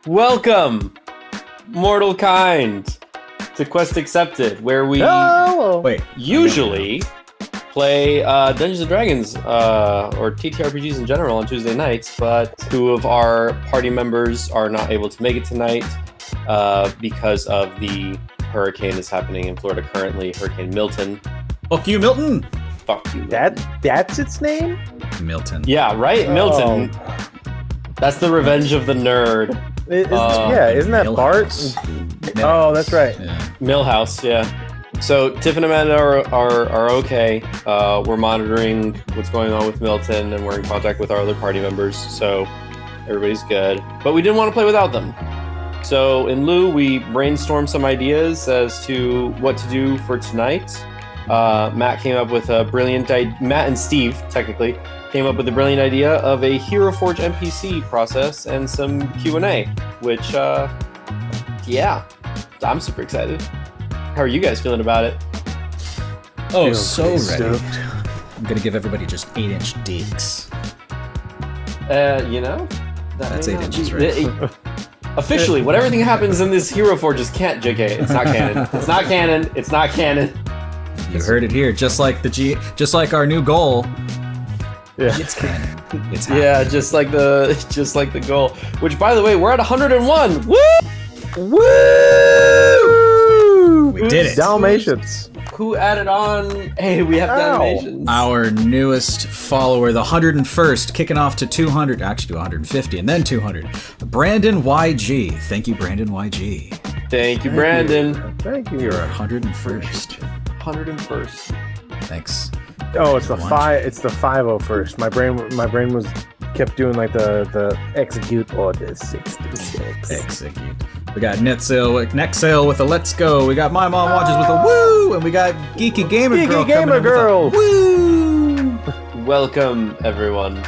Welcome, mortal kind, to Quest Accepted, where we usually play Dungeons & Dragons, or TTRPGs in general on Tuesday nights, but two of our party members are not able to make it tonight because of the hurricane that's happening in Florida currently, Hurricane Milton. Fuck you, Milton! Fuck you. That's its name? Milton. Yeah, right? Milton. That's the revenge of the nerd. Isn't that Bart? Oh, that's right. Yeah. Millhouse, yeah. So Tiff and Amanda are okay. We're monitoring what's going on with Milton, and we're in contact with our other party members, so everybody's good. But we didn't want to play without them. So in lieu, we brainstormed some ideas as to what to do for tonight. Matt came up with a brilliant idea. Matt and Steve, technically, came up with a brilliant idea of a HeroForge NPC process and some Q&A, which, yeah, I'm super excited. How are you guys feeling about it? Oh, so ready. Stoked. I'm gonna give everybody just 8-inch dicks. That's 8 inches, right? Officially, what everything happens in this HeroForge is can't, JK. It's not canon. It's not canon. It's not canon. You heard it here. Just like our new goal. Yeah. It's canon. It's happening. Yeah, just like the goal. Which, by the way, we're at 101. Woo! Woo! We did it. Dalmatians. Who added on? Hey, we have Dalmatians. Our newest follower, the 101st, kicking off to 200, actually to 150, and then 200. Brandon YG. Thank you, Brandon YG. Thank you, Brandon. Thank you. You're 101st. 101st. Thanks. Oh, it's the 501st. My brain was kept doing like the execute order 66. Execute. We got Nexale with a let's go. We got My Mom Watches with a woo, and we got Geeky Gamer Girl. Geeky Gamer Girl. Woo! Welcome, everyone.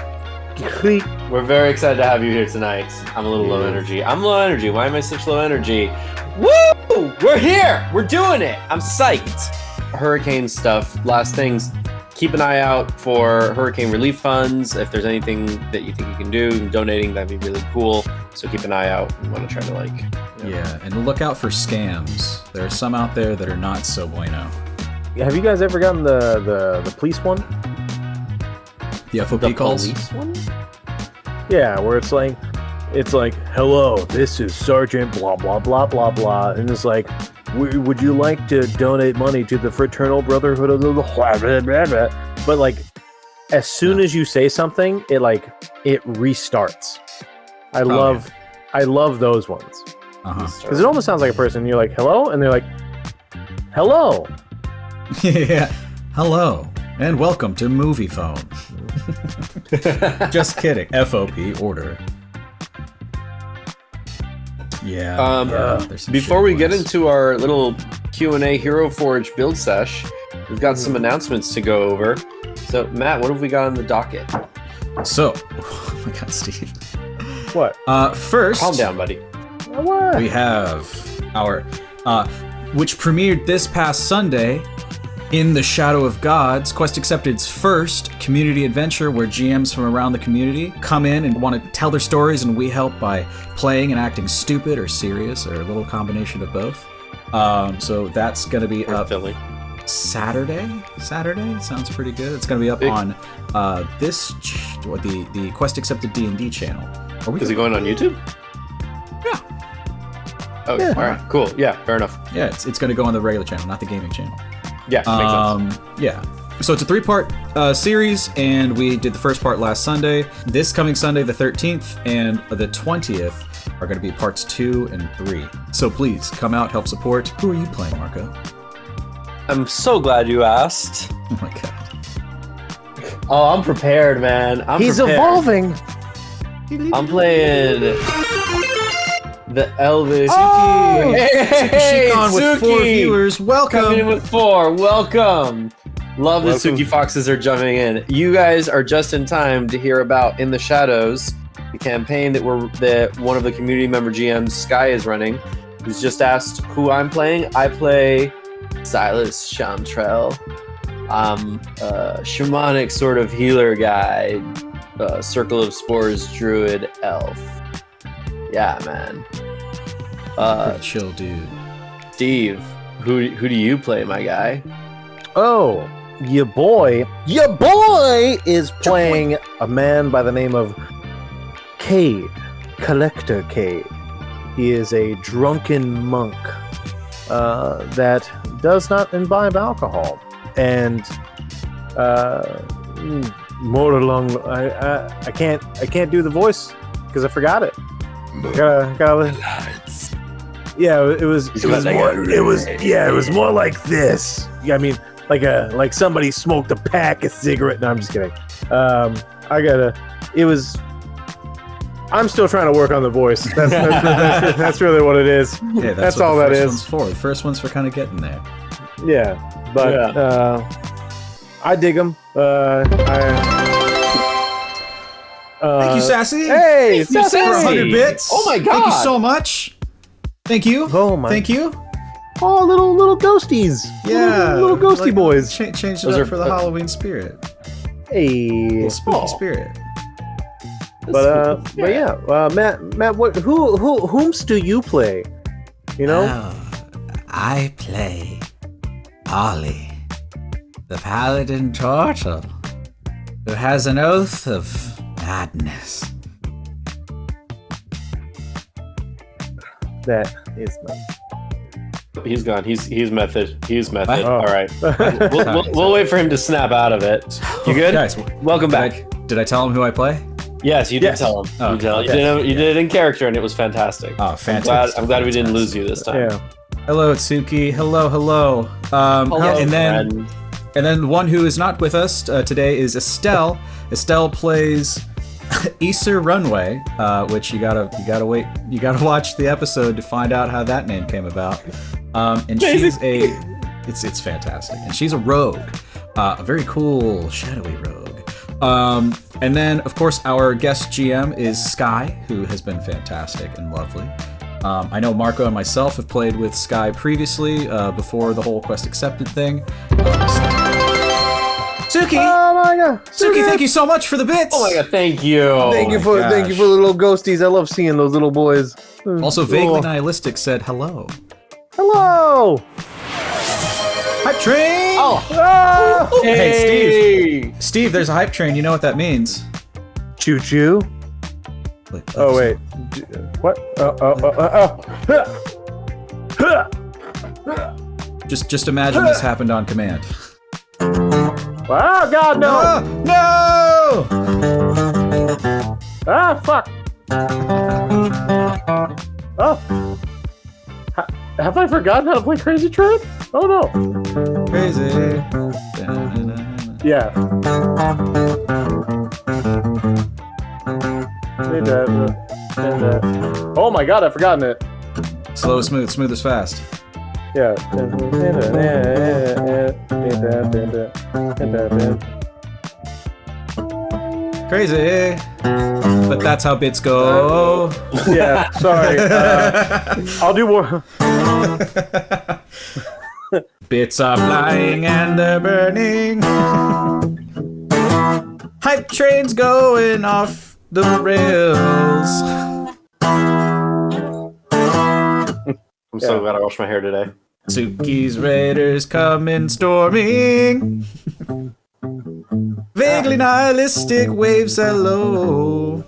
We're very excited to have you here tonight. I'm a little low energy. Why am I such low energy? Woo! We're here! We're doing it! I'm psyched. Hurricane stuff. Last things. Keep an eye out for hurricane relief funds. If there's anything that you think you can do, donating, that'd be really cool. So keep an eye out. We want to try to Yeah, and look out for scams. There are some out there that are not so bueno. Have you guys ever gotten the police one? The FOP calls? Police one? Yeah, where it's like, hello, this is Sergeant blah blah blah blah blah, and it's like, would you like to donate money to the Fraternal Brotherhood of the blah, blah, blah, blah. But like, as soon as you say something, it restarts. I love those ones because it almost sounds like a person. You're like, hello, and they're like, hello. Yeah, hello, and welcome to Movie Phone. Just kidding. FOP order. Yeah. Before we get into our little Q&A HeroForge build sesh, we've got some announcements to go over. So, Matt, what have we got on the docket? So, oh my God, Steve. What? First, Calm down, buddy. What? We have our, which premiered this past Sunday, In the Shadow of Gods, Quest Accepted's first community adventure where GMs from around the community come in and want to tell their stories, and we help by playing and acting stupid or serious or a little combination of both. So that's going to be up Saturday. Sounds pretty good. It's going to be up on the Quest Accepted D&D channel. Is it going on YouTube? Yeah. Oh, yeah. All right, cool. Yeah, fair enough. Yeah, it's going to go on the regular channel, not the gaming channel. Yeah, makes sense. Yeah. So it's a 3-part series, and we did the first part last Sunday. This coming Sunday, the 13th, and the 20th are going to be parts 2 and 3. So please come out, help support. Who are you playing, Marco? I'm so glad you asked. Oh my God. Oh, I'm prepared, man. He's evolving. I'm playing the Elvish. Oh! Hey, Suki with 4 viewers. Welcome. Coming in with 4. Welcome. Love that Suki Foxes are jumping in. You guys are just in time to hear about In the Shadows, the campaign that one of the community member GMs, Sky, is running. Who's just asked who I'm playing. I play Silas Chantrell. I'm a shamanic sort of healer guy, Circle of Spores druid elf. Yeah, man. Pretty chill dude. Steve, who do you play, my guy? Oh, your boy is playing a man by the name of Cade, Collector Cade. He is a drunken monk that does not imbibe alcohol, and more along. I can't do the voice because I forgot it. Gotta. Yeah, it was more like this. Yeah, I mean, like somebody smoked a pack of cigarette. No, I'm just kidding. I'm still trying to work on the voice. That's really what it is. Yeah, that's all that is. The first one's for kind of getting there. Yeah, but I dig them. Thank you, Sassy. Hey, Sassy, for 100 bits. Oh my god! Thank you so much. Thank you. Oh my. Thank you. Oh, little ghosties. Yeah, little ghosty boys. Changed it Those up are for the Halloween spirit. Hey, Little spooky spirit. but yeah, Matt, whomst do you play? You know, Oh, I play Ollie, the paladin turtle, who has an oath of madness. that is my. He's gone. He's method. He's method. Oh. All right. We'll wait for him to snap out of it. You good? Guys, Welcome back. did I tell him who I play? Yes, you did tell him. Oh, You did it in character, and it was fantastic. Oh, fantastic. I'm glad we didn't lose you this time. Yeah. Hello, Tsuki. Hello. Hello, and then friend. And then one who is not with us today is Estelle. Estelle plays Easter Runway, which you gotta wait. You gotta watch the episode to find out how that name came about. And it's fantastic. And she's a rogue, a very cool shadowy rogue. And then of course our guest GM is Sky, who has been fantastic and lovely. I know Marco and myself have played with Sky previously, before the whole quest accepted thing. Suki! Oh my god! Suki, thank you so much for the bits! Oh my god, thank you. Thank you for gosh. the little ghosties. I love seeing those little boys. Also, Vaguely Oh. Nihilistic said hello. Hello. Hype train! Oh, Ah! Hey, Steve, there's a hype train. You know what that means? Choo choo. Oh wait. What? Just imagine this happened on command. Oh god no! No! Ah fuck! Oh. Have I forgotten how to play Crazy Train? Oh no! Crazy. Yeah. Oh my god, I've forgotten it. Slow, smooth is fast. Yeah. Crazy. But that's how bits go. Yeah, sorry. I'll do more. Bits are flying and they're burning. Hype train's going off the rails. I'm so glad I washed my hair today. Tsuki's raiders coming storming. Vaguely nihilistic waves hello.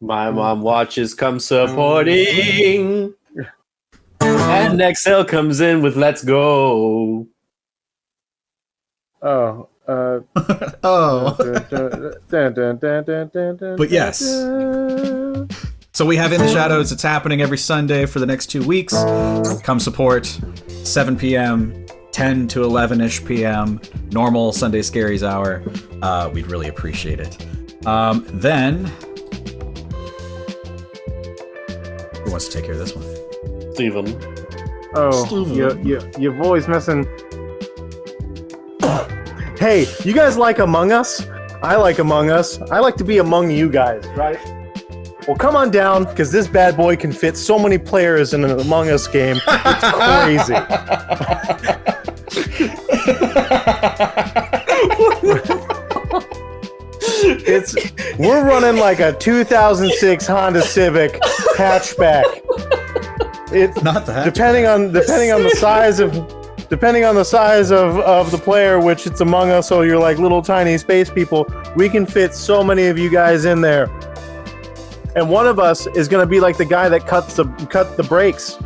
My mom watches come supporting. And Excel comes in with let's go. Oh. Oh. But yes. So we have In the Shadows. It's happening every Sunday for the next 2 weeks. Come support. 7 p.m., 10 to 11-ish p.m. Normal Sunday Scaries hour. We'd really appreciate it. Then... Who wants to take care of this one? Steven. Oh, your voice messing. Hey, you guys like Among Us? I like Among Us. I like to be among you guys, right? Well, come on down, because this bad boy can fit so many players in an Among Us game. It's crazy. We're running like a 2006 Honda Civic hatchback. It's Not the hatchback. depending on the size of the player, which it's among us, so you're like little tiny space people. We can fit so many of you guys in there, and one of us is gonna be like the guy that cut the brakes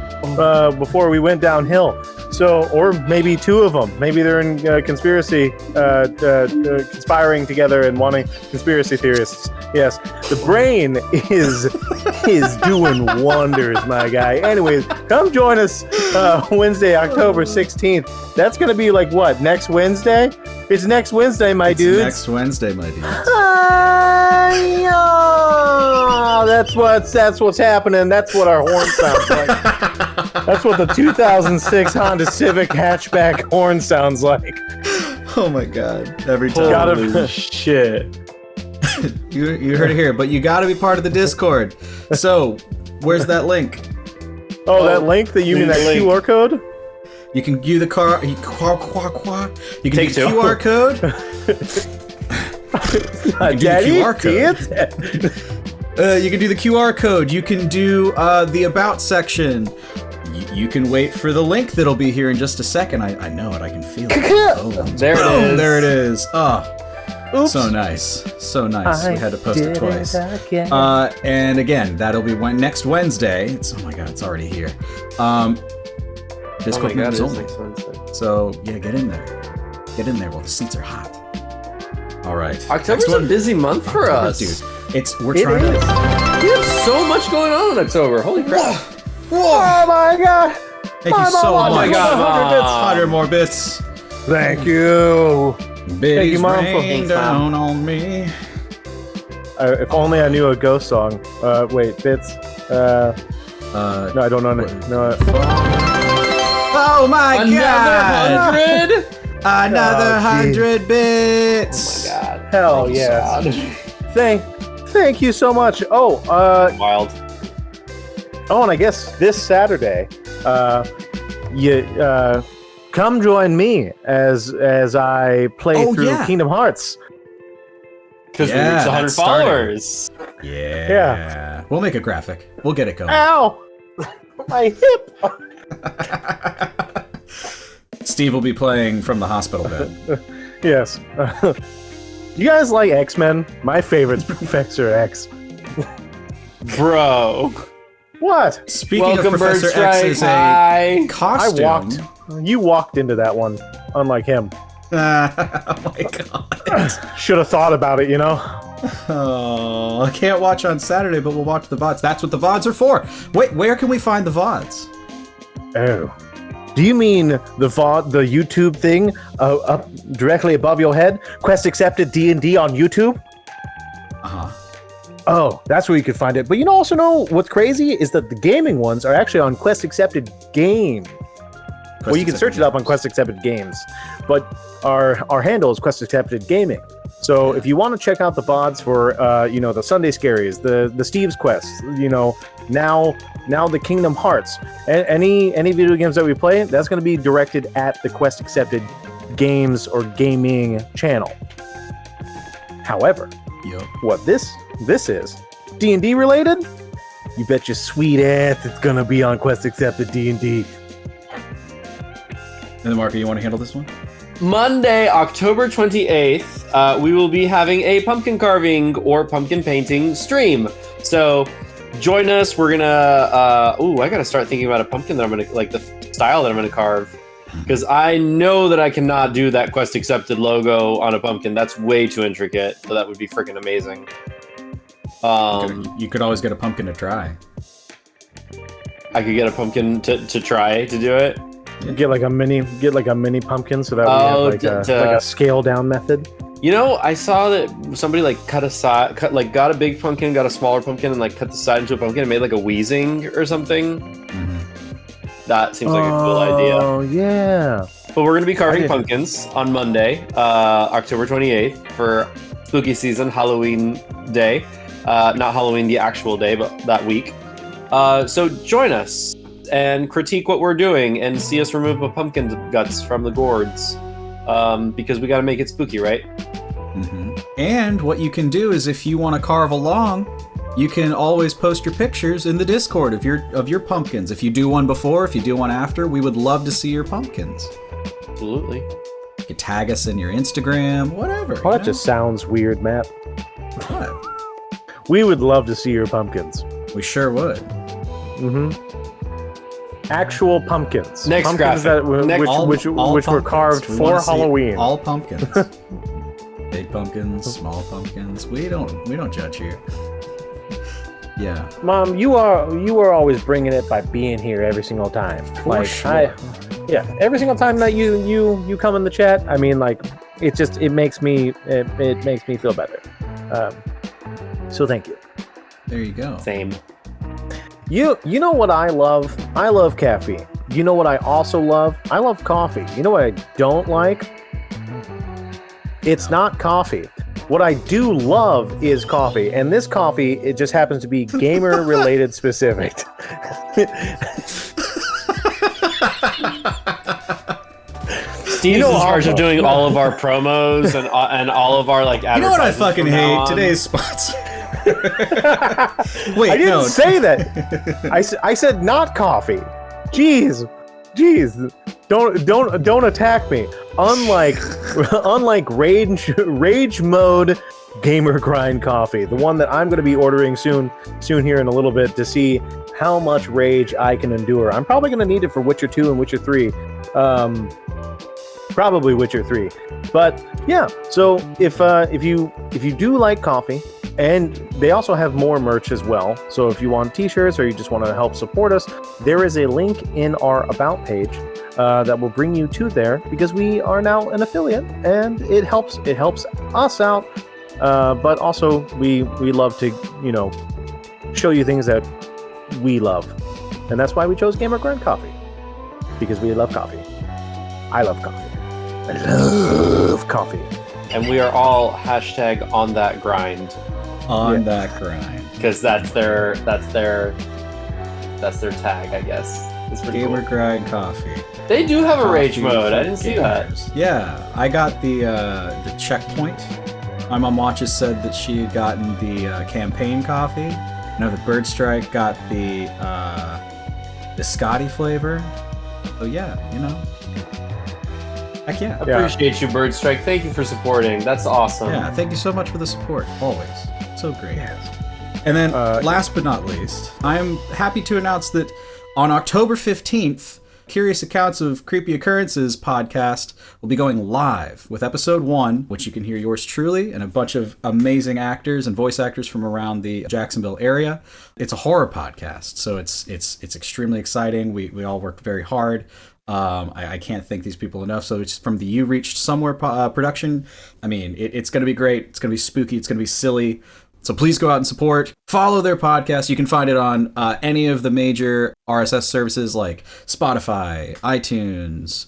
before we went downhill. So, or maybe two of them. Maybe they're in conspiracy, conspiring together and wanting conspiracy theorists. Yes, the brain is doing wonders, my guy. Anyways, come join us Wednesday, October 16th. That's gonna be like what? Next Wednesday? It's next Wednesday, my dudes. Next Wednesday, my dudes. That's what's happening. That's what our horn sounds like. That's what the 2006 Honda Civic hatchback horn sounds like. Oh my god! Every time. Gotta shit. You heard it here, but you got to be part of the Discord. So, where's that link? Oh, that link that you mean that link. QR code? You can view the car. You can Take do the two. QR code. You can do the QR code. You can do the QR code. You can do the About section. You can wait for the link that'll be here in just a second. I know it. I can feel it. There it Boom, is. there it is. Oh, Oops. so nice. So nice. We had to post it twice. Again. And again, that'll be next Wednesday. Oh my god, it's already here. Discord Oh my God, members it is only. next Wednesday. So yeah, get in there. Get in there while the seats are hot. All right. October's a busy month for us. dude. We're It trying is. to. We have so much going on in October. Holy crap. Oh my god! Thank you so Mom, much. my God, 100 more bits. Thank you. Bitties you, Mom, for- rain Thanks, Mom. down on me. If only I knew a ghost song. Wait, bits. No, I don't know. No. Oh my Another god! 100? Another Oh, 100 bits. Oh my god. Hell yes. Thank you so much. Oh, Wild. and I guess this Saturday, you come join me as I play Oh, through yeah. Kingdom Hearts. Because we Yeah, reached 100 that started. followers. Yeah. We'll make a graphic. We'll get it going. Ow! My hip. Steve will be playing from the hospital bed. Yes. You guys like X-Men? My favorite's Professor X. Bro. What? Speaking Welcome, of Professor Bird X Strike. is a Hi. costume. You walked into that one, unlike him. Oh my god. Should have thought about it, you know? Oh, I can't watch on Saturday, but we'll watch the VODs. That's what the VODs are for. Wait, where can we find the VODs? Oh. Do you mean the VOD, the YouTube thing up directly above your head? Quest Accepted D&D on YouTube? Uh-huh. Oh, that's where you could find it. But you also know what's crazy is that the gaming ones are actually on Quest Accepted Game. Well, you can search it up on Quest Accepted Games, but our handle is Quest Accepted Gaming. So if you want to check out the VODs for the Sunday Scaries, the Steve's Quests, now the Kingdom Hearts, any video games that we play, that's going to be directed at the Quest Accepted Games or Gaming channel. However, what this is D&D related, you bet your sweet ass it's going to be on Quest Accepted D&D. And then, Marco, you want to handle this one? Monday, October 28th, we will be having a pumpkin carving or pumpkin painting stream. So join us. We're gonna I gotta start thinking about a pumpkin that I'm gonna like, the style that I'm gonna carve, because I know that I cannot do that Quest Accepted logo on a pumpkin. That's way too intricate, but that would be freaking amazing. You could always get a pumpkin to try. I could get a pumpkin to try to do it. Get like a mini pumpkin so that we have like a scale down method. I saw that somebody like got a big pumpkin, got a smaller pumpkin, and like cut the side into a pumpkin and made like a wheezing or something. Mm-hmm. That seems like a cool idea. Oh yeah. But we're gonna be carving pumpkins on Monday, October 28th for spooky season, Halloween day. Not Halloween the actual day, but that week. So join us and critique what we're doing and see us remove a pumpkin guts from the gourds. Because we gotta make it spooky, right? Mm-hmm. And what you can do is if you want to carve along, you can always post your pictures in the Discord of your pumpkins. If you do one before, if you do one after, we would love to see your pumpkins. Absolutely. You can tag us in your Instagram, whatever. Oh, that just sounds weird, Matt. What? We would love to see your pumpkins. We sure would. Actual pumpkins. Next pumpkins graphic. which were carved We wanna for see Halloween. All pumpkins. Big pumpkins, small pumpkins. We don't judge here. Yeah. Mom, you are always bringing it by being here every single time. For sure. Every single time that you come in the chat, I mean, like, it makes me feel better. So thank you. There you go. Same. You know what I love? I love caffeine. You know what I also love? I love coffee. You know what I don't like? It's not coffee. What I do love is coffee, and this coffee, it just happens to be gamer-related specific. Steve's in charge of doing all of our promos and all of our like You know what I advertisements fucking from now hate? on. Today's sponsor. Wait, I didn't no. say that. I said not coffee. Jeez, don't attack me. Unlike rage mode gamer grind coffee, the one that I'm going to be ordering soon here in a little bit to see how much rage I can endure. I'm probably going to need it for Witcher 2 and Witcher 3. Probably Witcher 3. But yeah, so if you do like coffee, and they also have more merch as well. So if you want t-shirts or you just want to help support us, there is a link in our About page that will bring you to there, because we are now an affiliate, and it helps us out. But also we love to, show you things that we love. And that's why we chose Gamer Grind Coffee. Because we love coffee. I love coffee. I love coffee. And we are all hashtag on that grind. On that grind. Because that's their tag, I guess. It's pretty Gamer cool. Grind Coffee. They do have a rage Coffee mode. I for didn't see that. gamers. Yeah, I got the checkpoint. My mom watches said that she had gotten the campaign coffee. No, the Bird Strike got the Scotty flavor. So yeah, Heck yeah. Appreciate you, Bird Strike. Thank you for supporting. That's awesome. Yeah, thank you so much for the support, always. So great. And then, last but not least, I'm happy to announce that on October 15th, Curious Accounts of Creepy Occurrences podcast will be going live with episode 1, which you can hear yours truly and a bunch of amazing actors and voice actors from around the Jacksonville area. It's a horror podcast, so it's extremely exciting. We all work very hard. I can't thank these people enough. So it's from the You Reached Somewhere production. I mean, it's going to be great. It's going to be spooky. It's going to be silly. So please go out and support. Follow their podcast. You can find it on any of the major RSS services like Spotify, iTunes,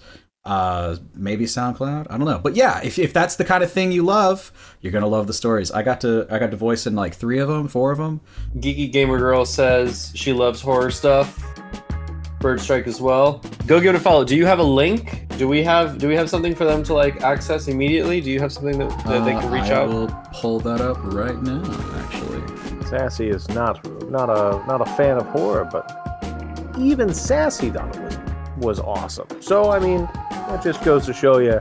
maybe SoundCloud. I don't know. But yeah, if that's the kind of thing you love, you're going to love the stories. I got to voice in like 4 of them. Geeky Gamer Girl says she loves horror stuff. Bird Strike as well. Go give it a follow. Do you have a link? Do we have something for them to like access immediately? Do you have something that they can reach out? I will pull that up right now, actually. Sassy is not a fan of horror, but even Sassy thought it was awesome. So I mean, that just goes to show you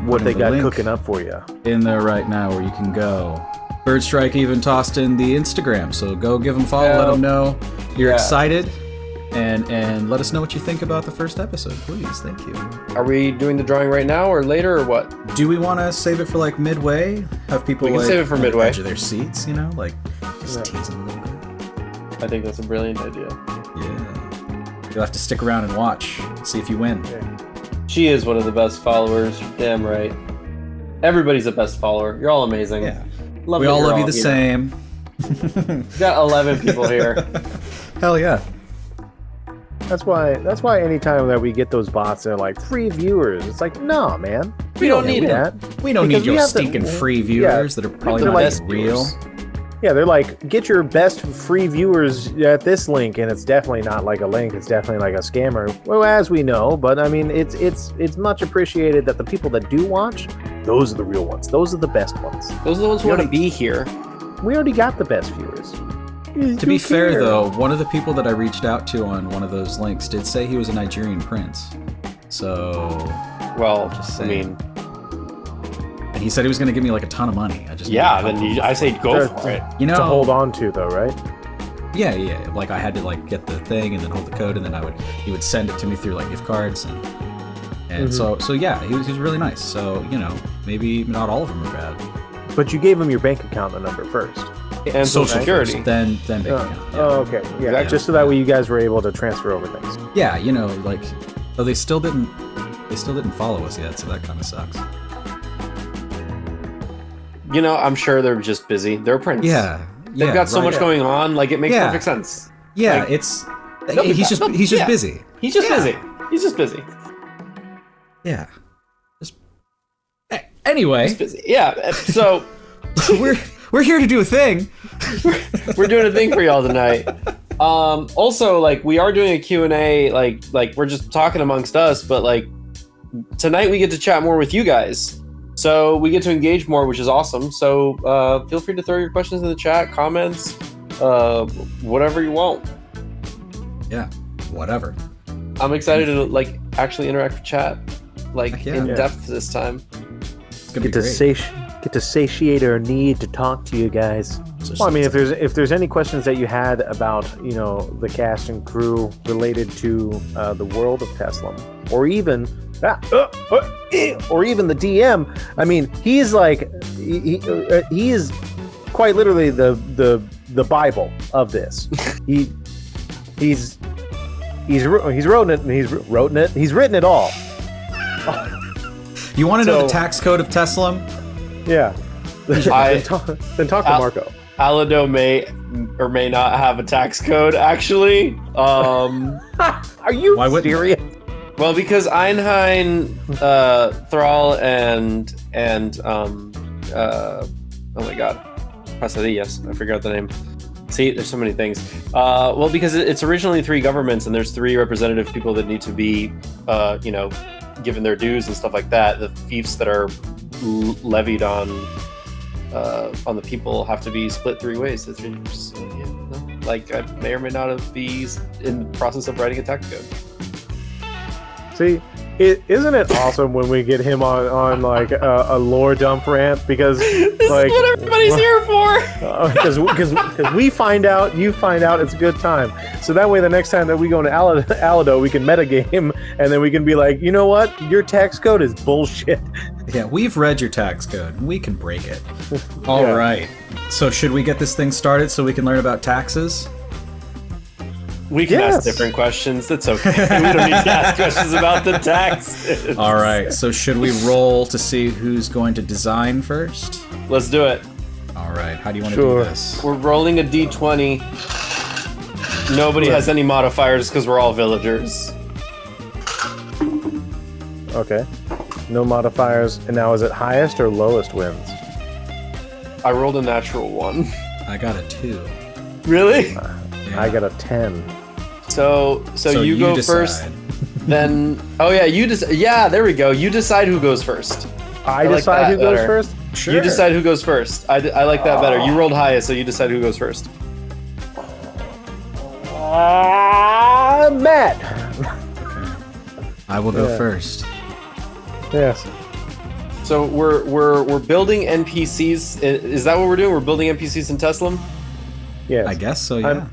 what they got cooking up for you. In there right now where you can go. Bird Strike even tossed in the Instagram, so go give them a follow, let them know you're excited. And let us know what you think about the first episode, please. Thank you. Are we doing the drawing right now or later or what? Do we want to save it for like midway? Have people We can save it for midway. Edge of their seats, like just tease them a little bit. I think that's a brilliant idea. Yeah. You'll have to stick around and watch, see if you win. She is one of the best followers. Damn right. Everybody's the best follower. You're all amazing. Yeah. Love We that all you're love you the same. We got 11 people here. Hell yeah. That's why anytime that we get those bots, they're like free viewers. It's like, no, man, We don't need that. We don't Because need we your have to- stinking free viewers that are probably they're not like- even real. Yeah, they're like, get your best free viewers at this link, and it's definitely not like a link. It's definitely like a scammer. Well, as we know, but I mean, it's much appreciated that the people that do watch Those are the real ones. Those are the best ones. Those are the ones who want to be here. We already got the best viewers. To be fair, though, one of the people that I reached out to on one of those links did say he was a Nigerian prince. So, Well, just I saying. mean, and he said he was going to give me like a ton of money. I just yeah. Then I say go for it. you know, to hold on to, though, right? Yeah. Like I had to like get the thing and then hold the code, and then he would send it to me through like gift cards and so yeah, he was really nice. So maybe not all of them are bad. But you gave him your bank account number first. And Social Security. First, then bank account. Yeah. Oh, okay. Yeah, Exactly. just so that way you guys were able to transfer over things. Yeah, like, though they still didn't follow us yet, so that kind of sucks. I'm sure they're just busy. They're prince. Yeah, They've got so much going on. Like, it makes Yeah. perfect sense. Yeah, Like, he's just yeah. busy. He's just busy. He's just busy. Yeah. Anyway, He's busy. Yeah. So we're here to do a thing. we're doing a thing for y'all tonight. Also, like, we are doing a Q&A. Like we're just talking amongst us, but like tonight we get to chat more with you guys. So we get to engage more, which is awesome. So feel free to throw your questions in the chat, comments, whatever you want. Yeah, whatever. I'm excited to like actually interact with chat, like Heck yeah. in Yeah. depth this time. It's gonna be Get great. to satiate our need to talk to you guys. Well, I mean, if there's any questions that you had about the cast and crew related to the world of Tesla, or even the DM, I mean, he's like he is quite literally the Bible of this. He's written it, and he's written it all. You want to know So- the tax code of Tesla? Yeah. I- then talk to Marco. Alado may or may not have a tax code, actually. Are you Why wouldn't serious? Well, because Einheim, Thrall, and oh my god, Pasadillas, I forgot the name. See, there's so many things. Well, because it's originally 3 governments, and there's 3 representative people that need to be, given their dues and stuff like that. The fiefs that are levied on the people have to be split 3 ways. So, like, I may or may not be in the process of writing a tax code. See, isn't it awesome when we get him on like a lore dump rant? Because This like, is what everybody's here for. Because we find out, you find out, it's a good time. So that way, the next time that we go into Alado, we can metagame, and then we can be like, you know what, your tax code is bullshit. Yeah, we've read your tax code, and we can break it. All Yeah. right. So should we get this thing started so we can learn about taxes? We can Yes. ask different questions. That's okay. We don't need to ask questions about the taxes. All right. So should we roll to see who's going to design first? Let's do it. All right. How do you want to Sure. do this? We're rolling a d20. Nobody has any modifiers because we're all villagers. Okay. No modifiers. And now is it highest or lowest wins? I rolled a natural 1. I got a 2. Really? I got a 10. So you go decide. first. Then yeah, there we go. You decide who goes first. I like decide that who goes better. first? Sure. You decide who goes first. I like that better. You rolled highest, so you decide who goes first. Matt. I will go Yeah. first. Yes. So we're building NPCs. Is that what we're doing? We're building NPCs in Tesla? Yes. I guess so. Yeah.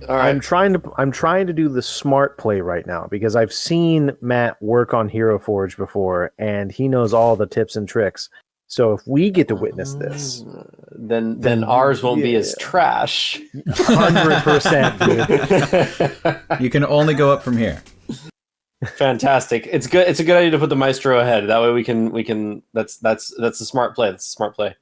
All right. I'm trying to do the smart play right now because I've seen Matt work on HeroForge before and he knows all the tips and tricks. So if we get to witness this, then ours won't be as trash. 100%, dude. You can only go up from here. Fantastic. It's good. It's a good idea to put the maestro ahead. That way we can. That's a smart play. That's a smart play.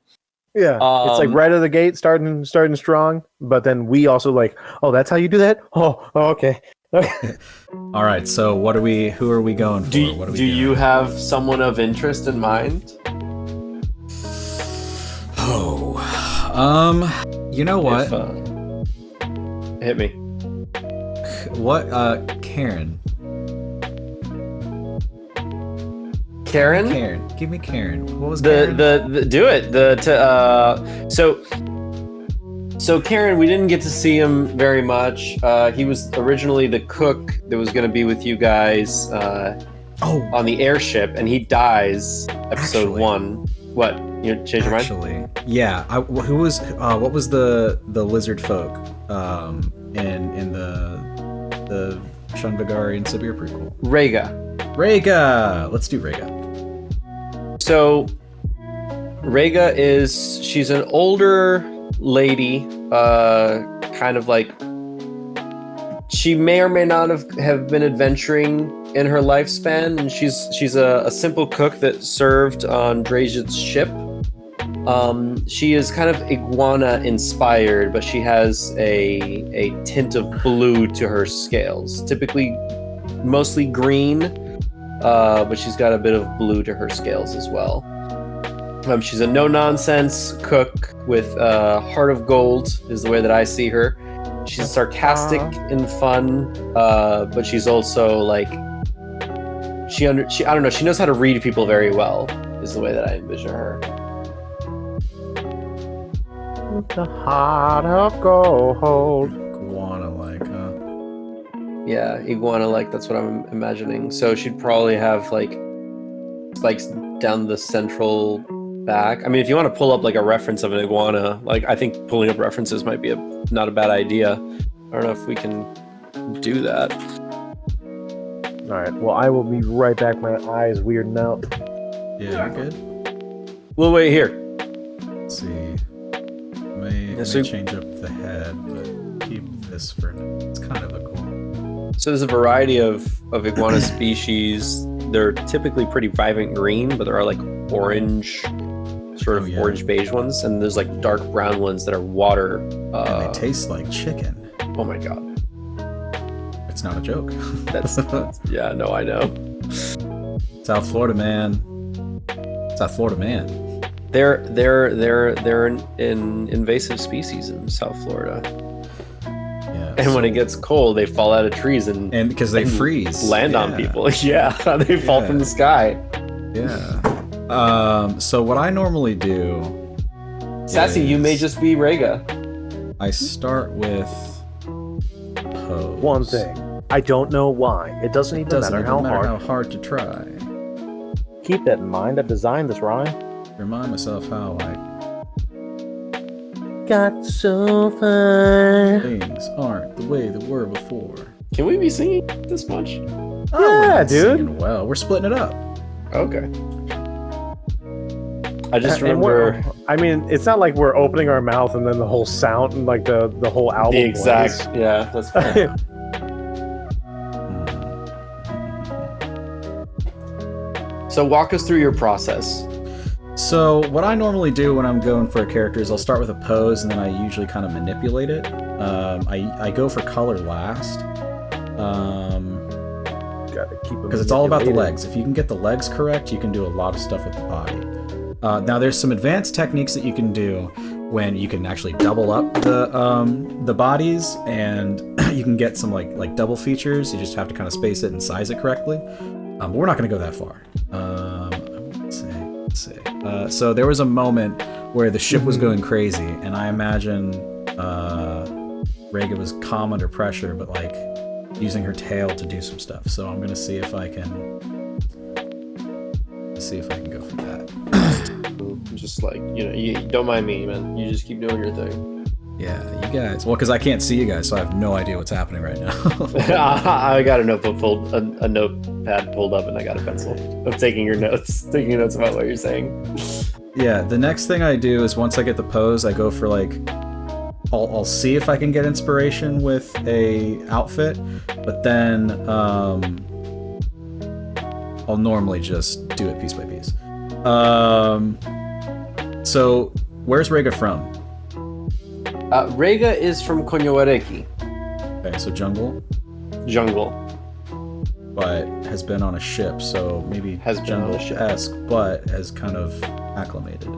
Yeah, it's like right out of the gate, starting strong. But then we also like, oh, that's how you do that. Oh okay. All right. So who are we going for? Do What are we do doing? you have someone of interest in mind? Oh. You know what? If, hit me. What? Karen. Karen? Give me Karen. What was The Karen? do it. So Karen, we didn't get to see him very much. He was originally the cook that was going to be with you guys on the airship, and he dies episode 1. What? You change your mind? Actually, yeah. Who was? What was the lizard folk in the Shunvagari and Sibir prequel? Rhaega. Let's do Rhaega. So Rhaega she's an older lady, kind of like, she may or may not have been adventuring in her lifespan, and she's a simple cook that served on Drajit's ship. She is kind of iguana inspired, but she has a tint of blue to her scales, typically mostly green, but she's got a bit of blue to her scales as well. She's a no-nonsense cook with a heart of gold, is the way that I see her. She's sarcastic and fun, but she's also like, she I don't know, she knows how to read people very well, is the way that I envision her. The heart of gold. Iguana-like, huh? Yeah, iguana-like, that's what I'm imagining. So she'd probably have like spikes down the central back. I mean, if you want to pull up like a reference of an iguana, like I think pulling up references might be not a bad idea. I don't know if we can do that. All right. Well, I will be right back. My eyes weirding out. Yeah, you're good. We'll wait here. Let's see. May change up the head, but keep this for now. It's kind of a cool. So there's a variety of iguana species. They're typically pretty vibrant green, but there are like orange, sort of orange beige ones, and there's like dark brown ones that are water. And they taste like chicken. Oh my god. It's not a joke. That's yeah, no, I know. South Florida man. They're an invasive species in South Florida. Yeah. And when it gets cold, they fall out of trees and because they freeze, land on people. Yeah, they fall from the sky. Yeah. So what I normally do, Sassy, you may just be Rhaega. I start with pose. One thing. I don't know why. It doesn't even matter how hard to try. Keep that in mind. I designed this rhyme. Remind myself how I got so far. Things aren't the way they were before. Can we be singing this much? Yeah, dude. Singing well, we're splitting it up. Okay. I just remember. I mean, it's not like we're opening our mouth and then the whole sound and like the whole album. The exact. plays. Yeah, that's fine. So walk us through your process. So what I normally do when I'm going for a character is I'll start with a pose and then I usually kind of manipulate it. I go for color last. Because it's all about the legs. If you can get the legs correct, you can do a lot of stuff with the body. Now there's some advanced techniques that you can do when you can actually double up the bodies, and you can get some like double features. You just have to kind of space it and size it correctly. But we're not going to go that far. Let's see. So there was a moment where the ship was going crazy, and I imagine Rhaega was calm under pressure, but like using her tail to do some stuff. So I'm gonna see if I can go for that. Just like, you don't mind me, man. You just keep doing your thing. Yeah, you guys. Well, because I can't see you guys, so I have no idea what's happening right now. I got a notepad pulled up, and I got a pencil. I'm taking notes about what you're saying. Yeah, the next thing I do is once I get the pose, I go for like, I'll see if I can get inspiration with a outfit, but then I'll normally just do it piece by piece. So where's Rhaega from? Rhaega is from Konyowareki. Okay, so jungle, but has been on a ship, so maybe has been on a jungle-esque, but has kind of acclimated.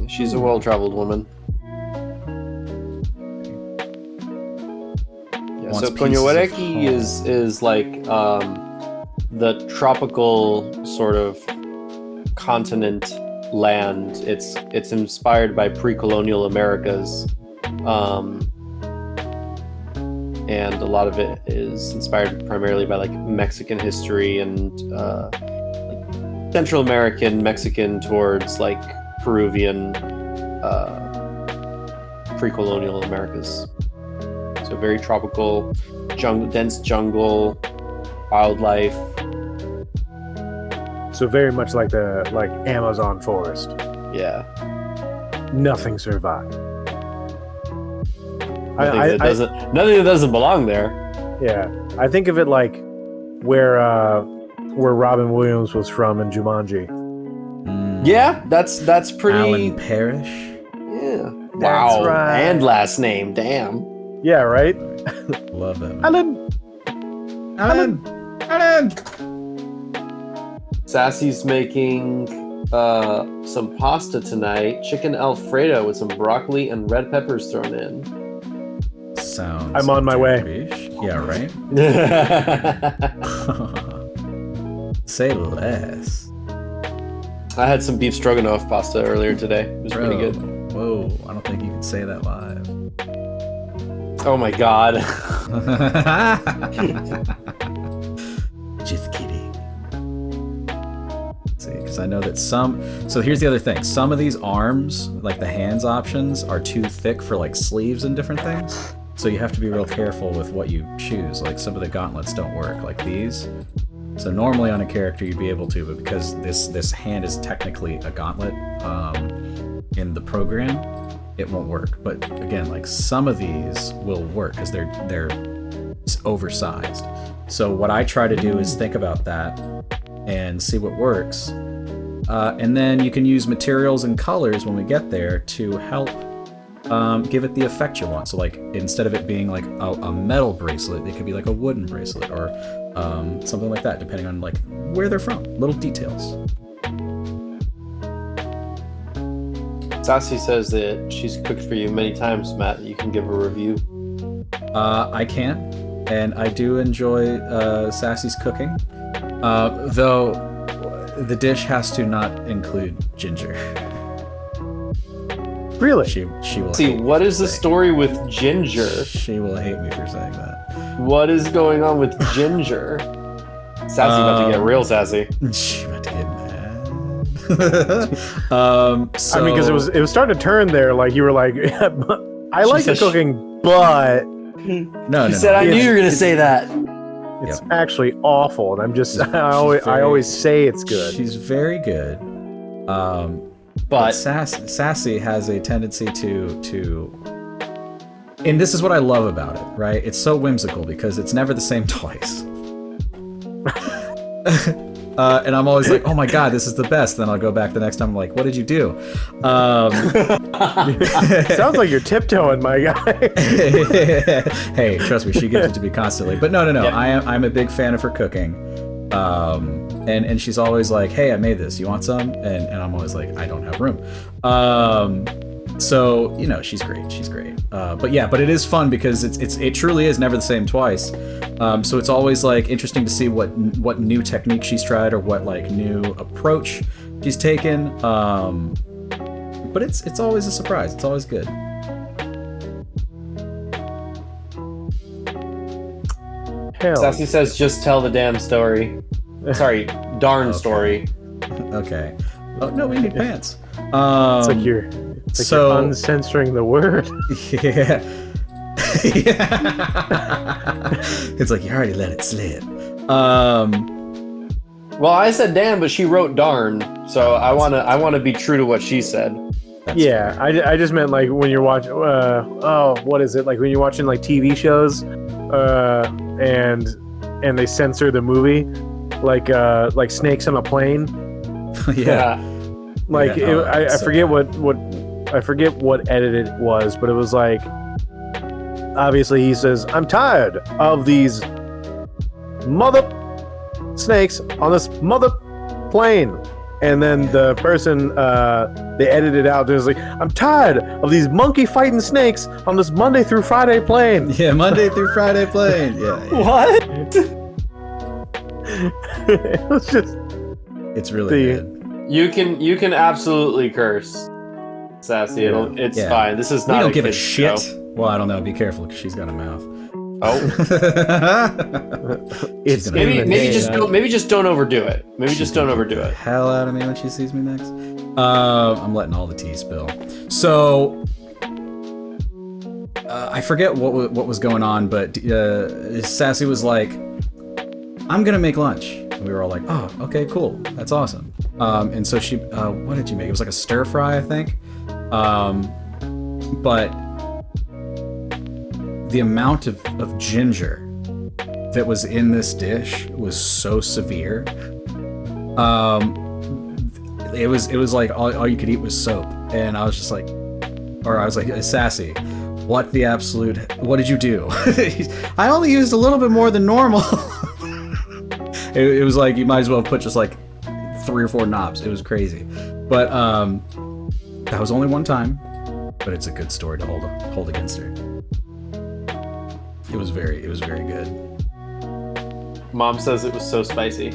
She's a well-traveled woman. Yeah, so Konyowareki is like the tropical sort of continent land. It's inspired by pre-colonial Americas, and a lot of it is inspired primarily by like Mexican history and like Central American, Mexican towards like Peruvian pre-colonial Americas. So very tropical, dense jungle, wildlife. So very much like the Amazon forest. Yeah. Nothing survived. Nothing that doesn't belong there. Yeah, I think of it like where Robin Williams was from in Jumanji. Yeah, that's pretty. Alan Parrish. Yeah. That's Wow. right. And last name. Damn. Yeah, right. Love him. Alan. Sassy's making some pasta tonight. Chicken Alfredo with some broccoli and red peppers thrown in. Sounds. I'm on my way. Jewish. Yeah, right. Say less. I had some beef stroganoff pasta earlier today. It was pretty good. Whoa, I don't think you can say that live. Oh my god. Just kidding. See, because I know that some. So here's the other thing. Some of these arms, like the hands options, are too thick for like sleeves and different things. So you have to be real careful with what you choose. Like some of the gauntlets don't work, like these. So normally on a character you'd be able to, but because this hand is technically a gauntlet in the program, it won't work. But again, like some of these will work because they're oversized. So what I try to do is think about that and see what works. And then you can use materials and colors when we get there to help give it the effect you want. So like instead of it being like a metal bracelet, it could be like a wooden bracelet or something like that, depending on like where they're from. Little details. Sassy says that she's cooked for you many times, Matt. You can give a review. I can, and I do enjoy Sassy's cooking, though the dish has to not include ginger. Really? She will. See, hate what me is for the saying story with ginger? that. She will hate me for saying that. What is going on with ginger? Sassy about to get real sassy. She about to get mad. I mean, because it was starting to turn there. Like you were like, I like the said cooking, but no. She said, "I knew you were gonna say that." it's actually awful. And I'm just, I always say it's good. She's very good. But Sassy has a tendency to, and this is what I love about it, right? It's so whimsical because it's never the same twice. And I'm always like, oh my god, this is the best. Then I'll go back the next time, I'm like, what did you do? Sounds like you're tiptoeing, my guy. Hey, trust me, she gives it to me constantly. But no, Yep. I'm a big fan of her cooking. And she's always like, hey, I made this, you want some? And I'm always like, I don't have room. So, you know, she's great. But it is fun because it truly is never the same twice. So it's always like interesting to see what new technique she's tried or what like new approach she's taken. But it's always a surprise. It's always good. Hell. Sassy says, "Just tell the damn story." Sorry, darn Okay. story. Okay. Oh no, we need pants. It's like you're uncensoring the word. Yeah. It's like you already let it slip. Well, I said damn, but she wrote darn, so I wanna be true to what she said. Yeah, I just meant like when you're watching. What is it like when you're watching like TV shows, and they censor the movie, like Snakes on a Plane. Yeah. Like Yeah, I forget what I forget what edit it was, but it was like obviously he says, "I'm tired of these mother snakes on this mother plane," and then the person they edited it out. It was like, "I'm tired of these monkey fighting snakes on this Monday through Friday plane." Yeah, Monday through Friday plane. Yeah. What? It was just It's really good. You can absolutely curse, Sassy. It's Yeah. fine. This is not. We don't give a kid's shit. show. Well, I don't know. Be careful, because she's got a mouth. Oh, it's gonna- in the name. maybe just don't overdo it. Maybe just don't overdo it. Hell out of me when she sees me next. I'm letting all the tea spill. So I forget what was going on, but Sassy was like, "I'm gonna make lunch." And we were all like, "Oh, okay, cool, that's awesome." And so she, what did you make? It was like a stir fry, I think. But the amount of ginger that was in this dish was so severe. It was like all you could eat was soap, and I was just like, Sassy, what did you do? I only used a little bit more than normal. It was like you might as well put just like 3 or 4 knobs. It was crazy, but that was only one time. But it's a good story to hold against her. It was very good. Mom says it was so spicy.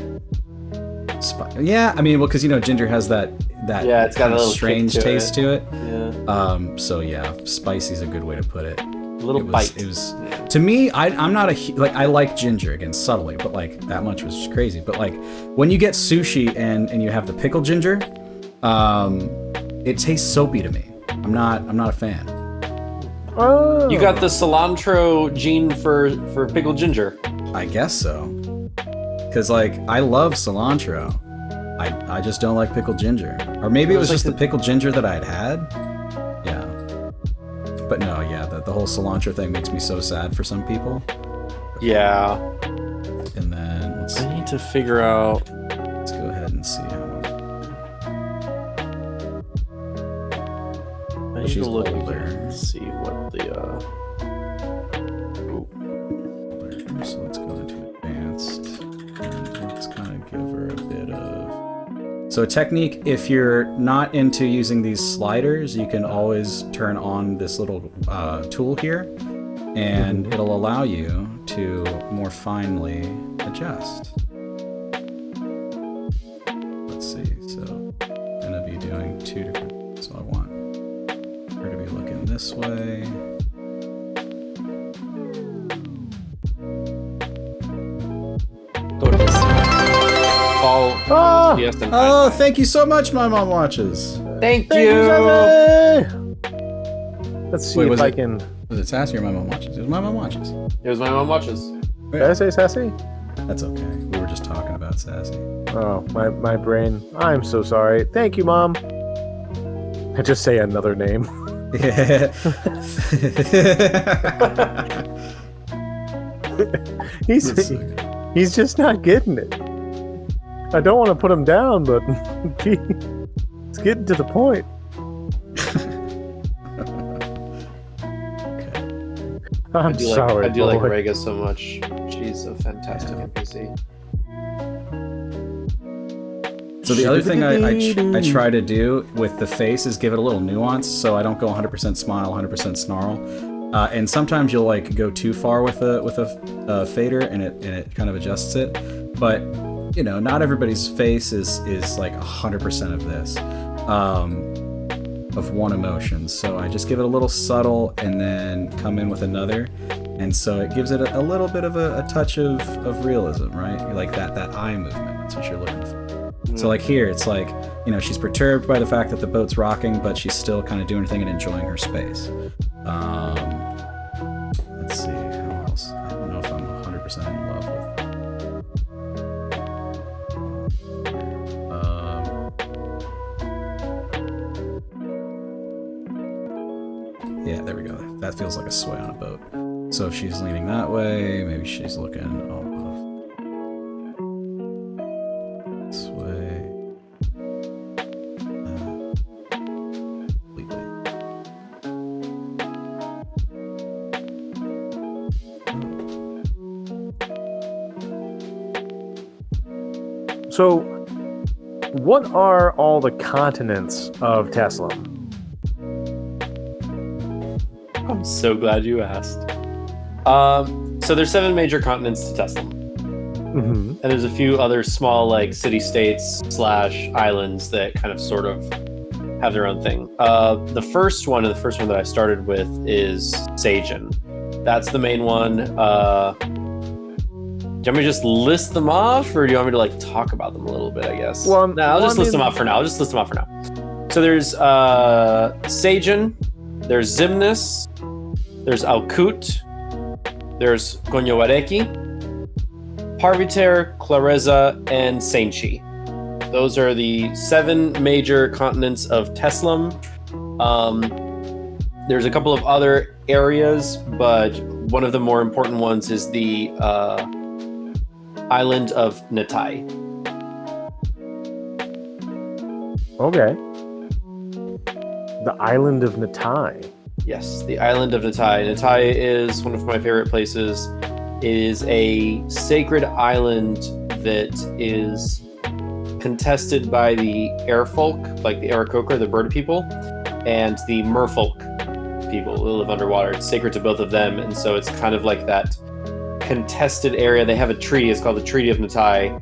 Yeah, I mean, well, because ginger has that Yeah, it's got kind a of little strange kick to taste to it. Yeah, So yeah, spicy's a good way to put it. a little bite. It was to me. I'm not I like ginger again subtly, but like that much was just crazy. But like when you get sushi and you have the pickled ginger, it tastes soapy to me. I'm not a fan. Oh. You got the cilantro gene for pickled ginger. I guess so. Because like I love cilantro. I just don't like pickled ginger. Or maybe it was just the pickled ginger that I'd had. Yeah. But no, yeah, the whole cilantro thing makes me so sad for some people. Yeah. And then let's I need to figure out. go ahead and see how. I need She's to look older. and see what the. So let's go into advanced. And let's kind of give her a bit of. So a technique, if you're not into using these sliders, you can always turn on this little tool here, and it'll allow you to more finely adjust. Let's see, so I'm gonna be doing 2 different, so I want her to be looking this way. Ah! Yes, and Oh, thank you so much, My Mom Watches. thank Thank you. you, Sassy! Let's see Wait, if was I it- can. Was it Sassy or My Mom Watches? It was My Mom Watches. It was my mom watches. Did I say Sassy? That's okay. We were just talking about Sassy. Oh, my brain. I'm so sorry. Thank you, Mom. I just say another name. He's just not getting it. I don't want to put him down, but gee, it's getting to the point. I'm sorry, I do like boy. Rega so much. She's a fantastic NPC. So the other thing I try to do with the face is give it a little nuance, so I don't go 100% smile, 100% snarl. And sometimes you'll like go too far with a fader, and it kind of adjusts it. But not everybody's face is like 100% of this, of one emotion. So I just give it a little subtle, and then come in with another, and so it gives it a little bit of a touch of realism, right? Like that eye movement. That's what you're looking for. So like here, it's like, she's perturbed by the fact that the boat's rocking, but she's still kind of doing her thing and enjoying her space. Let's see, how else? I don't know if I'm 100% in love with. Yeah, there we go. That feels like a sway on a boat. So if she's leaning that way, maybe she's looking off this way. Completely. So, what are all the continents of Tesla? I'm so glad you asked. So there's 7 major continents to Tesla. Mm-hmm. And there's a few other small like city-states / islands that kind of sort of have their own thing. The first one that I started with is Sajin. That's the main one. Do you want me to just list them off, or do you want me to like talk about them a little bit? I guess. Well, no, I'll just list them off for now. So there's Sajin, there's Zimnis, there's Alkut, there's Gonyowareki, Parviter, Clareza, and Sainchi. Those are the 7 major continents of Teslam. There's a couple of other areas, but one of the more important ones is the island of Natai. Okay. The island of Natai. Yes, the island of Natai. Natai is one of my favorite places. It is a sacred island that is contested by the Airfolk, like the Aarakocra, the bird people, and the Merfolk people who live underwater. It's sacred to both of them, and so it's kind of like that contested area. They have a treaty, it's called the Treaty of Natai,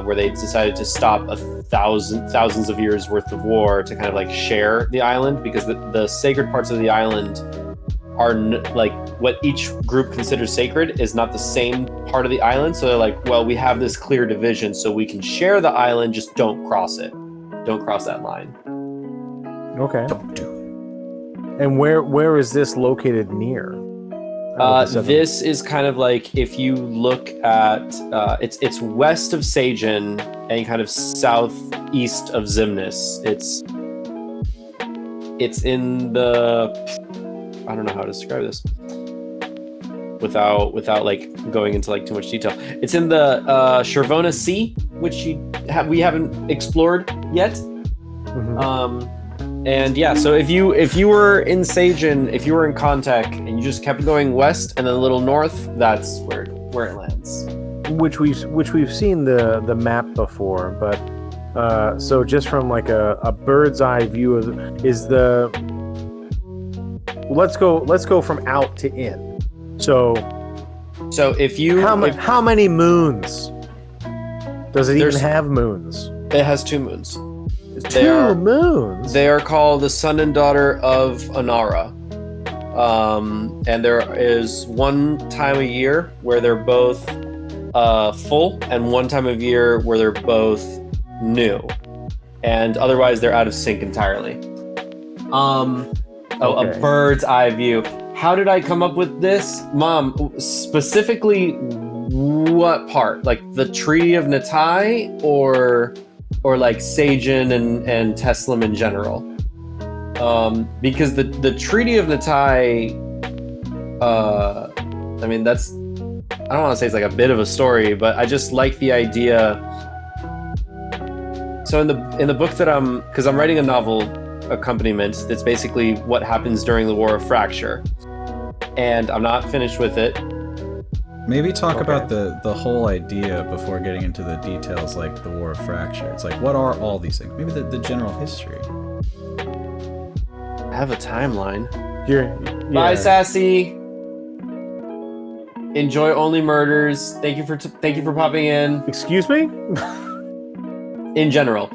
where they decided to stop thousands of years worth of war to kind of like share the island, because the sacred parts of the island are like what each group considers sacred is not the same part of the island. So they're like, well, we have this clear division so we can share the island, just don't cross it. Don't cross that line. Okay. Don't do it. And where is this located near? This is kind of like, if you look at it's west of Sajin and kind of southeast of Zimnis. It's in the, I don't know how to describe this without like going into like too much detail. It's in the Shervona Sea, which we haven't explored yet. Mm-hmm. And yeah, so if you were in Sajin, if you were in Contact and you just kept going west and then a little north, that's where it lands. Which we've seen the map before, but so just from like a bird's eye view is the, let's go from out to in. So if you how many moons does it even have moons? It has 2 moons. Two moons. They are called the son and daughter of Anara. And there is one time a year where they're both full, and one time of year where they're both new. And otherwise they're out of sync entirely. Okay. A bird's eye view. How did I come up with this? Mom, specifically what part? Like the Treaty of Natai or like Sajin and Teslam in general? Because the Treaty of Natai, I mean, that's, I don't want to say it's like a bit of a story, but I just like the idea. So in the book that because I'm writing a novel accompaniment that's basically what happens during the War of Fracture, and I'm not finished with it. Maybe talk about the whole idea before getting into the details, like the War of Fracture. It's like, what are all these things? Maybe the general history. I have a timeline. Bye, Sassy. Enjoy Only Murders. Thank you for popping in. Excuse me? In general,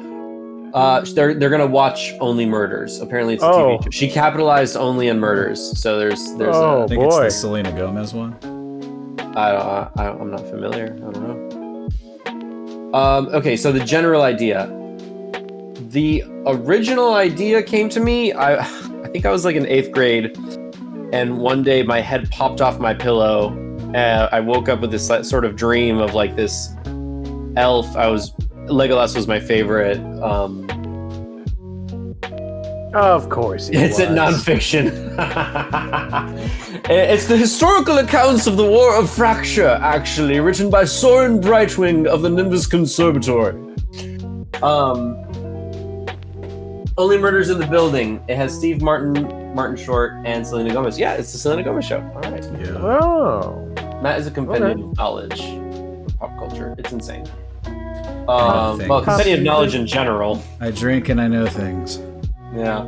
they're gonna watch Only Murders. Apparently, it's a TV show. She capitalized only in murders, so there's. Oh, I think it's the Selena Gomez one. I'm not familiar. I don't know. Okay, so the general idea. The original idea came to me. I think I was like in 8th grade, and one day my head popped off my pillow, and I woke up with this sort of dream of like this elf. Legolas was my favorite. Of course, it's a nonfiction. It's the historical accounts of the War of Fracture, actually, written by Soren Brightwing of the Nimbus Conservatory. Only Murders in the Building. It has Steve Martin Short, and Selena Gomez. Yeah, it's the Selena Gomez show. All right. Yeah. Oh. Matt is a compendium of knowledge of pop culture. It's insane. Things. Well, compendium of knowledge in general. I drink and I know things. Yeah.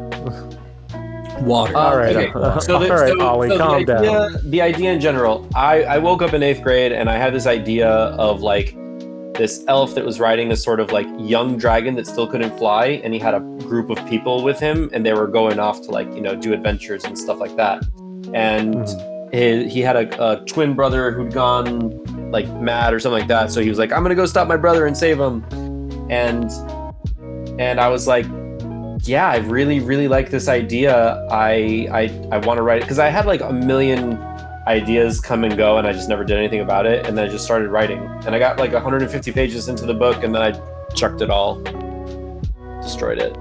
Water. All right, Okay. all right, Ollie, calm down. The idea in general, I woke up in 8th grade and I had this idea of like this elf that was riding a sort of like young dragon that still couldn't fly, and he had a group of people with him, and they were going off to like, do adventures and stuff like that. And he had a twin brother who'd gone like mad or something like that, so he was like, I'm gonna go stop my brother and save him. And I was like, yeah, I really, really like this idea. I want to write it, because I had like a million ideas come and go, and I just never did anything about it. And then I just started writing, and I got like 150 pages into the book, and then I chucked it all, destroyed it,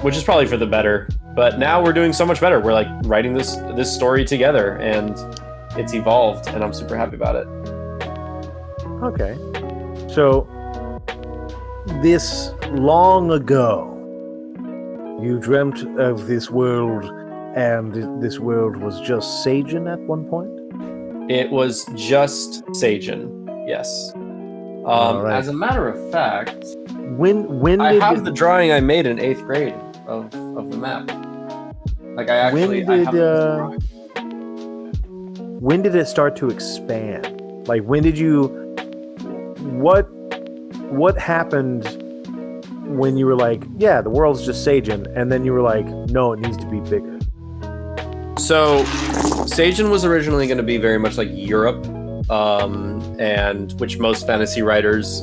which is probably for the better. But now we're doing so much better. We're like writing this story together, and it's evolved, and I'm super happy about it. Okay. So, this long ago, you dreamt of this world, and this world was just Sagen at one point? It was just Sagen, yes. Right. As a matter of fact, When I did have the drawing I made in 8th grade of the map. Like I actually, I have this drawing. When did it start to expand? Like, when did you? What happened when you were like, yeah, the world's just Sagen, and then you were like, no, it needs to be bigger? So, Sagen was originally going to be very much like Europe, and which most fantasy writers,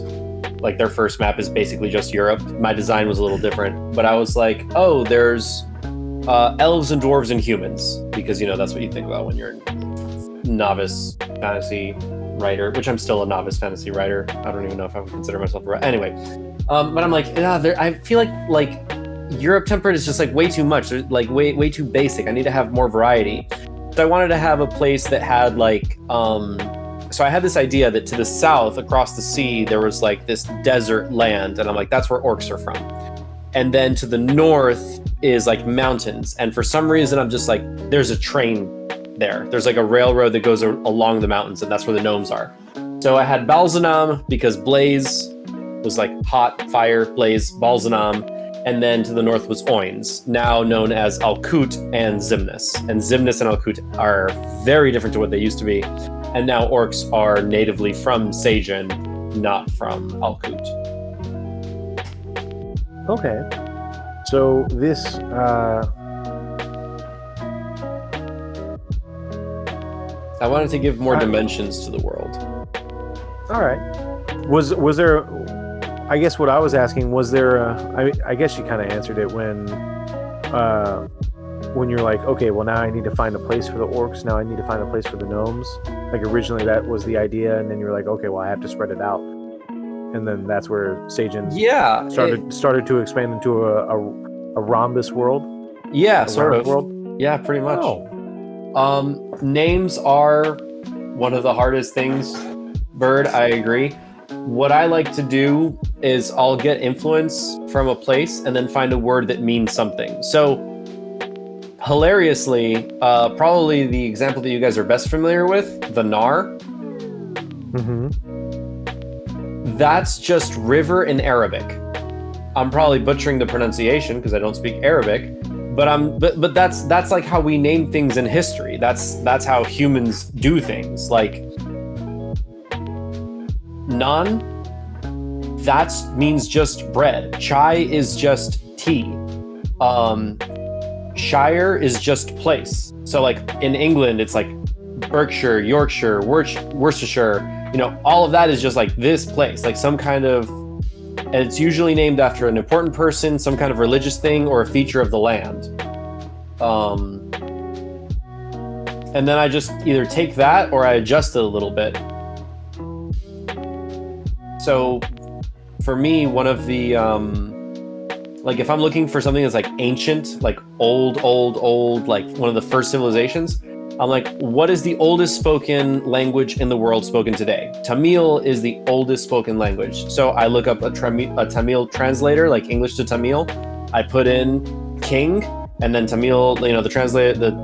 like their first map is basically just Europe. My design was a little different, but I was like, oh, there's elves and dwarves and humans, because that's what you think about when you're a novice fantasy writer, which I'm still a novice fantasy writer. I don't even know if I would consider myself a anyway. But I'm like, I feel like Europe temperate is just like way too much. They're like way too basic. I need to have more variety. So I wanted to have a place that had like, so I had this idea that to the south, across the sea, there was like this desert land, and I'm like, that's where orcs are from. And then to the north is like mountains, and for some reason I'm just like, there's a train there. There's like a railroad that goes along the mountains, and that's where the gnomes are. So I had Balzanam because blaze was like hot, fire, blaze, Balzanam. And then to the north was Oins, now known as Alkut and Zimnis. And Zimnis and Alkut are very different to what they used to be. And now orcs are natively from Sagen, not from Alkut. Okay. So this I wanted to give more dimensions to the world. all right. Was there, I guess what I was asking, was there I guess you kind of answered it when you're like, okay, well, now I need to find a place for the orcs, now I need to find a place for the gnomes. Like, originally that was the idea, and then you're like, okay, well, I have to spread it out. And then that's where Sagen started to expand into a rhombus world. Yeah, a sort of. world. Yeah, pretty much. Oh. Names are one of the hardest things, Bird, I agree. What I like to do is I'll get influence from a place and then find a word that means something. So, hilariously, probably the example that you guys are best familiar with, the Nar, Mm-hmm. that's just river in Arabic. I'm probably butchering the pronunciation because I don't speak Arabic, but that's like how we name things in history. That's how humans do things. Like Nan, that means just bread. Chai is just tea. Shire is just place. So like in England, it's like Berkshire, Yorkshire, Worcestershire. All of that is just like this place, like some kind of, and it's usually named after an important person, some kind of religious thing, or a feature of the land. And then I just either take that or I adjust it a little bit. So for me, one of the, like if I'm looking for something that's like ancient, like old, like one of the first civilizations, I'm like, what is the oldest spoken language in the world spoken today? Tamil is the oldest spoken language. So I look up a Tamil translator, like English to Tamil. I put in king, and then Tamil, the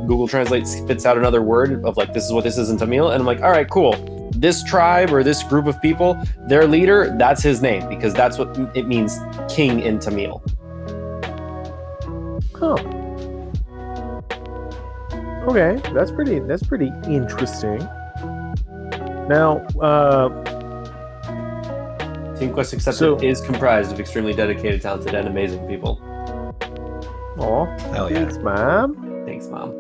Google Translate spits out another word of like, this is what this is in Tamil. And I'm like, all right, cool. This tribe or this group of people, their leader, that's his name, because that's what it means, king in Tamil. Huh. Okay, that's pretty interesting. Now, Team Quest Accepted So- is comprised of extremely dedicated, talented, and amazing people. aw, Hell yeah. thanks, Mom. Thanks, Mom.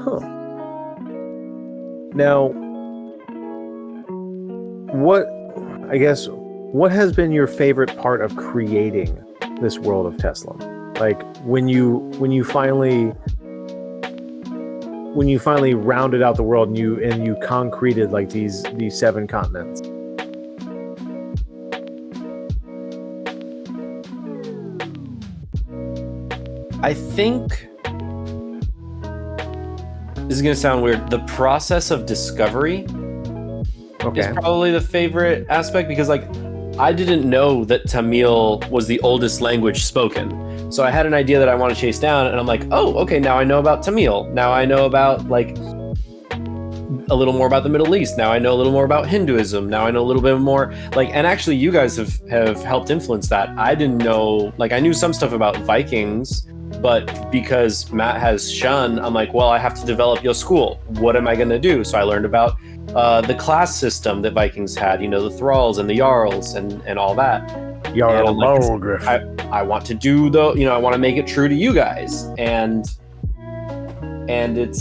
Huh. Now, what has been your favorite part of creating this world of Tesla? Like when you finally rounded out the world and you concreted like these 7 continents. I think this is going to sound weird. The process of discovery Okay. is probably the favorite aspect because, like, I didn't know that Tamil was the oldest language spoken. So I had an idea that I want to chase down, and I'm like, oh, okay, now I know about Tamil. Now I know about, like, a little more about the Middle East. Now I know a little more about Hinduism. Now I know a little bit more, like, and actually you guys have helped influence that. I didn't know, like, I knew some stuff about Vikings, but because Matt has Shun, I'm like, well, I have to develop your school. What am I going to do? So I learned about the class system that Vikings had, you know, the thralls and the jarls and all that. Jarl And I'm like, Mogriff. I want to do I want to make it true to you guys, and it's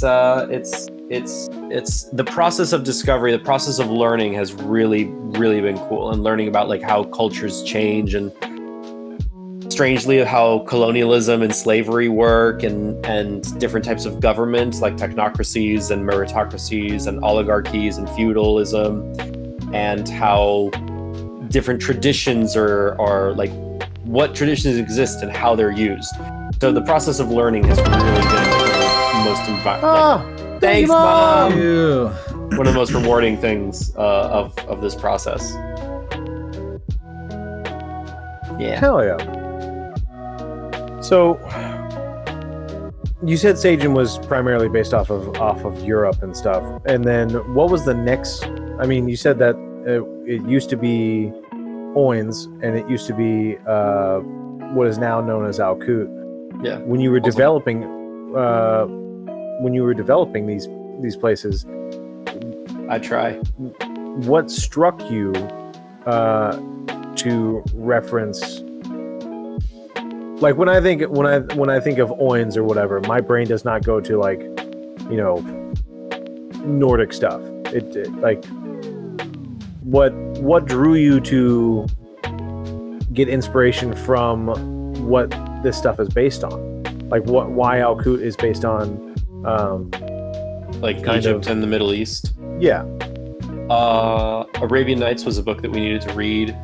the process of discovery, the process of learning has really been cool, and learning about like how cultures change and strangely how colonialism and slavery work and different types of government like technocracies and meritocracies and oligarchies and feudalism, and how different traditions are like what traditions exist and how they're used. So the process of learning has really been the most thanks, Mom. Ew. One of the most rewarding things of this process. Yeah. Hell yeah. So you said Sagen was primarily based off of Europe and stuff, and then what was the next? I mean, you said that it used to be Oins, and it used to be what is now known as Alkut. Yeah. When you were developing these places, I try. what struck you to reference? Like when I think of Oins or whatever, my brain does not go to like, you know, Nordic stuff. It like what drew you to get inspiration from what this stuff is based on? Like why Alkut is based on Like kind Egypt of- and the Middle East. yeah. Arabian Nights was a book that we needed to read,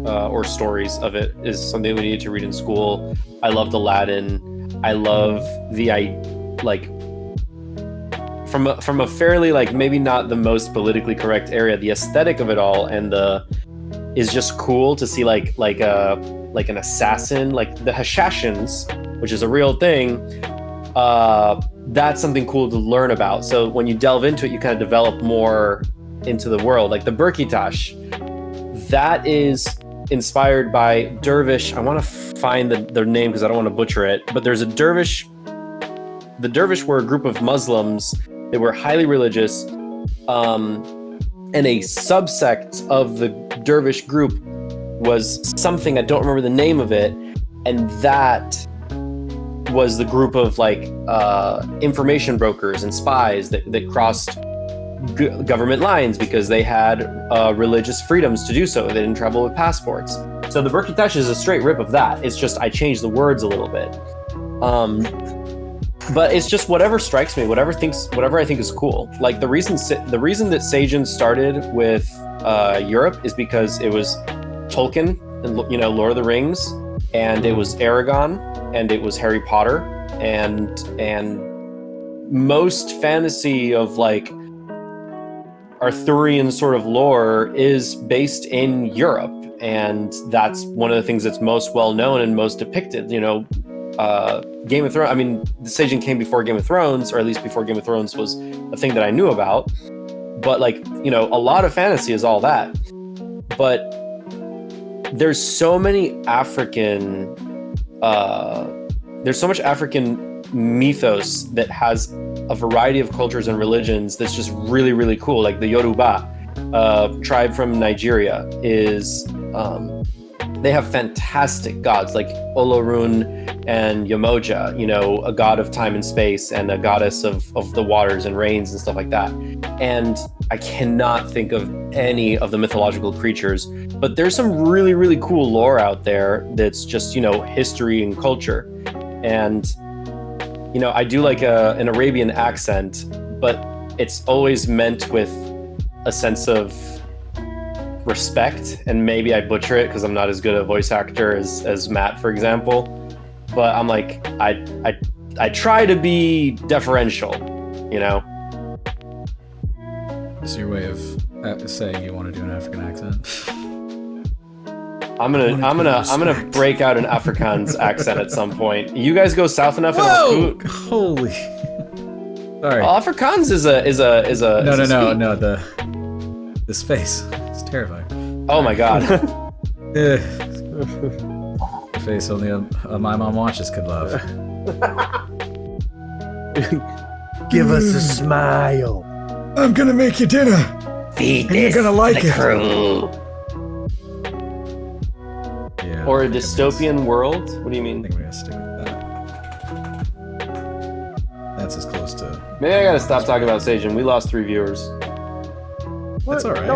or stories of it is something we needed to read in school. I loved Aladdin. I love from a fairly like maybe not the most politically correct area, the aesthetic of it all and is just cool to see like an assassin, like the Hashashins, which is a real thing. That's something cool to learn about. So when you delve into it, you kind of develop more into the world. Like the Burkitash, that is inspired by Dervish. I want to find their name because I don't want to butcher it. But there's a Dervish. The Dervish were a group of Muslims. They were highly religious, and a subsect of the Dervish group was something I don't remember the name of it, and that was the group of like information brokers and spies that crossed government lines because they had religious freedoms to do so. They didn't travel with passports. So the Burkitash is a straight rip of that. It's just I changed the words a little bit. But it's just whatever strikes me, whatever I think is cool. Like the reason that Sagen started with Europe is because it was Tolkien and, you know, Lord of the Rings, and it was Aragon, and it was Harry Potter, and most fantasy of like Arthurian sort of lore is based in Europe, and that's one of the things that's most well known and most depicted. You know, Game of Thrones. I mean, the Sagen came before Game of Thrones, or at least before Game of Thrones was a thing that I knew about. But like, you know, a lot of fantasy is all that. But there's so many African there's so much African mythos that has a variety of cultures and religions that's just really, really cool. Like the Yoruba tribe from Nigeria is, they have fantastic gods like Olorun and Yamoja, you know, a god of time and space and a goddess of the waters and rains and stuff like that. And I cannot think of any of the mythological creatures, but there's some really, really cool lore out there that's just, you know, history and culture. And, you know, I do like an Arabian accent, but it's always meant with a sense of respect, and maybe I butcher it because I'm not as good a voice actor as Matt, for example. But I'm like, I try to be deferential, you know. Is your way of saying you want to do an African accent? I'm gonna break out an Afrikaans accent at some point. You guys go south enough and Whoa! Holy. Sorry. Afrikaans is a No. This face. It's terrifying. Oh my god. The face only a My Mom Watches could love. Give us a smile. I'm gonna make you dinner. Feed and you're gonna like it. Crew. Yeah. Or a dystopian world? What do you I mean? think we're gonna stick with that. That's as close to. Maybe I gotta stop talking about Sajin. We lost 3 viewers. That's all right.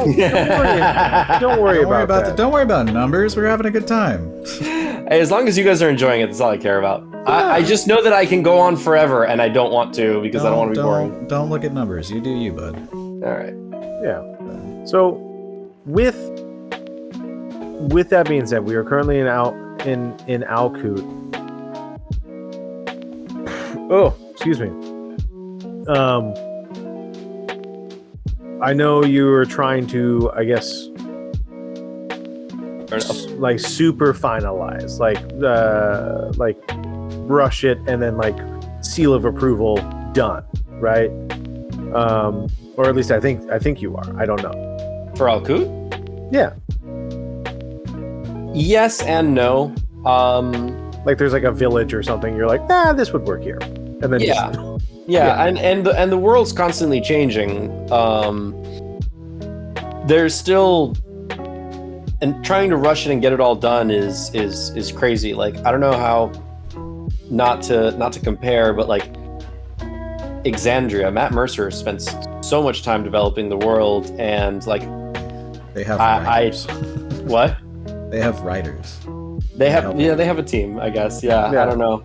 Don't worry about that. Don't worry about numbers. We're having a good time. Hey, as long as you guys are enjoying it, that's all I care about. I just know that I can go on forever, and I don't want to because I don't want to be boring. Don't look at numbers. You do you, bud. All right. Yeah. So, with that being said, we are currently in Alkut. Oh, excuse me. I know you were trying to, I guess, like super finalize, like brush it and then like seal of approval done, right? Or at least I think you are. I don't know. For Alkut? Yeah. Yes and no. Like there's like a village or something. You're like, this would work here, and then yeah. just, Yeah, and the world's constantly changing. There's still, and trying to rush it and get it all done is crazy. Like I don't know how not to compare, but like Exandria, Matt Mercer spent so much time developing the world, and like they have writers. What? They have writers. They have a team, I guess. Yeah. I don't know.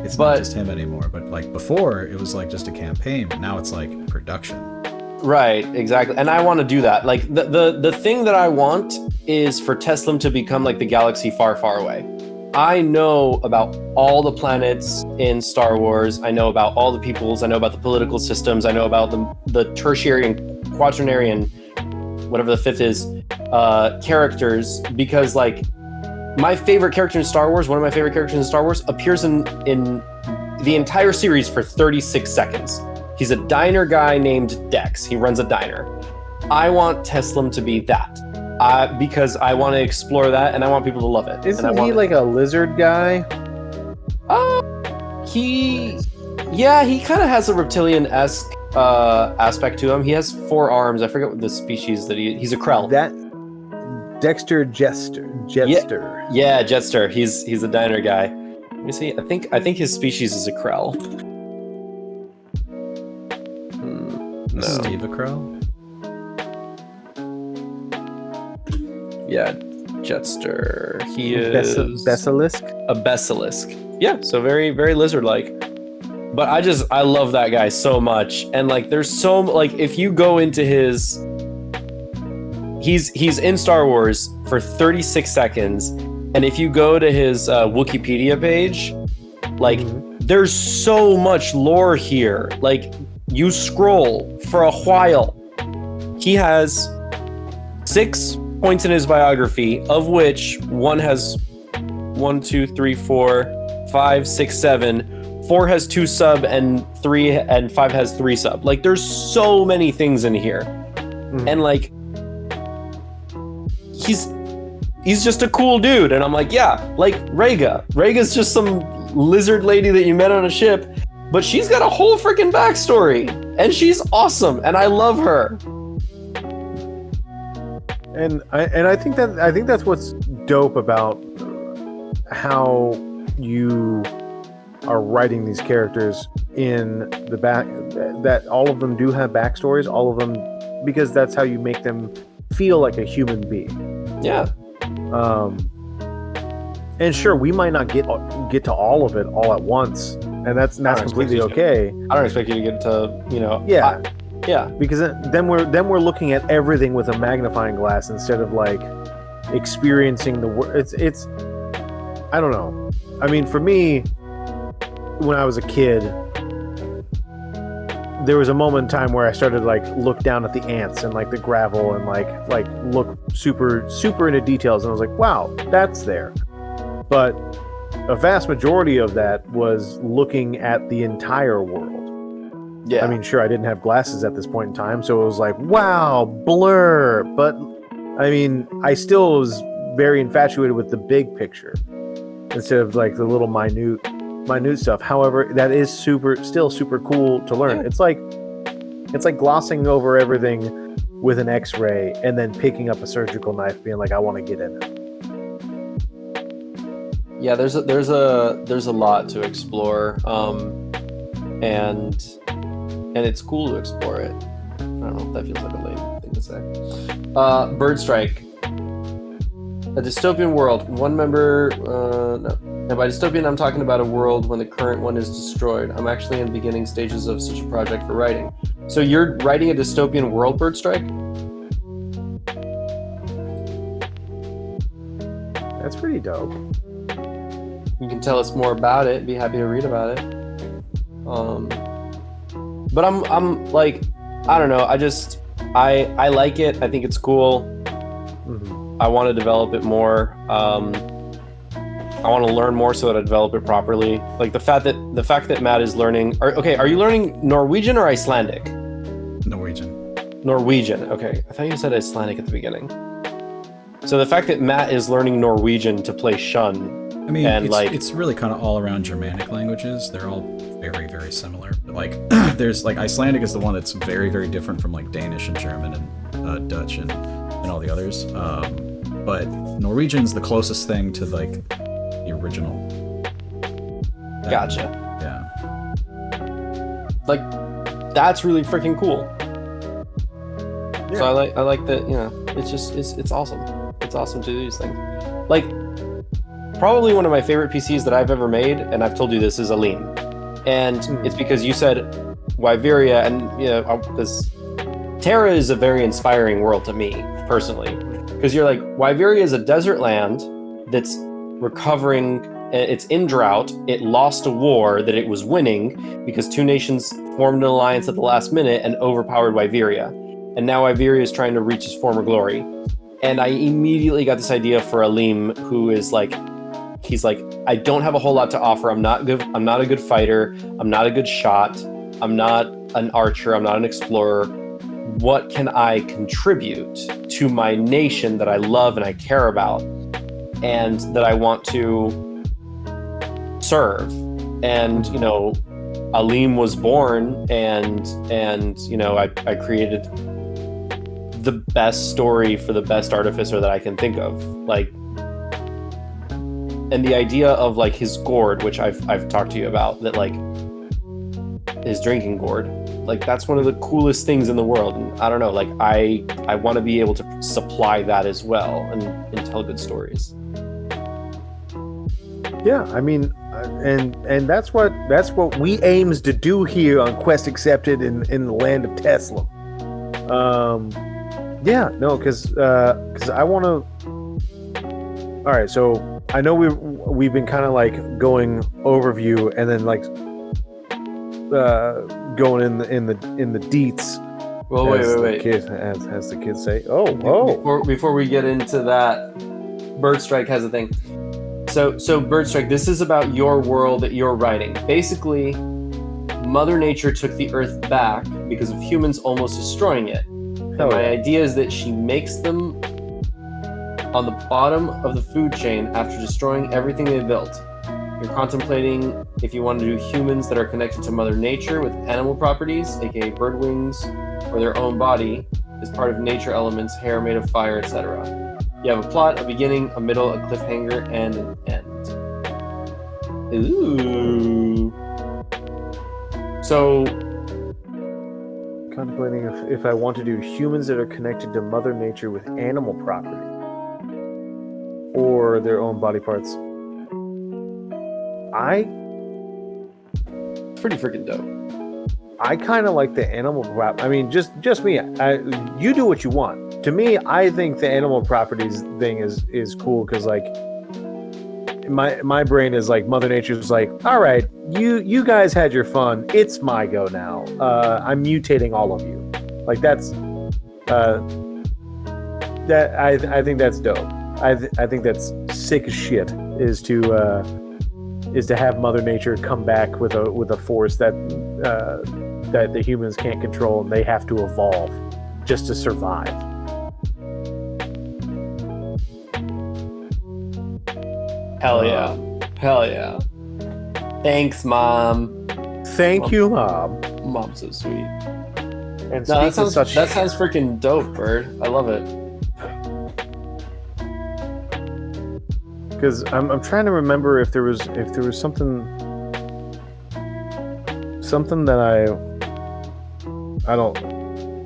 It's not just him anymore, but like before it was like just a campaign, but now it's like production. Right, exactly. And I want to do that. Like the thing that I want is for Teslim to become like the galaxy far, far away. I know about all the planets in Star Wars. I know about all the peoples. I know about the political systems. I know about the tertiary and quaternary and whatever the fifth is characters, because like my favorite character in Star Wars, one of my favorite characters in Star Wars, appears in the entire series for 36 seconds. He's a diner guy named Dex. He runs a diner. I want Teslim to be that. Because I want to explore that and I want people to love it. Isn't he like a lizard guy? He kind of has a reptilian-esque aspect to him. He has 4 arms. I forget what the species that he's a Krell. That Dexter Jetster. Yeah, Jetster. He's a diner guy. Let me see. I think his species is a Krell. No. Steve a Krell? Yeah, Jetster. He is Basilisk? A basilisk. Yeah, so very, very lizard-like. But I love that guy so much. And like there's so like if you go into his he's in Star Wars for 36 seconds, and if you go to his Wikipedia page, like there's so much lore here. Like you scroll for a while. He has 6 points in his biography, of which one has 1, 2, 3, 4, 5, 6, 7. 4 has 2 sub, and 5 has 3 sub. Like there's so many things in here, and like he's just a cool dude, and I'm like, yeah, like Rhaega's just some lizard lady that you met on a ship, but she's got a whole freaking backstory, and she's awesome, and I love her. And I think that's what's dope about how you are writing these characters in the back, that all of them do have backstories, all of them, because that's how you make them feel like a human being. Yeah. And sure, we might not get to all of it all at once, and that's completely okay. I don't expect you to get to, Yeah. Yeah. Because then we're looking at everything with a magnifying glass instead of like experiencing the world. It's I don't know. I mean, for me, when I was a kid, there was a moment in time where I started like look down at the ants and like the gravel and like look super into details, and I was like, wow, that's there. But a vast majority of that was looking at the entire world. Yeah. I mean, sure, I didn't have glasses at this point in time, so it was like, wow, blur. But I mean, I still was very infatuated with the big picture instead of like the little minute stuff. However, that is still super cool to learn. Yeah. It's like glossing over everything with an X-ray and then picking up a surgical knife, being like, I want to get in it. Yeah, there's a lot to explore, and it's cool to explore it. I don't know if that feels like a lame thing to say. Bird Strike. A dystopian world. One member... no. And by dystopian, I'm talking about a world when the current one is destroyed. I'm actually in beginning stages of such a project for writing. So you're writing a dystopian world, Bird Strike? That's pretty dope. You can tell us more about it. Be happy to read about it. But I'm like, I don't know. I like it. I think it's cool. Mm-hmm. I want to develop it more. I want to learn more so that I develop it properly. Like the fact that Matt is learning. Are you learning Norwegian or Icelandic? Norwegian. Okay, I thought you said Icelandic at the beginning. So the fact that Matt is learning Norwegian to play Shun. I mean, and it's really kind of all around Germanic languages. They're all very, very similar. But like, there's like Icelandic is the one that's very, very different from like Danish and German and Dutch and all the others. But Norwegian's the closest thing to like the original. Gotcha. Yeah. Like, that's really freaking cool. Yeah. So I like that. It's awesome. It's awesome to do these things. Like, probably one of my favorite PCs that I've ever made, and I've told you this, is Alim. And it's because you said Wyveria, and because Terra is a very inspiring world to me personally, because you're like, Wyveria is a desert land that's recovering. It's in drought. It lost a war that it was winning because two nations formed an alliance at the last minute and overpowered Wyveria. And now Wyveria is trying to reach its former glory. And I immediately got this idea for Alim, who is like, he's like, I don't have a whole lot to offer. I'm not good. I'm not a good fighter. I'm not a good shot. I'm not an archer. I'm not an explorer. What can I contribute to my nation that I love and I care about and that I want to serve? And, Alim was born and I created the best story for the best artificer that I can think of. Like, and the idea of like his gourd, which I've talked to you about, that like his drinking gourd, like that's one of the coolest things in the world. And I don't know, like I want to be able to supply that as well and tell good stories. Yeah, I mean, and that's what we aims to do here on Quest Accepted in the land of Tesla. Because I want to. All right, so I know we've been kind of like going overview and then like going in the deets. Well, wait. As the kids say. Before we get into that, Bird Strike has a thing. So Bird Strike, this is about your world that you're writing. Basically, Mother Nature took the Earth back because of humans almost destroying it. And my idea is that she makes them on the bottom of the food chain after destroying everything they built. You're contemplating if you want to do humans that are connected to Mother Nature with animal properties, aka bird wings, or their own body, as part of nature elements, hair made of fire, etc. You have a plot, a beginning, a middle, a cliffhanger, and an end. Ooh. So, Contemplating if I want to do humans that are connected to Mother Nature with animal property or their own body parts. it's pretty freaking dope. I kind of like the animal prop. I mean, just me. You do what you want. To me, I think the animal properties thing is cool because like my brain is like Mother Nature's like, all right, you guys had your fun. It's my go now. I'm mutating all of you. Like that's that I think that's dope. I think that's sick as shit. Is to have Mother Nature come back with a force that the humans can't control, and they have to evolve just to survive. Hell yeah. Hell yeah. Thanks, Mom. Thank you, Mom. Mom's so sweet. And No, speaking that sounds freaking dope, Bird. I love it. because I'm trying to remember if there was something that I don't.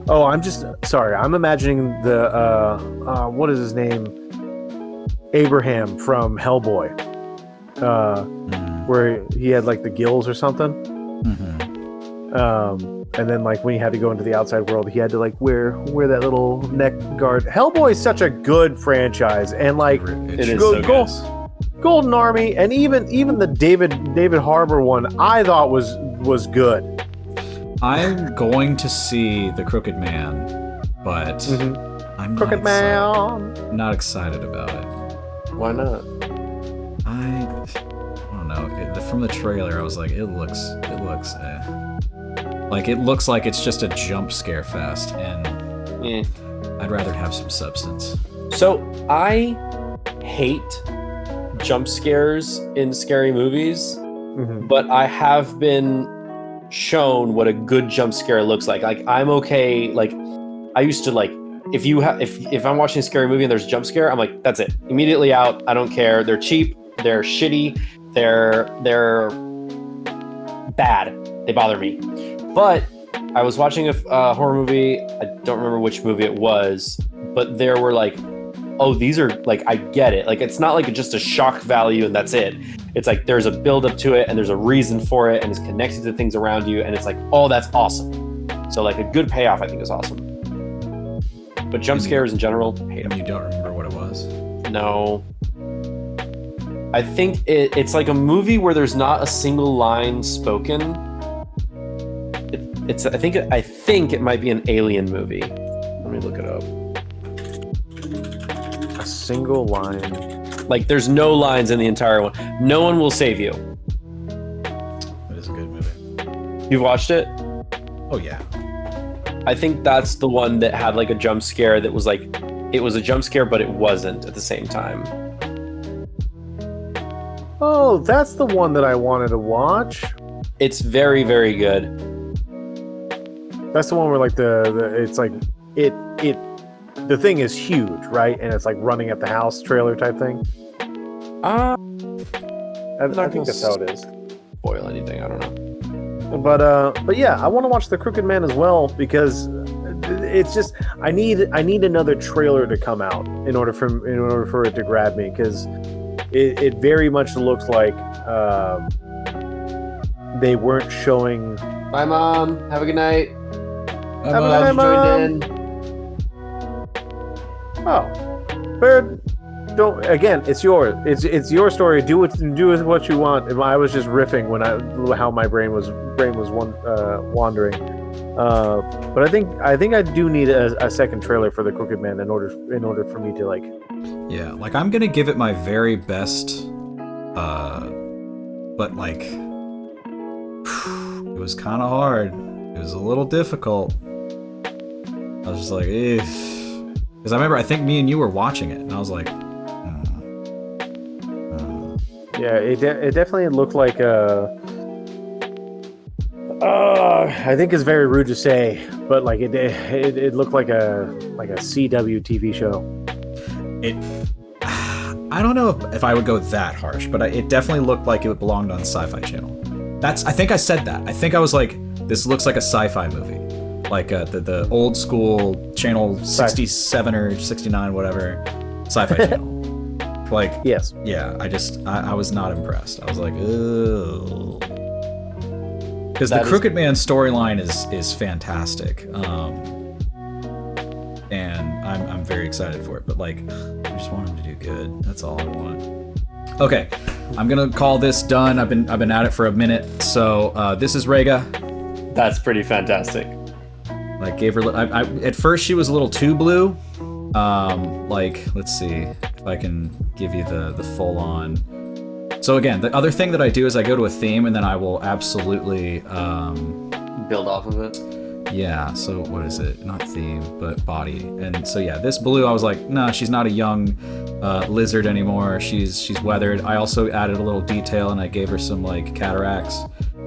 Oh, I'm just sorry. I'm imagining the what is his name? Abraham from Hellboy, where he had like the gills or something. And then like when he had to go into the outside world, he had to like wear that little neck guard. Hellboy is such a good franchise, and like It is so good. Golden Army, and even the David Harbour one, I thought was good. I'm going to see The Crooked Man, but I'm Crooked Man. not excited about it. Why not? I don't know. From the trailer, I was like, it looks like it looks like it's just a jump scare fest, and I'd rather have some substance. So I hate jump scares in scary movies, but I have been shown what a good jump scare looks like. Like I'm okay. Like I used to like if I'm watching a scary movie and there's a jump scare, I'm like, that's it. Immediately out. I don't care. They're cheap. They're shitty. They're bad. They bother me. But I was watching a horror movie. I don't remember which movie it was, but there were like, oh, these are like, I get it. Like, it's not like just a shock value and that's it. It's like there's a build up to it and there's a reason for it and it's connected to things around you. And it's like, oh, that's awesome. So like a good payoff, I think, is awesome. But jump scares in general, hate them. You don't remember what it was? No. I think it's like a movie where there's not a single line spoken. I think it might be an alien movie. Let me look it up. A single line. Like there's no lines in the entire one. No one will save you. It is a good movie. You've watched it? Oh yeah. I think that's the one that had like a jump scare that was like, it was a jump scare, but it wasn't at the same time. Oh, that's the one that I wanted to watch. It's very, very good. That's the one where like it's like the thing is huge, right? And it's like running at the house trailer type thing. I think that's how it is. Spoil anything? I don't know. But yeah, I want to watch The Crooked Man as well because it's just I need another trailer to come out in order for it to grab me, because it very much looks like they weren't showing. Bye, Mom. Have a good night. Bye, Mom. Oh, Bird, don't. Again, it's yours. It's your story. Do with what you want. I was just riffing how my brain was wandering. But I think I do need a second trailer for The Crooked Man in order for me to like. Yeah, like I'm gonna give it my very best, but like it was kind of hard. It was a little difficult. I was just like, because I remember I think me and you were watching it, and I was like, Yeah, it definitely looked like a. I think it's very rude to say, but like it looked like a CW TV show. I don't know if I would go that harsh, but it definitely looked like it belonged on Sci-Fi Channel. I think I said that. I think I was like, this looks like a sci-fi movie, like the old school channel 67 or 69, whatever, Sci-Fi Channel. Like, yes, yeah. I was not impressed. I was like, ooh, because the Crooked Man storyline is fantastic. And I'm very excited for it. But like, I just want him to do good. That's all I want. Okay, I'm gonna call this done. I've been at it for a minute. So this is Rega. That's pretty fantastic. I gave her. I at first she was a little too blue. Like, let's see if I can give you the full on. So again, the other thing that I do is I go to a theme and then I will absolutely build off of it. Yeah, so what is it? Not theme, but body. And so yeah, this blue, I was like, nah, she's not a young lizard anymore. She's weathered. I also added a little detail and I gave her some like cataracts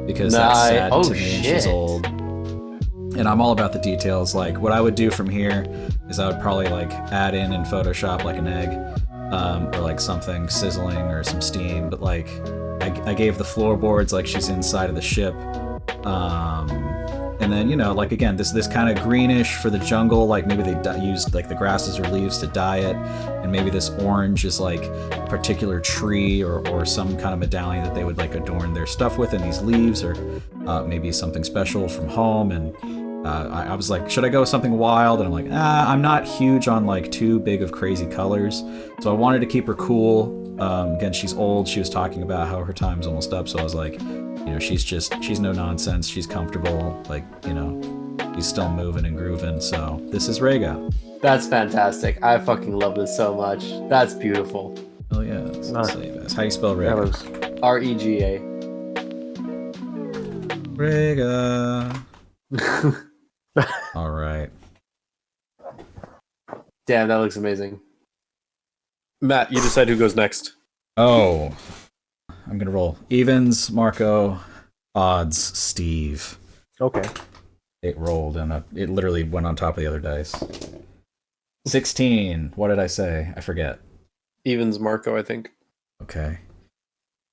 because that's sad to me and she's old. And I'm all about the details. Like what I would do from here is I would probably like add in Photoshop like an egg or like something sizzling or some steam. But like I gave the floorboards like she's inside of the ship. And then, like again, this kind of greenish for the jungle, like maybe they used like the grasses or leaves to dye it, and maybe this orange is like a particular tree or some kind of medallion that they would like adorn their stuff with, and these leaves or maybe something special from home. And I was like, should I go with something wild? And I'm like, I'm not huge on like too big of crazy colors, so I wanted to keep her cool. Again, she's old. She was talking about how her time's almost up, so I was like, she's no nonsense. She's comfortable. Like, she's still moving and grooving. So this is Rega. That's fantastic. I fucking love this so much. That's beautiful. Oh yeah. Save as. How do you spell Rega? Rega. Rega. All right. Damn, that looks amazing. Matt, you decide who goes next. Oh. I'm gonna roll evens, Marco, odds, Steve. Okay. It rolled and it literally went on top of the other dice. 16. What did I say? I forget. Evens, Marco, I think. Okay.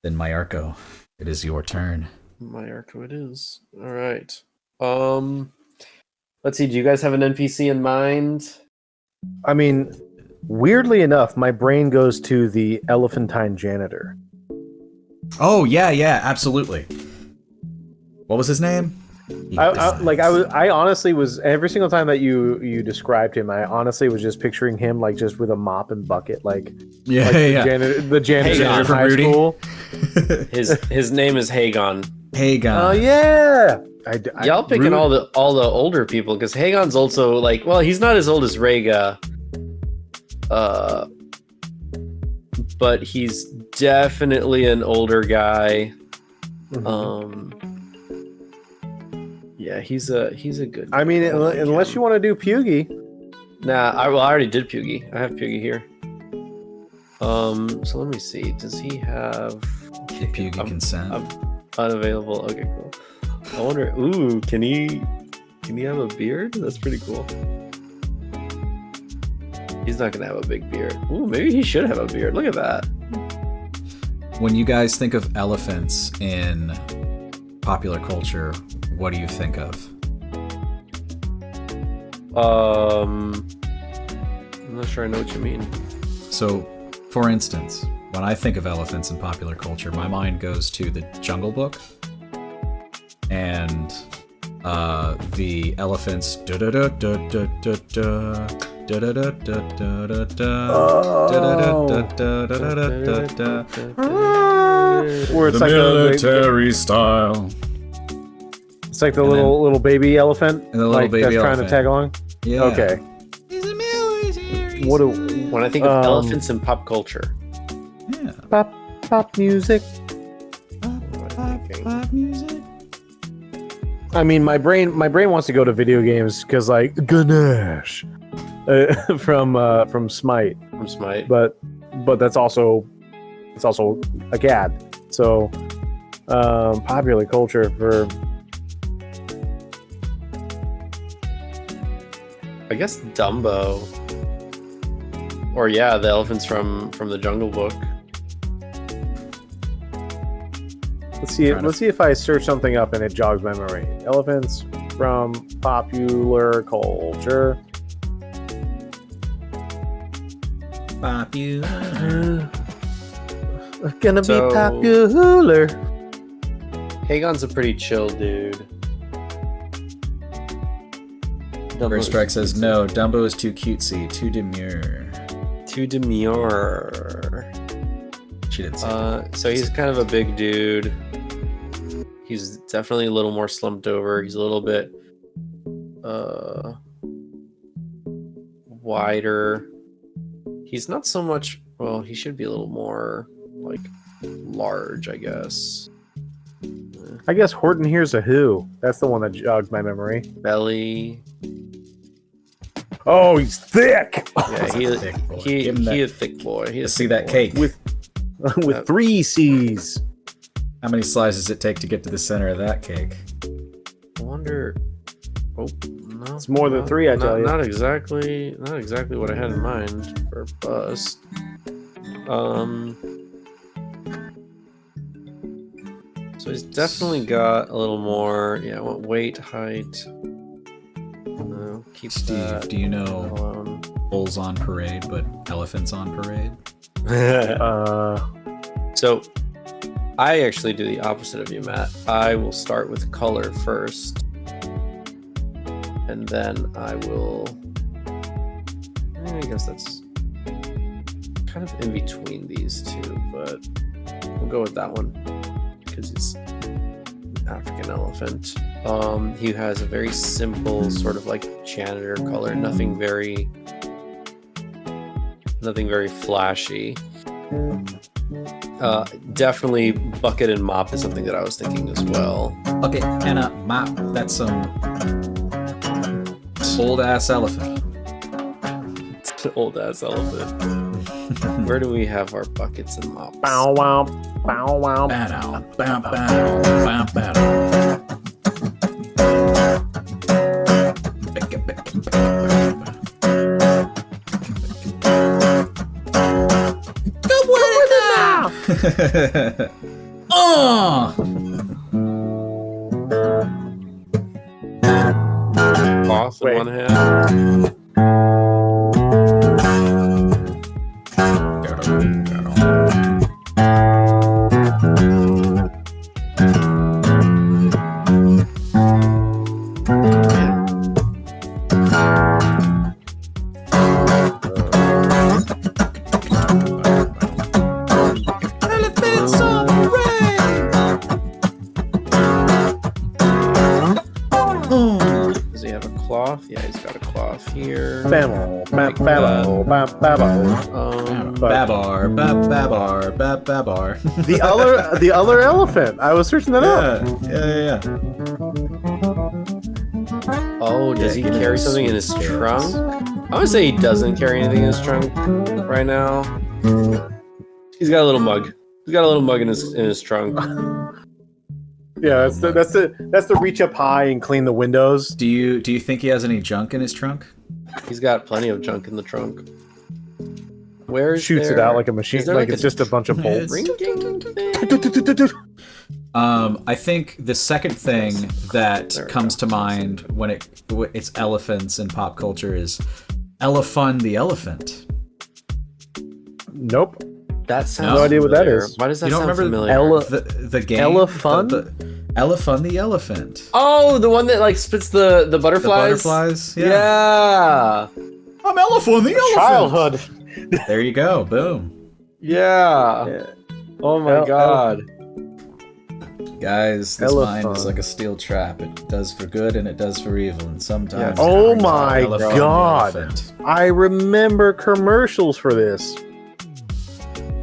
Then Mayarko, it is your turn. Mayarko, it is. All right. Let's see. Do you guys have an NPC in mind? I mean, weirdly enough, my brain goes to the elephantine janitor. Oh yeah, absolutely. What was his name? I honestly was every single time that you described him, I honestly was just picturing him like just with a mop and bucket, like the janitor from high school. His name is Hagon. Hagon. Oh yeah. Y'all picking all the older people because Hagon's also like, well, he's not as old as Rega. But he's definitely an older guy. Mm-hmm. Yeah, he's a good. I mean, unless you want to do Pugy. Nah, I already did Pugy. I have Pugy here. So let me see. Does he have Pugy consent? I'm unavailable. Okay, cool. I wonder. Ooh, can he have a beard? That's pretty cool. He's not gonna have a big beard. Ooh, maybe he should have a beard. Look at that. When you guys think of elephants in popular culture, what do you think of? I'm not sure I know what you mean. So, for instance, when I think of elephants in popular culture, my mind goes to the Jungle Book and the elephants. Where it's the like military style. It's like the little baby elephant, and the little baby that's elephant. trying to tag along. Yeah. Okay. When I think of elephants in pop culture, Yeah. Pop music. Pop music. I mean, my brain wants to go to video games because like Ganesh from Smite. from Smite. But that's also It's also a cat. So, popular culture for... I guess Dumbo. Or yeah, the elephants from the Jungle Book. Let's see if I search something up and it jogs my memory. Elephants from popular culture. Popular. Gonna So- be popular. Hagon's a pretty chill dude. First Strike says no. Dumbo is too cutesy, too demure. Too demure. She didn't say that. So he's kind of a big dude. He's definitely a little more slumped over. He's a little bit wider. He's not so much, well, he should be a little more like large, I guess. I guess Horton Hears a Who. That's the one that jogged my memory. Belly. Oh, he's thick. Yeah, he Thick boy. he Give him that- he a thick boy. He a Let's see thick that boy. cake. With 3 C's. How many slices does it take to get to the center of that cake? I wonder. Oh no, It's more than 3, I tell you. Not exactly what I had in mind for bust. So he's definitely got a little more. Yeah, what weight, height? No, keep Steve, that do you know alone. bulls on parade, but elephants on parade? So, I actually do the opposite of you, Matt. I will start with color first, and then I will. I guess that's kind of in between these two, but we'll go with that one because it's an African elephant. He has a very simple sort of like janitor color, nothing very flashy. Definitely bucket and mop is something that I was thinking as well. Okay, and a mop. That's some old ass elephant. It's an old ass elephant. Where do we have our buckets and mops? Bow wow. Bow wow. Bow, bow, bow, bow, bow. Oh! Cloth in Wait. one hand. Elephants on parade! Does he have a cloth? Yeah, he's got a cloth here. Babble, babble, babble. Babar, babar, babar. The other elephant. I was searching that up. Yeah. Oh, does Yeah, he give me carry the something in his sweet trunk? scales. I would say he doesn't carry anything in his trunk right now. He's got a little mug. He's got a little mug in his trunk. Yeah, that's the reach up high and clean the windows. Do you think he has any junk in his trunk? He's got plenty of junk in the trunk. Where is Shoots it there- out like a machine, is there like like it's a just a bunch of bolts. ringing thing? I think the second thing that There we comes go. to mind when it's elephants in pop culture is Elefun the elephant. Nope. That sounds No idea what that familiar. is. Why does that You don't sound remember familiar? The game Elefun? the Elefun the elephant. Oh, the one that like spits the The butterflies? butterflies. Yeah. I'm Elefun the elephant. Childhood. There you go. Boom. Yeah. Yeah. Oh my god. Guys, this mind Elefun. is like a steel trap. It does for good and it does for evil, and sometimes. Yeah. Oh it my brings out Elefun the God. elephant. I remember commercials for this.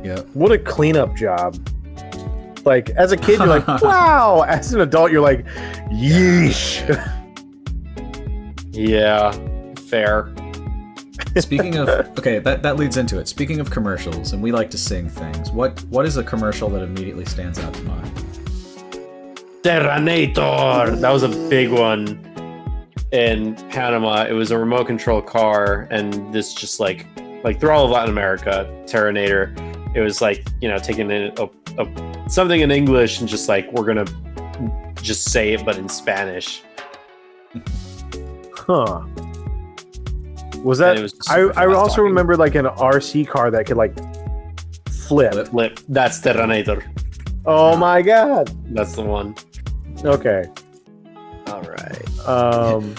Yep. What a cleanup job. Like, as a kid, you're like, wow. As an adult, you're like, yeesh. Yeah. Fair. Speaking of, okay, that leads into it. Speaking of commercials, and we like to sing things. What is a commercial that immediately stands out to mind? Terranator. That was a big one in Panama. It was a remote control car, and this just like through all of Latin America, Terranator. It was like, you know, taking in something in English and just like, we're gonna just say it, but in Spanish. Huh. Was that? I also remember like an RC car that could like flip. That's Terranator. Oh my god. That's the one. Okay. All right.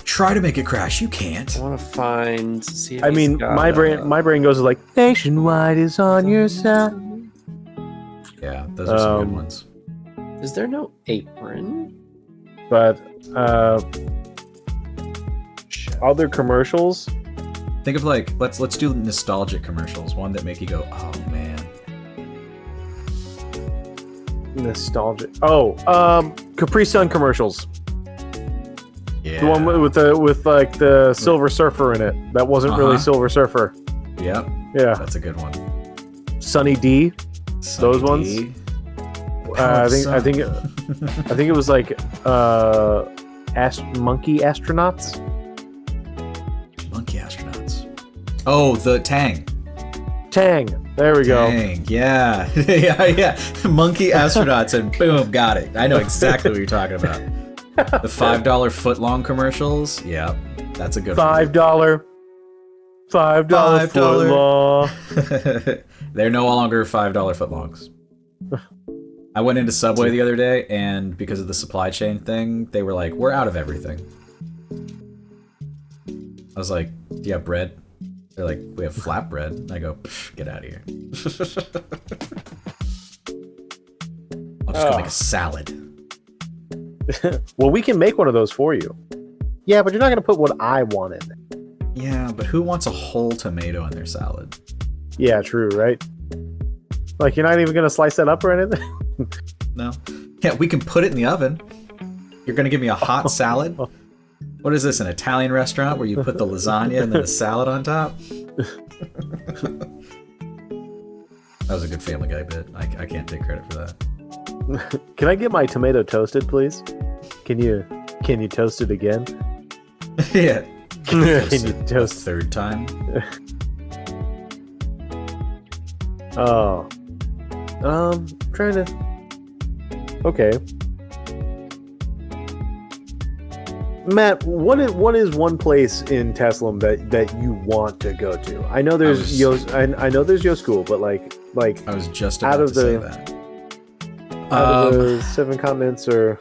Try to make it crash. You can't. I want to find. See if I mean, my brain goes like Nationwide is on your side. Yeah, those are some good ones. Is there no apron? But other commercials. Think of like let's do nostalgic commercials. One that make you go, oh man. Nostalgic. Oh, Capri Sun commercials. Yeah. The one with like the Silver Surfer in it. That wasn't really Silver Surfer. Yep. Yeah. That's a good one. Sunny D. Those ones. I think it was like monkey astronauts. Monkey astronauts. Oh, the Tang. There we go. Tang. Yeah. yeah. Monkey astronauts, and boom, got it. I know exactly what you're talking about. The $5 footlong commercials. Yeah, that's a good one. $5 footlong. They're no longer $5 footlongs. I went into Subway the other day, and because of the supply chain thing, they were like, we're out of everything. I was like, do you have bread? They're like, we have flatbread. And I go, get out of here. I'll just go make a salad. Well, we can make one of those for you. Yeah, but you're not going to put what I want in there. Yeah, but who wants a whole tomato in their salad? Yeah, true, right? Like, you're not even going to slice that up or anything? No. Yeah, we can put it in the oven. You're going to give me a hot salad? What is this, an Italian restaurant where you put the lasagna and then the salad on top? That was a good Family Guy bit. I can't take credit for that. Can I get my tomato toasted, please? Can you toast it again? Yeah. Can you toast a third time? Oh. Trying to. Okay. Matt, what is one place in Teslam that you want to go to? I know there's I know there's Yo School, but like I was just about to say that. Out of the 7 continents, or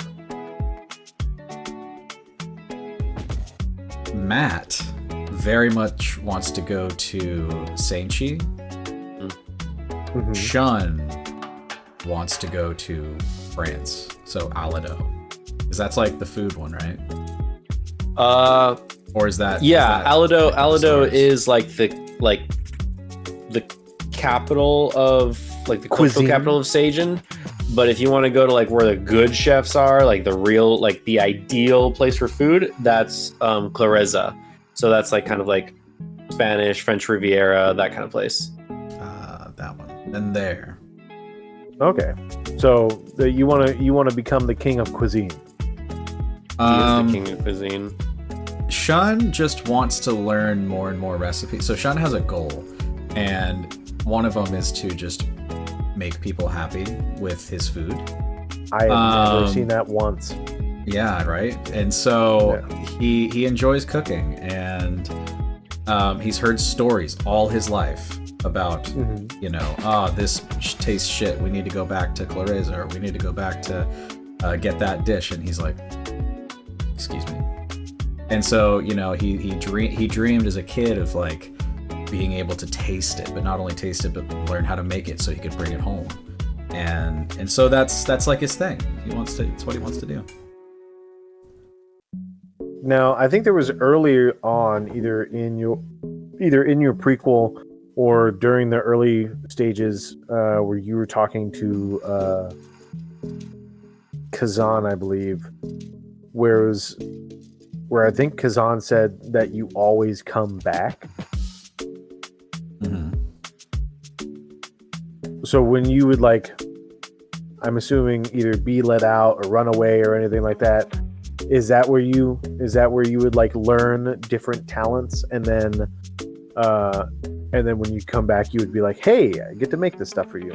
Matt very much wants to go to Saint-Chi. Mm-hmm. Shun wants to go to France, so Alado. Because that's like the food one, right? Or is that? Yeah, is that Alado is like the capital of like the cultural capital of Sajin. But if you want to go to like where the good chefs are, like the real, like the ideal place for food, that's Clareza. So that's like kind of like Spanish, French Riviera, that kind of place. That one. And there. Okay. So you want to become the king of cuisine. He is the king of cuisine. Shun just wants to learn more and more recipes. So Shun has a goal, and one of them is to just make people happy with his food. I have never seen that once. Yeah, right. And so he enjoys cooking, and he's heard stories all his life about this tastes shit. We need to go back to Clareza, or we need to go back to get that dish. And he's like, excuse me. And so he dreamed as a kid of like being able to taste it, but not only taste it, but learn how to make it so he could bring it home. And so that's like his thing. It's what he wants to do. Now, I think there was earlier on, either in your prequel or during the early stages, where you were talking to Kazan, I believe, where I think Kazan said that you always come back. So when you would like, I'm assuming either be let out or run away or anything like that. Is that where you would like learn different talents and then when you come back you would be like, hey, I get to make this stuff for you.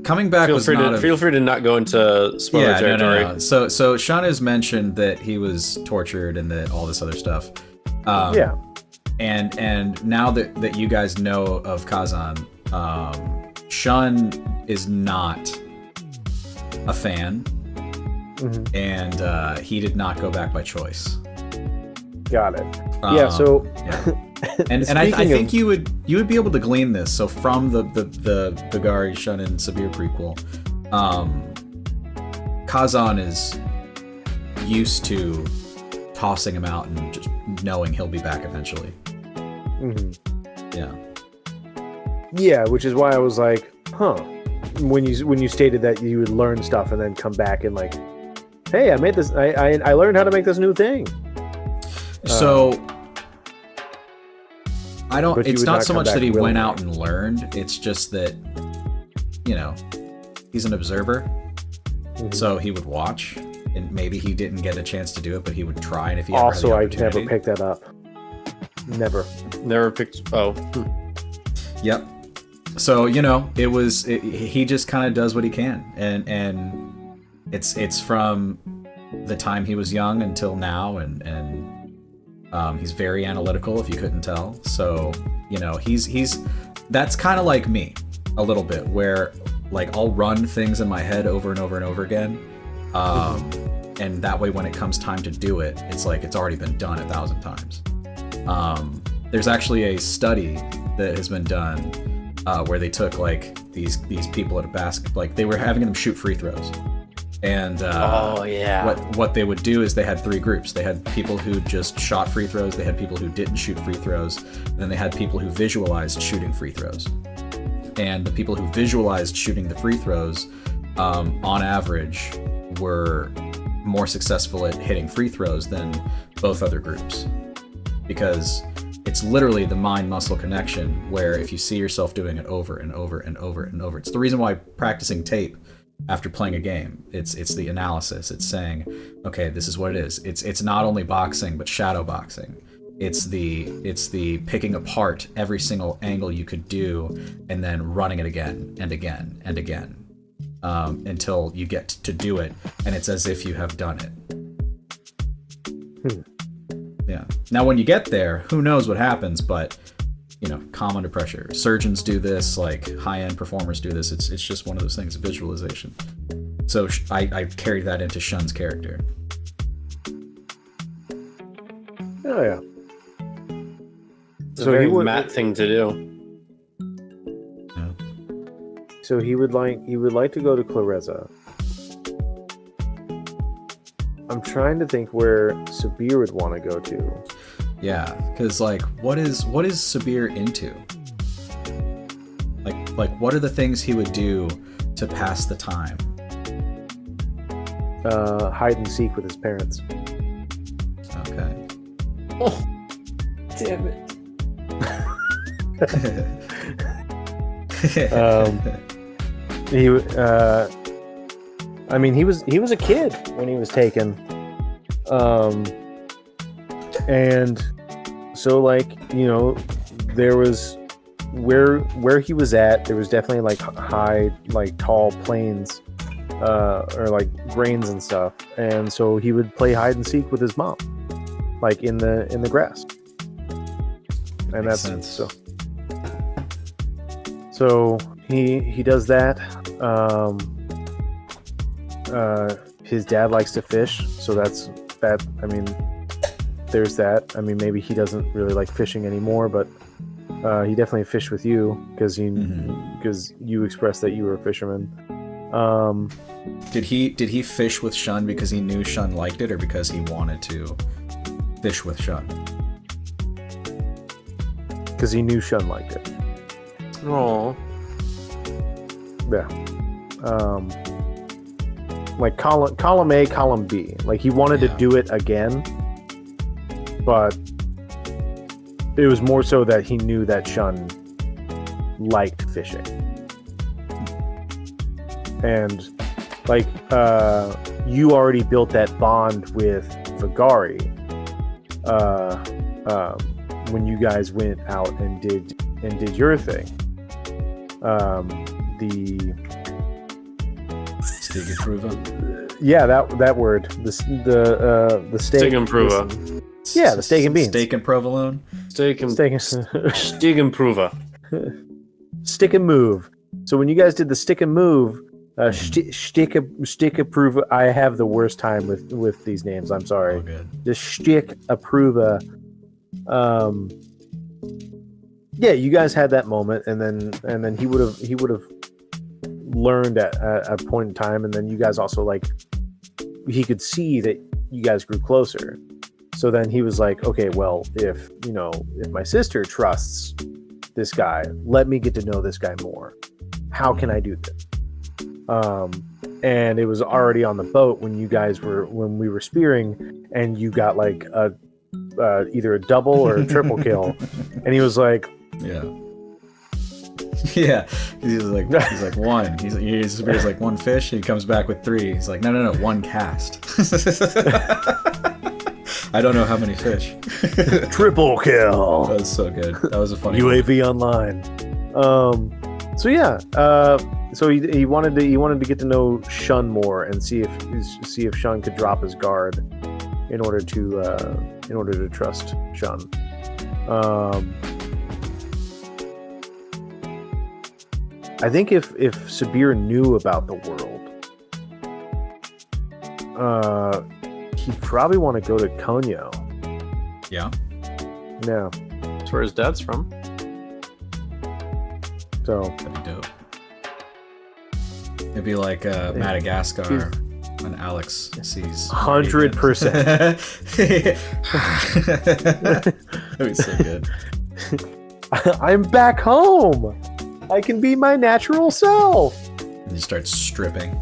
Coming back feel free to not go into spoiler territory. No. So Sean has mentioned that he was tortured and that all this other stuff. And now that you guys know of Kazan, Shun is not a fan, and he did not go back by choice. Got it. And I think you would be able to glean this. So from the Gari, Shun, and Sabir prequel, Kazan is used to tossing him out and just knowing he'll be back eventually. Yeah, which is why I was like, when you stated that you would learn stuff and then come back and like, hey, I made this. I learned how to make this new thing. So I don't. It's not so much that he went out and learned. It's just that, he's an observer, so he would watch, and maybe he didn't get a chance to do it, but he would try. And if he also, I never picked that up. Never picked. Oh. Yep. So he just kind of does what he can, and it's from the time he was young until now, and he's very analytical, if you couldn't tell. So he's that's kind of like me a little bit, where like I'll run things in my head over and over and over again, and that way when it comes time to do it, it's like it's already been done 1,000 times. There's actually a study that has been done where they took like these people at a basket, like they were having them shoot free throws, and what they would do is they had 3 groups. They had people who just shot free throws, they had people who didn't shoot free throws, and then they had people who visualized shooting free throws. And the people who visualized shooting the free throws, on average, were more successful at hitting free throws than both other groups, because it's literally the mind-muscle connection, where if you see yourself doing it over and over and over and over, it's the reason why practicing tape after playing a game, it's the analysis. It's saying, okay, this is what it is. It's not only boxing, but shadow boxing. It's the picking apart every single angle you could do and then running it again and again and again until you get to do it, and it's as if you have done it. Yeah. Now, when you get there, who knows what happens, but calm under pressure. Surgeons do this, like high-end performers do this. It's just one of those things, visualization. So I carried that into Shun's character. Oh yeah. It's a very Matt thing to do. Yeah. So he would like to go to Clareza. I'm trying to think where Sabir would want to go to. Yeah, because like, what is Sabir into? Like, what are the things he would do to pass the time? Hide and seek with his parents. Okay. Oh, damn it. He was a kid when he was taken, and so there was where he was at. There was definitely like high, like tall plains, or like grains and stuff, and so he would play hide and seek with his mom, like in the grass, and that's sense. So he does that. His dad likes to fish, so that's that. I mean, there's that. I mean, maybe he doesn't really like fishing anymore, but he definitely fished with you because you expressed that you were a fisherman. Did he fish with Shun because he knew Shun liked it, or because he wanted to fish with Shun? Because he knew Shun liked it. Oh. Yeah. Like column A, column B. Like he wanted to do it again, but it was more so that he knew that Shun liked fishing. And like you already built that bond with Vagari when you guys went out and did your thing. The Stegenprova. Yeah, that word. The steak. Stegenprova. Yeah, the steak and beans. Steak and provolone. Stegenprova. Stick and move. So when you guys did the stick and move, stick approve. I have the worst time with these names. I'm sorry. Oh, good. The stick approva. Yeah, you guys had that moment, and then he would have learned at a point in time, and then you guys also like he could see that you guys grew closer. So then he was like, okay, well, if my sister trusts this guy, let me get to know this guy more. How can I do this? And it was already on the boat when we were spearing, and you got like either a double or a triple kill, and he was like, yeah. He's like one. He's like one fish. He comes back with 3. He's like, no, one cast. I don't know how many fish. Triple kill. That was so good. That was a funny UAV online. So yeah. So he wanted to get to know Shun more and see if Shun could drop his guard in order to trust Shun. I think if Sabir knew about the world, he'd probably want to go to Konyo. Yeah. Yeah. That's where his dad's from. So that'd be dope. It'd be like Madagascar when Alex sees 100%. That'd be so good. I'm back home. I can be my natural self. And you start stripping.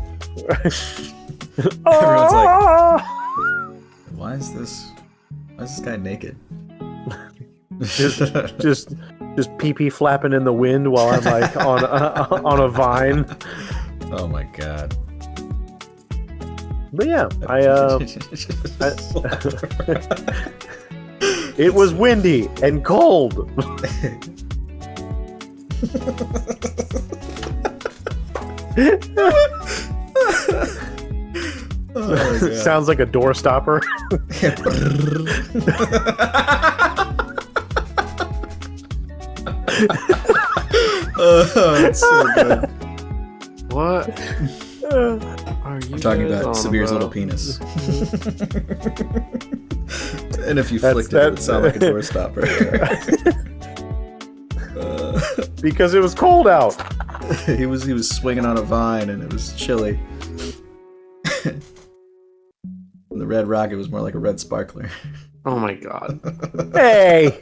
Everyone's Ah! like, why is this guy naked? just pee-pee flapping in the wind while I'm like on a vine. Oh my god. But yeah, it was windy and cold. Oh, sounds like a door stopper. Oh, it's so good. What are you I'm talking about guys on Sabir's about? little penis. And if you flicked it would sound like a door stopper. Because it was cold out. he was swinging on a vine and it was chilly. And the red rocket was more like a red sparkler. Oh my god. Hey,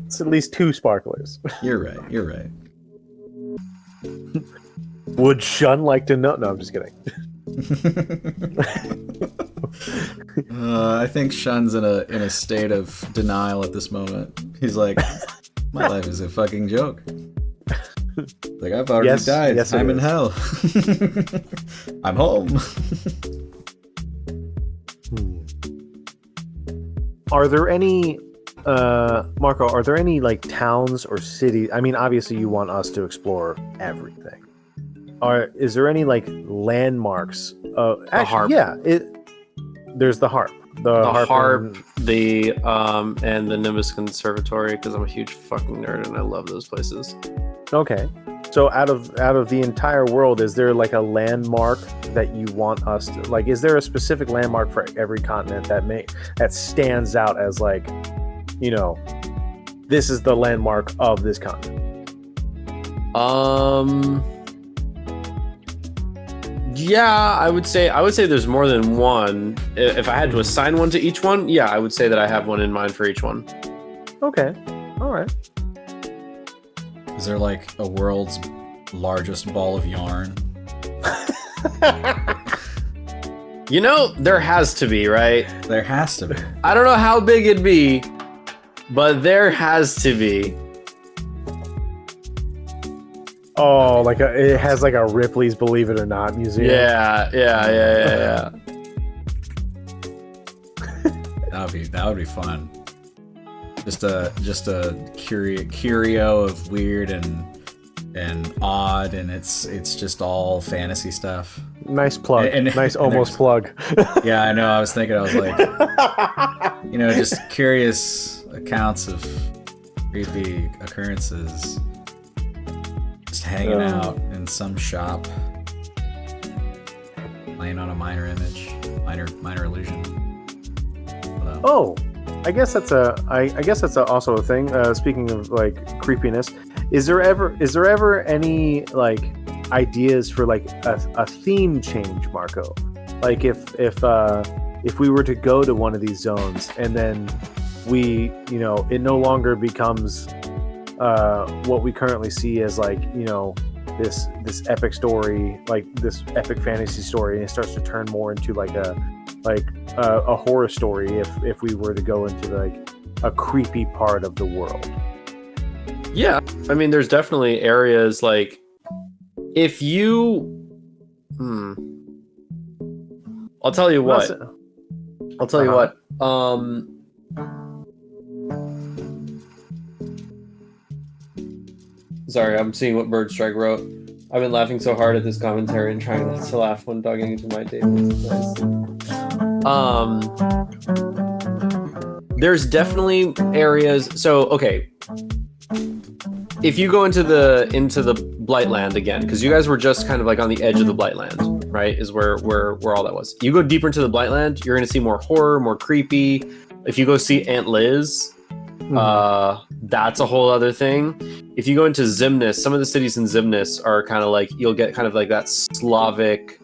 it's at least 2 sparklers. You're right. Would Shun like to know? No, I'm just kidding. I think Shun's in a state of denial at this moment. He's like, my life is a fucking joke. Like, I've already died. Yes, I'm in hell. I'm home. Are there any, Marco? Are there any like towns or cities? I mean, obviously, you want us to explore everything. Is there any like landmarks? Actually, harp. Yeah, there's the harp. The harp, and the Nimbus Conservatory, because I'm a huge fucking nerd and I love those places. Okay. So out of the entire world, is there like a landmark that you want us to like? Is there a specific landmark for every continent that stands out as like, this is the landmark of this continent? Yeah, I would say there's more than one. If I had to assign one to each one, yeah, I would say that I have one in mind for each one. Okay. All right. Is there like a world's largest ball of yarn? There has to be, right? There has to be. I don't know how big it'd be, but there has to be. Oh, like it has like a Ripley's Believe It or Not museum. Yeah. That would be fun. Just a curio of weird and odd, and it's just all fantasy stuff. Nice plug. Nice almost plug. Yeah, I know. I was thinking. I was like, just curious accounts of creepy occurrences. Just hanging out in some shop, playing on a minor image, minor illusion. Oh, I guess that's also a thing. Speaking of like creepiness, is there ever any like ideas for like a theme change, Marco? Like if we were to go to one of these zones and then it no longer becomes what we currently see as like this epic story, like this epic fantasy story, and it starts to turn more into like a horror story if we were to go into like a creepy part of the world. Yeah, I mean, there's definitely areas like if you I'll tell you what. Sorry, I'm seeing what Bird Strike wrote. I've been laughing so hard at this commentary and trying not to laugh when dogging into my table. It's nice. There's definitely areas. So, okay. If you go into the Blightland again, because you guys were just kind of like on the edge of the Blightland, right? Is where all that was. You go deeper into the Blightland, you're going to see more horror, more creepy. If you go see Aunt Liz, that's a whole other thing. If you go into Zimnis, some of the cities in Zimnis are kind of like, you'll get kind of like that Slavic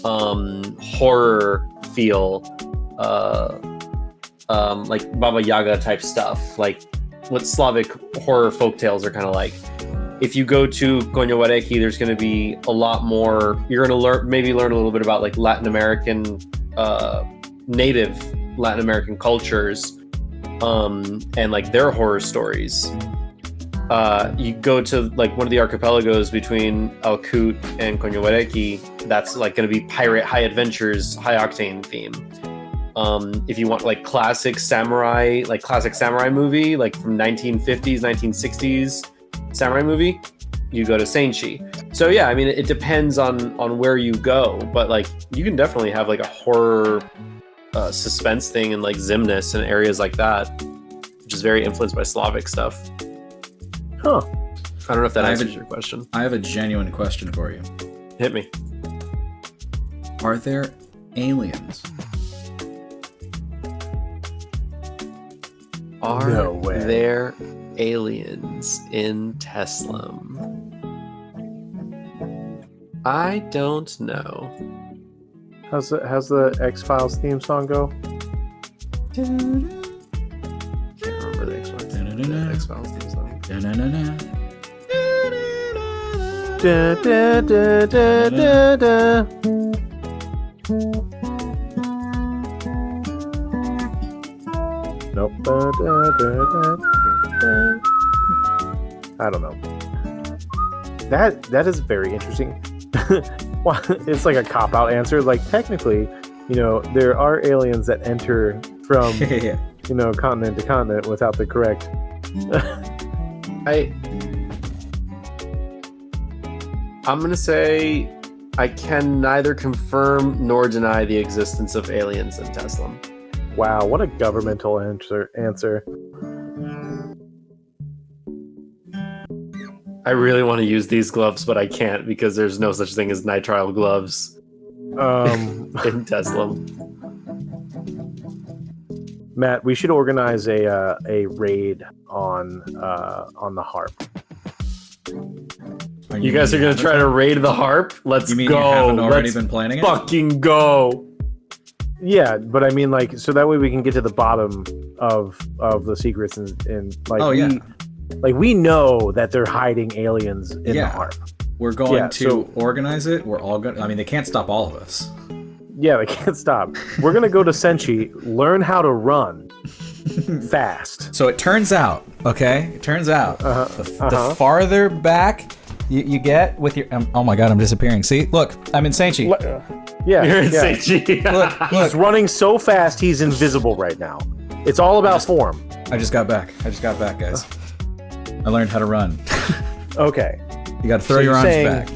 horror feel, like Baba Yaga type stuff, like what Slavic horror folktales are kind of like. If you go to Konyawareki, there's going to be a lot more. You're going to learn a little bit about like Latin American, native Latin American cultures, and like their horror stories. You go to like one of the archipelagos between Alkut and Konyawareki, that's like going to be pirate high adventures, high octane theme. If you want like classic samurai movie, like from 1950s, 1960s samurai movie, you go to Senshi. So yeah, I mean, it depends on where you go, but like you can definitely have like a horror suspense thing in like Zimnis and areas like that, which is very influenced by Slavic stuff. Huh. I don't know if that answers your question. I have a genuine question for you. Hit me. Are there aliens? Are there aliens in Teslam? I don't know. How's the X-Files theme song go? Can't remember the X-Files theme song. Da, da, da, da, da, da. Nope. Da, da, da, da, da. I don't know. That is very interesting. Well, it's like a cop-out answer. Like technically, there are aliens that enter from continent to continent without the correct. I'm gonna say I can neither confirm nor deny the existence of aliens in Teslam. Wow, what a governmental answer. I really want to use these gloves, but I can't because there's no such thing as nitrile gloves in Teslam. Matt, we should organize a raid on the harp. You guys are gonna try to raid the harp? Let's You mean go. you haven't already Let's been planning it? fucking go. Yeah, but I mean, like, so that way we can get to the bottom of the secrets and like, we know that they're hiding aliens in the harp. We're going to organize it. We're all going. I mean, they can't stop all of us. Yeah, they can't stop. We're gonna go to Senshi, learn how to run fast. So it turns out, the farther back you get with your. Oh my god, I'm disappearing. See, look, I'm in Saint-Chi. Yeah, You're in yeah. Saint-Chi. Look, He's running so fast, he's invisible right now. It's all about form. I just got back, guys. I learned how to run. Okay. You got to throw your arms back.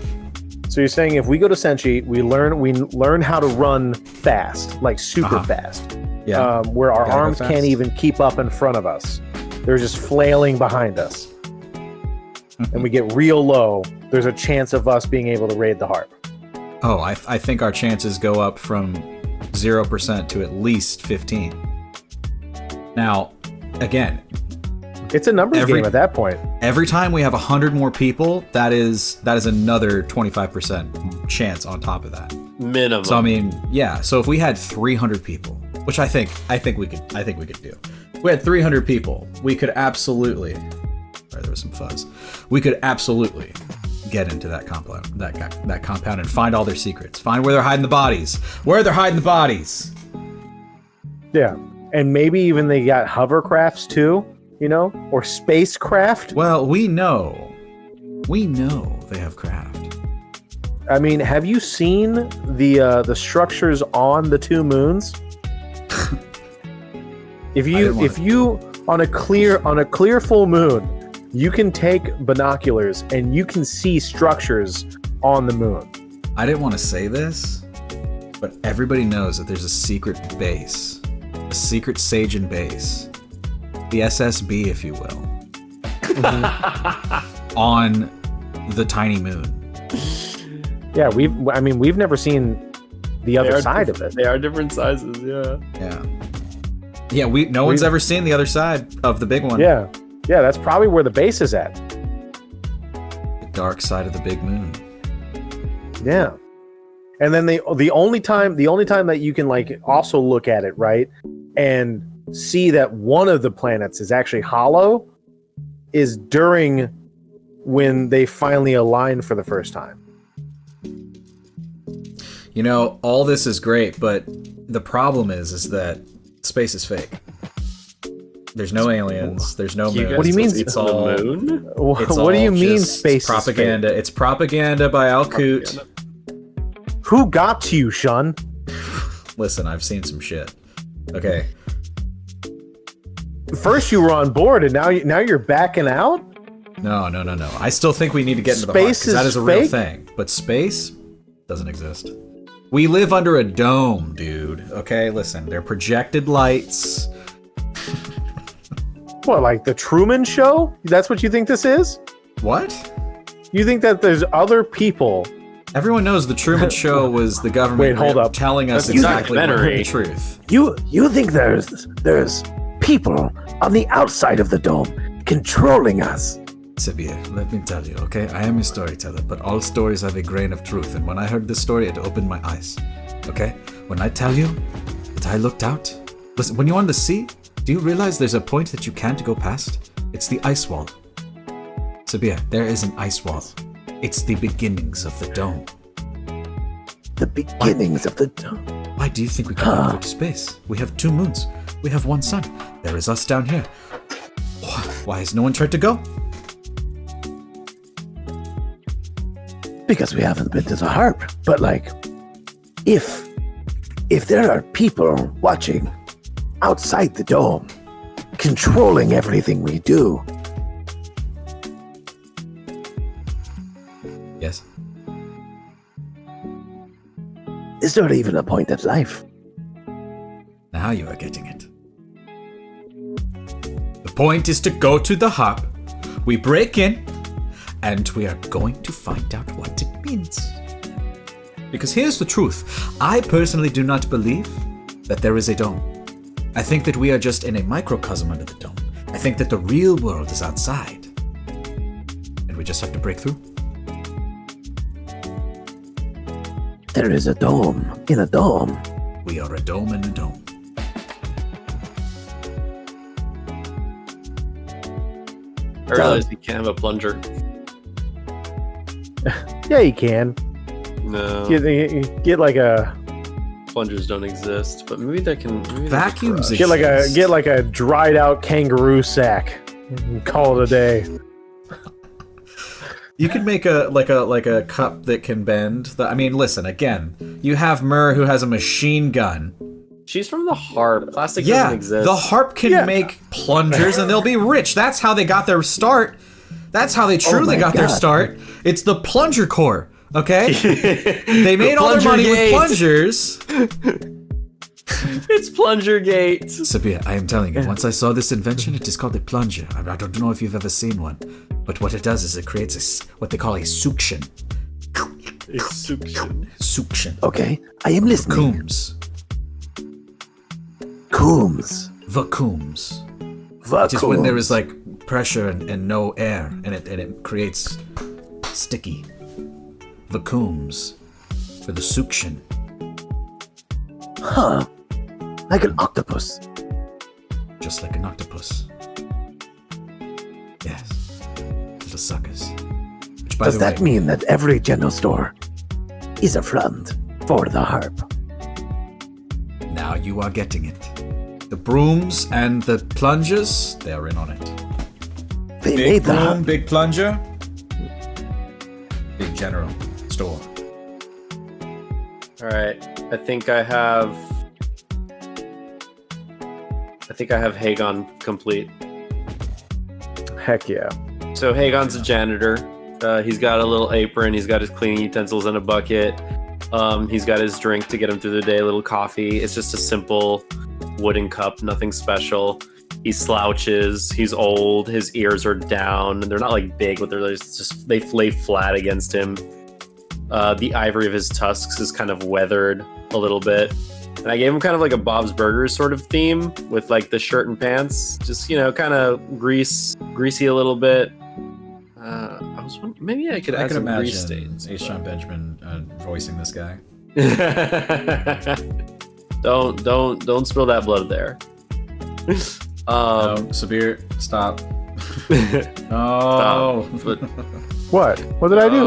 So you're saying if we go to Senshi, we learn how to run fast, like super fast. Yeah. Where our Gotta go arms fast. can't even keep up in front of us. They're just flailing behind us. And we get real low. There's a chance of us being able to raid the harp. Oh, I think our chances go up from 0% to at least 15. Now, again, It's a numbers Every- game at that point. every time we have 100 more people, that is another 25% chance on top of that. Minimum. So I mean, yeah. So if we had 300 people, which I think we could do. If we had 300 people, we could absolutely. Sorry, there was some fuzz. We could absolutely get into that compound, that compound, and find all their secrets. Find where they're hiding the bodies. Where they're hiding the bodies. Yeah. And maybe even they got hovercrafts too, or spacecraft. Well, we know they have craft. I mean, have you seen the structures on the two moons? If you on a clear full moon, you can take binoculars and you can see structures on the moon. I didn't want to say this, but everybody knows that there's a secret base, a secret Sajin base, the SSB, if you will, on the tiny moon. Yeah, we've never seen the other side of it. They are different sizes, yeah. Yeah. No one's ever seen the other side of the big one. Yeah, that's probably where the base is at. The dark side of the big moon. Yeah, and then the only time that you can like also look at it, right, and see that one of the planets is actually hollow is during when they finally align for the first time. All this is great, but the problem is that space is fake. There's no aliens. There's no moon. What do you mean? It's all the moon? What do you mean space propaganda? is fake? It's propaganda by Al Coot. Who got to you, Shun? Listen, I've seen some shit. Okay. First you were on board, and now you're backing out. No. I still think we need to get into the heart, Space because that is is a real fake? thing. But space doesn't exist. We live under a dome, dude. Okay, listen. They're projected lights. What, like the Truman Show? That's what you think this is? What? You think that there's other people? Everyone knows the Truman Show was the government Wait, hold up. telling us That's a exactly documentary. the truth. You think there's people on the outside of the dome controlling us? Sabir, let me tell you, okay? I am a storyteller, but all stories have a grain of truth, and when I heard this story, it opened my eyes, okay? When I tell you that I looked out, listen, when you're on the sea, do you realize there's a point that you can't go past? It's the ice wall. Sabir, there is an ice wall. It's the beginnings of the dome. The beginnings of the dome. Why do you think we cannot go to space? We have 2 moons. We have 1 sun. There is us down here. Why has no one tried to go? Because we haven't been to the harp. But like, if there are people watching outside the dome, controlling everything we do, Yes. is there even a point of life? Now you are getting it. The point is to go to the harp. We break in, and we are going to find out what it means. Because here's the truth. I personally do not believe that there is a dome. I think that we are just in a microcosm under the dome. I think that the real world is outside. And we just have to break through. There is a dome in a dome. We are a dome in a dome. I realized you can't have a plunger. Yeah, you can. No, Get like a plungers don't exist, but maybe that can. Maybe Vacuums that's exist. get like a dried out kangaroo sack. And call it a day. You could make a cup that can bend. I mean, listen, again, you have Myrrh who has a machine gun. She's from the harp. Plastic doesn't exist. The harp can make plungers and they'll be rich. That's how they got their start. That's how they truly got their start. It's the plunger core, okay? They made all their money with plungers. It's Plungergate. Sabir, I am telling you, once I saw this invention, it is called a plunger. I don't know if you've ever seen one, but what it does is it creates what they call a suction. Suction. Okay, I am listening. Coombs. Coombs. Vacuums. Vacuums. Just when there is like pressure and no air, and it creates sticky vacuums for the suction. Huh. Like an octopus. Just like an octopus. Yes. Little suckers. Which, by Does the that way, mean that every general store is a front for the harp? now you are getting it. The brooms and the plungers, they are in on it. They Big made the broom, harp. big plunger, big general store. All right, I think I have Hagon complete. Heck yeah. So Hagon's a janitor. He's got a little apron. He's got his cleaning utensils and a bucket. He's got his drink to get him through the day, a little coffee. It's just a simple wooden cup, nothing special. He slouches. He's old. His ears are down. They're not like big, but they're just they lay flat against him. The ivory of his tusks is kind of weathered a little bit. And I gave him kind of like a Bob's Burgers sort of theme with like the shirt and pants, just, you know, kind of greasy a little bit. I was wondering, maybe I could add some grease imagine stains. H. John Benjamin voicing this guy. Don't spill that blood there. No, Sabir, stop. No. Stop. But, What? What did I do?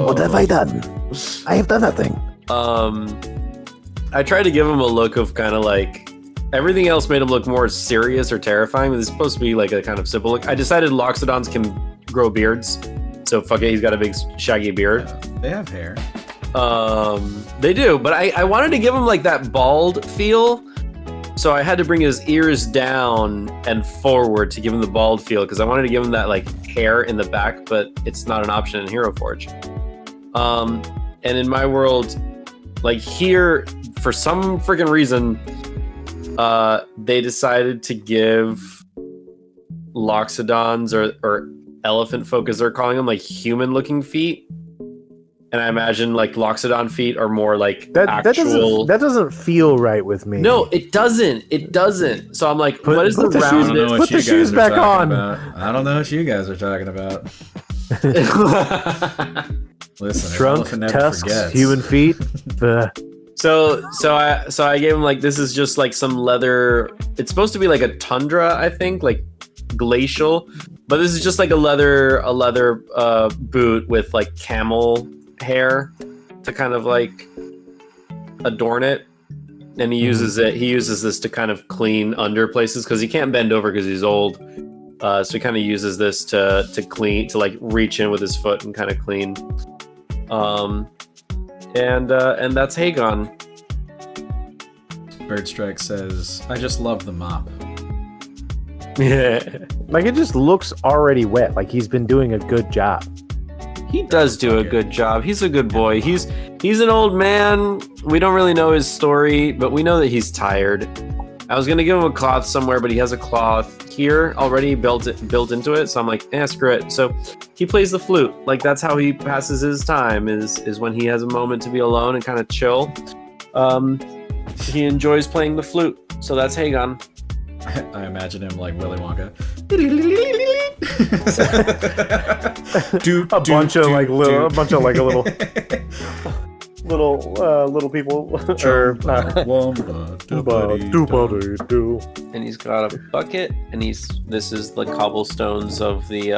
What have I done? I have done nothing. I tried to give him a look of kind of like everything else made him look more serious or terrifying, but it's supposed to be like a kind of simple look. I decided Loxodons can grow beards, so fuck it, he's got a big shaggy beard. They have hair. They do, but I wanted to give him like that bald feel, so I had to bring his ears down and forward to give him the bald feel, because I wanted to give him that like hair in the back, but it's not an option in HeroForge. And in my world, like here, for some freaking reason, they decided to give Loxodons or elephant folk, as they're calling them, like human-looking feet. And I imagine like Loxodon feet are more like That actual. that doesn't feel right with me. No, it doesn't. It doesn't. So I'm like, what is the put the shoes- rounded? Put the shoes back on. I don't know what you guys are talking about. Listen, an Trunk, elephant never tusks, forgets. human feet. So I gave him like, this is just like some leather. It's supposed to be like a tundra, I think, like glacial, but this is just like a leather boot with like camel hair to kind of like adorn it. And he uses this to kind of clean under places, because he can't bend over because he's old. So he kind of uses this to clean, to like reach in with his foot and kind of clean. And that's Hagon. Birdstrike says, I just love the mop. Yeah, Like, it just looks already wet. Like he's been doing a good job. he does do a good job. He's a good boy. He's an old man. We don't really know his story, but we know that he's tired. I was gonna give him a cloth somewhere, but he has a cloth here already built into it. So I'm like, screw it. So he plays the flute. Like, that's how he passes his time. Is when he has a moment to be alone and kind of chill. He enjoys playing the flute. So that's Hagon. I imagine him like Willy Wonka. A bunch of like little little people. Or And he's got a bucket, and this is the cobblestones of the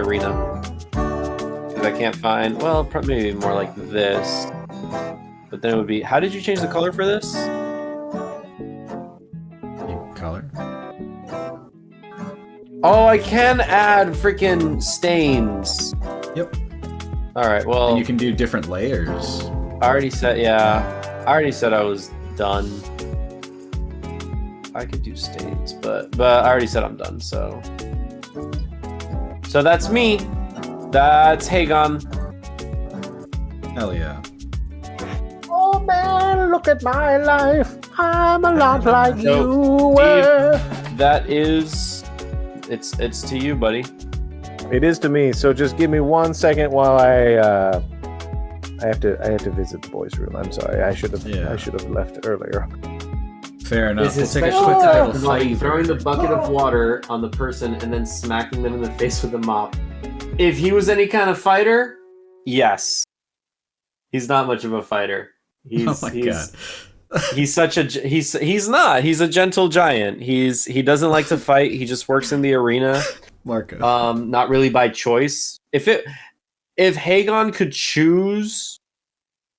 arena. Because I can't find, well, maybe more like this. But then it would be, how did you change the color for this? Color? Oh, I can add freaking stains. Yep. All right. Well, And you can do different layers. I already said. Yeah, I already said I was done. I could do stains, but I already said I'm done. So that's me. That's Hagon. Hell yeah. Oh man, look at my life. I'm a lot like So, you were. That is, it's to you, buddy. It is to me. So just give me 1 second while I have to visit the boys' room. I'm sorry. I should have left earlier. Fair enough. This is We'll take a special quick type little of like fight. throwing the bucket of water on the person and then smacking them in the face with a mop. If he was any kind of fighter, yes. He's not much of a fighter. Oh my god. He's such a he's not. He's a gentle giant. He doesn't like to fight. He just works in the arena. Marco. Not really by choice. If Hagon could choose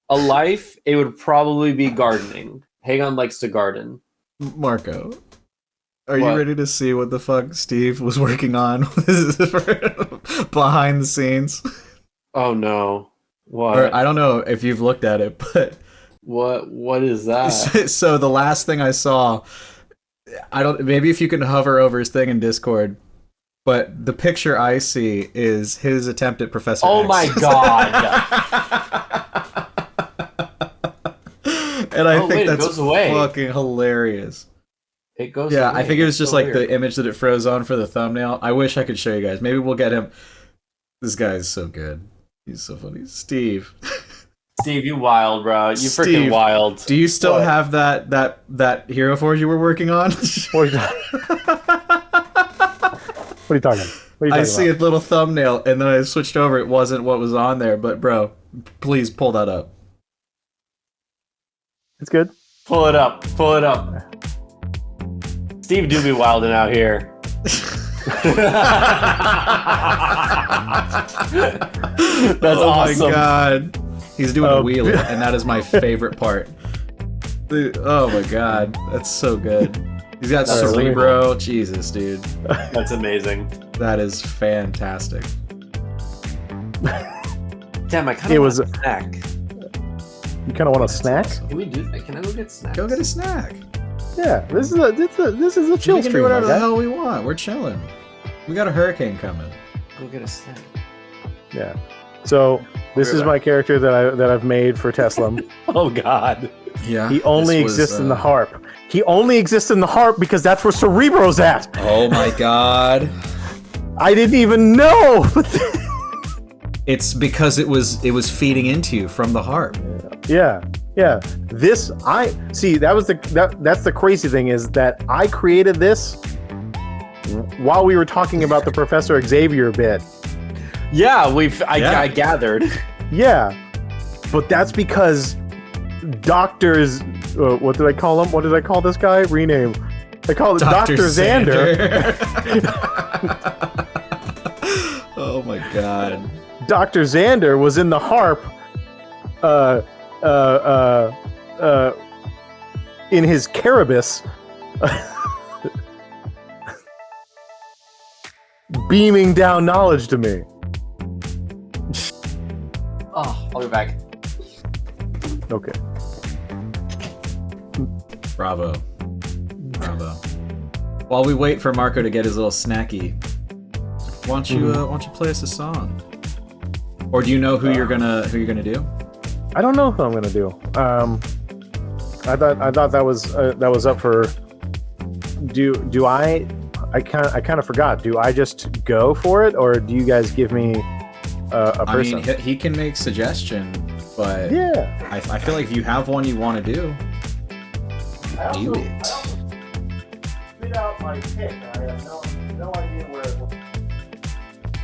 a life, it would probably be gardening. Hagon likes to garden. Marco. Are What? you ready to see what the fuck Steve was working on behind the scenes? Oh no. What? Or, I don't know if you've looked at it, but What is that? so the last thing I saw, maybe if you can hover over his thing in Discord, but the picture I see is his attempt at Professor Oh X. my god. And I Oh, think wait, it that's goes away. fucking hilarious. It goes Yeah, away. I think it was That's just so like weird. the image that it froze on for the thumbnail. I wish I could show you guys. Maybe we'll get him. This guy is so good. He's so funny. Steve. Steve, you wild, bro. You freaking Steve, wild. Do you still What? have that HeroForge you were working on? What are you talking? I see a little thumbnail, and then I switched over. It wasn't what was on there, but bro, please pull that up. It's good. Pull it up. Pull it up. Steve do be wilding out here. That's Oh awesome. my god. He's doing a wheelie, and that is my favorite part. Oh my god. That's so good. He's got All right, let me- Cerebro. Jesus, dude. That's amazing. That is fantastic. Damn, I kind It of was- want a snack. You kind of want a snack? Can we do that? Can I go get snacks? Go get a snack. Yeah, this is a chill We can do stream. whatever my the guy. hell we want. We're chilling. We got a hurricane coming. Go get a snack. Yeah. So this is my character that I've made for Tesla. Oh God. Yeah. He only exists in the harp. He only exists in the harp because that's where Cerebro's at. Oh my god. I didn't even know. It's because it was feeding into you from the harp. Yeah. This that's the crazy thing is that I created this while we were talking about the Professor Xavier bit. Yeah, Yeah. I gathered. Yeah, but that's because doctors. What did I call him? What did I call this guy? Rename. I call it Dr. Xander. Oh my god. Dr. Xander was in the harp. In his Caribus. Beaming down knowledge to me. Oh, I'll be back. Okay. Bravo. While we wait for Marco to get his little snacky, why don't you play us a song? Or do you know who you're gonna do? I don't know who I'm gonna do. I thought that was up for. Do I? I kind of forgot. Do I just go for it, or do you guys give me a person? I mean, he can make suggestion, but Yeah. I feel like if you have one you want to do it. Spit out my pick. I have no idea where it was.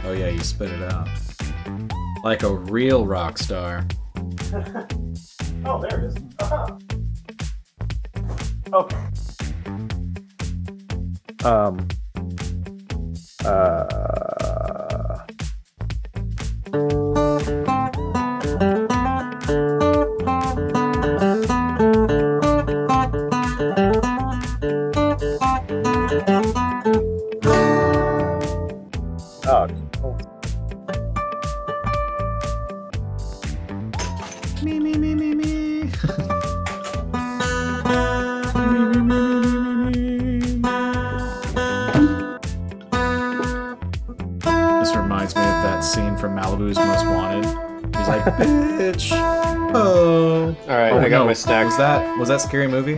Oh yeah, you spit it out. Like a real rock star. Oh, there it is. Okay. bitch. Oh. All right, I got my snacks. Was that Scary Movie?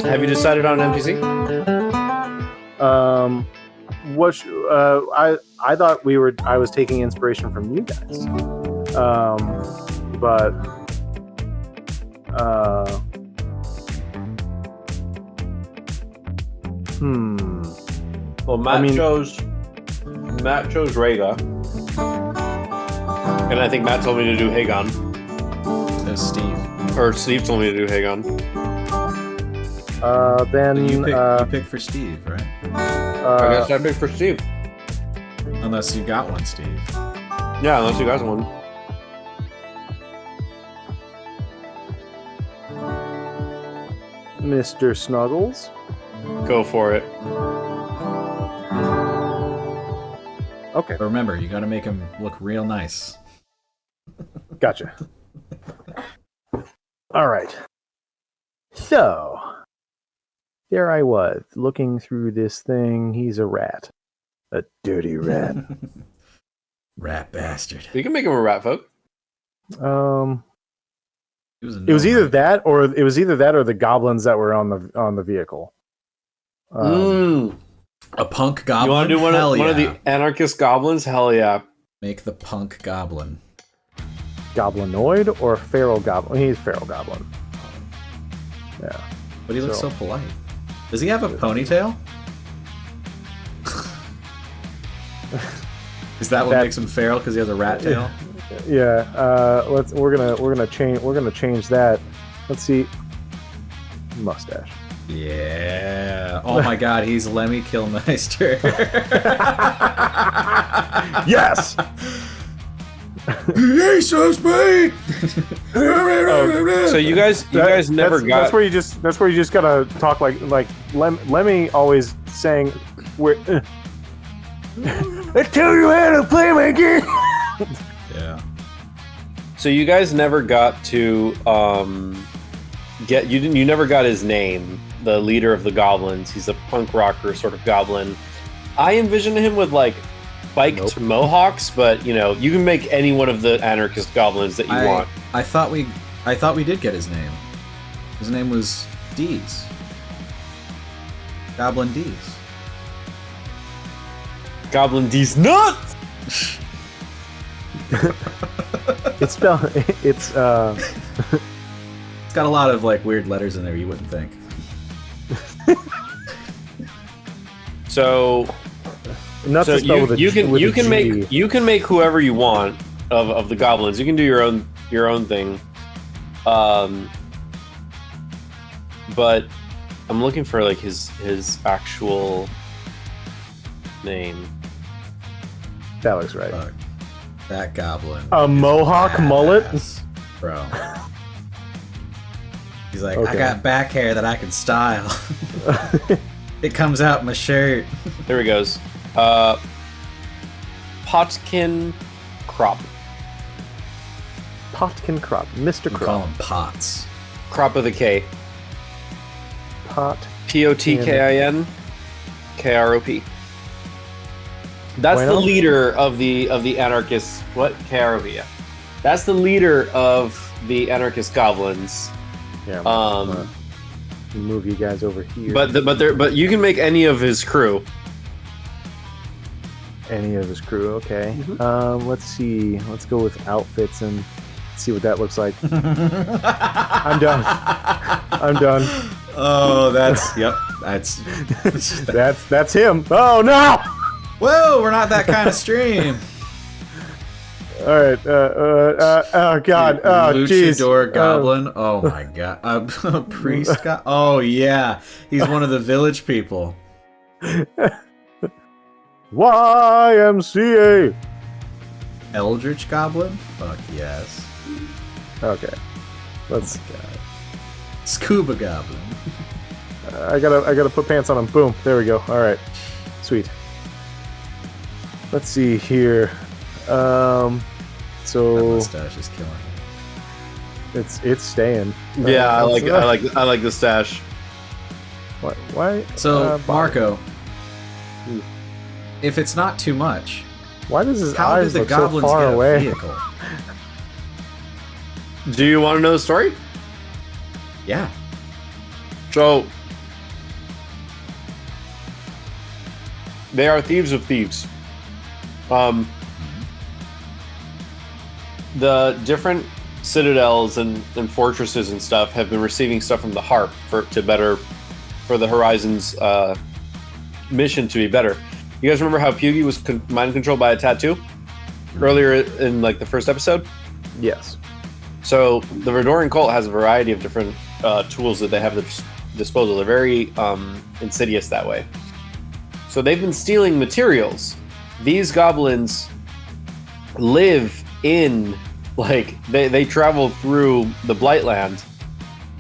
Have you decided on an NPC? I thought I was taking inspiration from you guys. But Well, Matt chose Rhaegar, and I think Matt told me to do Hagon. Steve. Or Steve told me to do Hagon. then You pick for Steve, right? I guess I picked for Steve. Unless you got one, Steve. Yeah, unless you guys won. Mr. Snuggles. Go for it. Okay, But remember, you gotta make him look real nice. gotcha. All right. So, there I was, looking through this thing. He's a rat. A dirty rat. Rat bastard. You can make him a rat folk. It was either that or the goblins that were on the vehicle. A punk goblin? You want to do one of the anarchist goblins? Hell yeah. Make the punk goblin. Goblinoid or feral goblin? He's feral goblin. Yeah. But he looks so polite. Does he have a ponytail? Is that what makes him feral? Because he has a rat tail? Yeah. We're gonna change that. Let's see. Mustache. Yeah. Oh my God, he's Lemmy Kilmister. Yes. Jesus, mate. So you guys never got. That's where you just gotta talk like Lemmy always saying, "Where." I tell you how to play my game. Yeah. So you guys never got to you never got his name, the leader of the goblins. He's a punk rocker sort of goblin. I envision him with like spiked mohawks, but you can make any one of the anarchist goblins that you want. I thought we did get his name. His name was Dees. Goblin Dees. Goblin D's nuts. It's spelled. It's It's got a lot of like weird letters in there you wouldn't think. So not to spell with a you can G. you can make whoever you want of the goblins. You can do your own thing. But I'm looking for like his actual name. That looks right. Fuck. That goblin. A mohawk mullet, bro. He's like, Okay. I got back hair that I can style. It comes out my shirt. There he goes. Potkin Crop. Potkin Crop, Mr. We call Crop, him Pots. Crop with a K. Pot. Potkin Krop. That's the leader of the anarchists. What? Krop. Yeah. That's the leader of the anarchist goblins. Yeah. Move you guys over here. But you can make any of his crew. Any of his crew, okay. Let's see. Let's go with outfits and see what that looks like. I'm done. Oh, that's yep. That's That's him. Oh no! whoa. We're not that kind of stream. All right. Oh god. Oh jeez. Luchador goblin. Oh my god. A priest. Oh yeah. He's one of the village people. YMCA. Eldritch goblin. Fuck yes. Okay. Let's. Scuba goblin. I gotta put pants on him. Boom. There we go. All right. Sweet. Let's see here. That So mustache is killing me. it's staying. Yeah, I like the stash. Why? So Marco. Marco, if it's not too much, Why does his how did eyes the look so goblins far get a away? vehicle? Do you want to know the story? Yeah. So, they are thieves of thieves. The different citadels and fortresses and stuff have been receiving stuff from the harp for the Horizons mission to be better. You guys remember how Pugy was mind controlled by a tattoo earlier in like the first episode? Yes. So the Verdoran cult has a variety of different tools that they have at their disposal. They're very insidious that way. So they've been stealing materials. These goblins live in, like, they travel through the Blightland,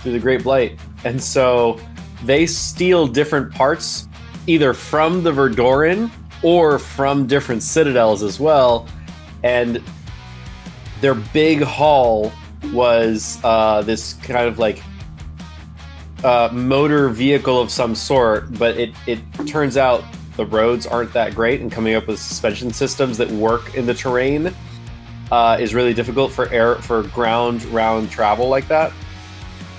through the Great Blight. And so they steal different parts, either from the Verdoran or from different citadels as well. And their big haul was this kind of like motor vehicle of some sort, but it turns out the roads aren't that great, and coming up with suspension systems that work in the terrain is really difficult for ground round travel like that.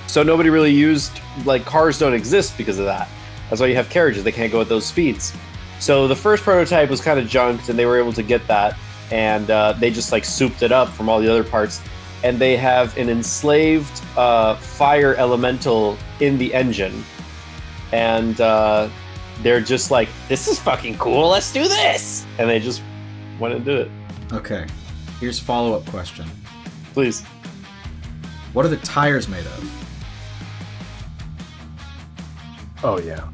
So nobody really used, like, cars don't exist because of that. That's why you have carriages, they can't go at those speeds. So the first prototype was kind of junked, and they were able to get that, and they just like souped it up from all the other parts. And they have an enslaved fire elemental in the engine. And they're just like, this is fucking cool, let's do this! And they just went and did it. Okay. Here's a follow-up question. Please. What are the tires made of? Oh yeah.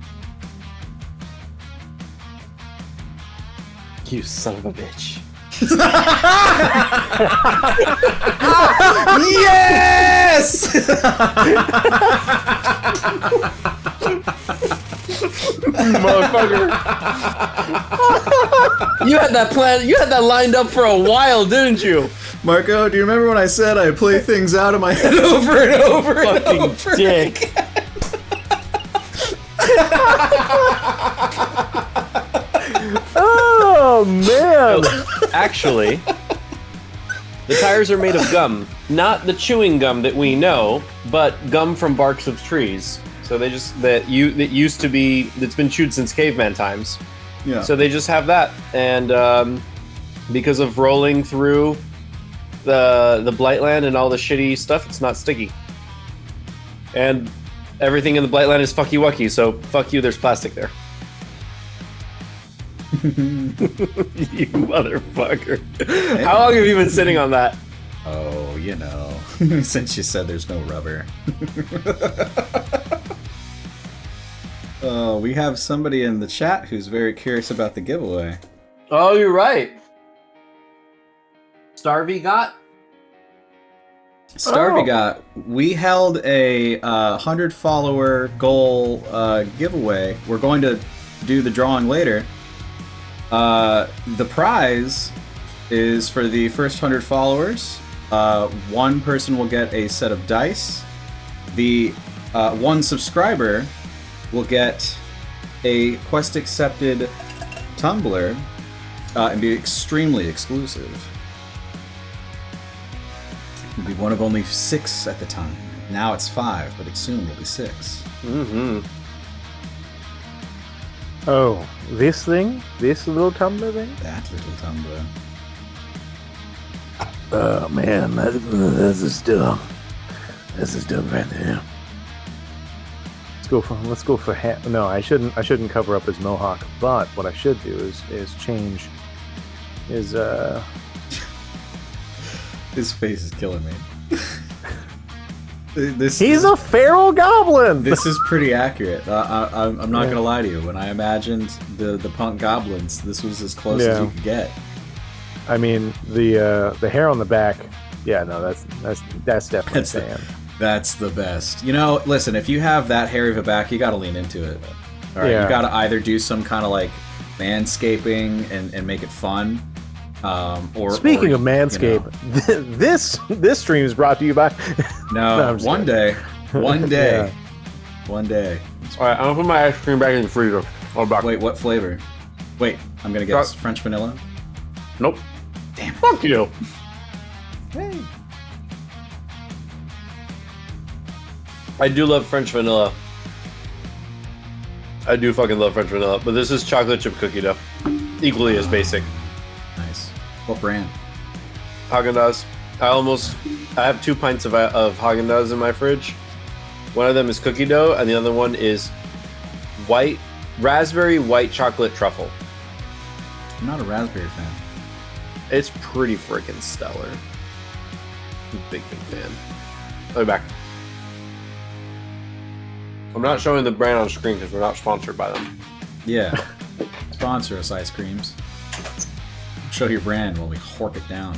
You son of a bitch. Yes! Motherfucker. You had that plan, you had that lined up for a while, didn't you? Marco, do you remember when I said I play things out in my head over and over and Fucking over? dick. Oh man. Actually, the tires are made of gum. Not the chewing gum that we know, but gum from barks of trees. So they just, that used to be, that's been chewed since caveman times. Yeah. So they just have that. And because of rolling through the Blightland and all the shitty stuff, it's not sticky. And everything in the Blightland is fucky wucky, so fuck you, there's plastic there. You motherfucker. How long have you been sitting on that? Oh, you know, since you said there's no rubber. Oh, we have somebody in the chat who's very curious about the giveaway. Oh, you're right. Starvey got? Starvey got. We held a 100 follower goal giveaway. We're going to do the drawing later. The prize is for the first 100 followers. One person will get a set of dice. The one subscriber will get a quest accepted tumbler and be extremely exclusive. It'll be one of only 6 at the time. Now it's 5, but it soon will be 6. Mm-hmm. Oh, this thing? This little tumbler thing? That little tumbler. Oh man, this is still right there. Let's go for no, I shouldn't cover up his mohawk, but what I should do is change his His face is killing me. He's a feral goblin. This is pretty accurate. I'm not gonna lie to you. When I imagined the punk goblins, this was as close as you could get. I mean, the hair on the back. Yeah, no, that's definitely Sam. That's the best. You know, listen, if you have that hairy of a back, you gotta lean into it. All right, you gotta either do some kind of like manscaping and make it fun. Or speaking of Manscaped, you know, this stream is brought to you by. No, one day. One day. All right, I'm gonna put my ice cream back in the freezer. Wait, what flavor? Wait, I'm gonna guess French vanilla. Nope. Damn. Fuck you. Hey. I do love French vanilla. I do fucking love French vanilla, but this is chocolate chip cookie dough. Equally as basic. Nice. What brand? Haagen-Dazs. I have 2 pints of Haagen-Dazs in my fridge. One of them is cookie dough, and the other one is raspberry white chocolate truffle. I'm not a raspberry fan. It's pretty freaking stellar. I'm a big fan. I'll be back. I'm not showing the brand on screen because we're not sponsored by them. Yeah. Sponsor us, ice creams. Show your brand while we hork it down.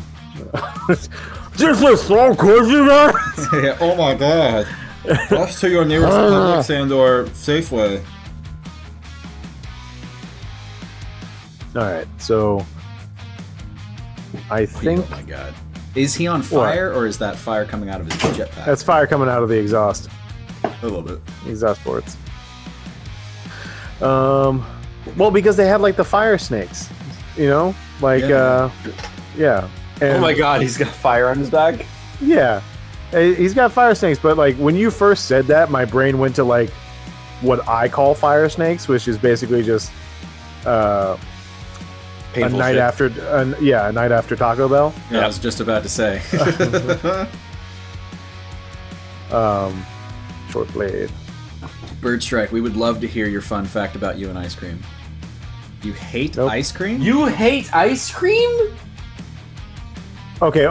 This is so crazy, man. Yeah, oh my god. Rush to your nearest Publix and or Safeway. Alright, so I think Oh my god. Is he on fire or is that fire coming out of his jetpack? that's fire coming out of the exhaust. a little bit. Exhaust ports. Well, because they have like the fire snakes, you know, like yeah. And, Oh my god, he's got fire on his back? yeah, he's got fire snakes. But like when you first said that, my brain went to like what I call fire snakes, which is basically just a Painful night shit. after, a night after Taco Bell. Yeah, I was just about to say. Short blade. Bird Strike, we would love to hear your fun fact about you and ice cream. You hate Nope. ice cream? You hate ice cream? Okay.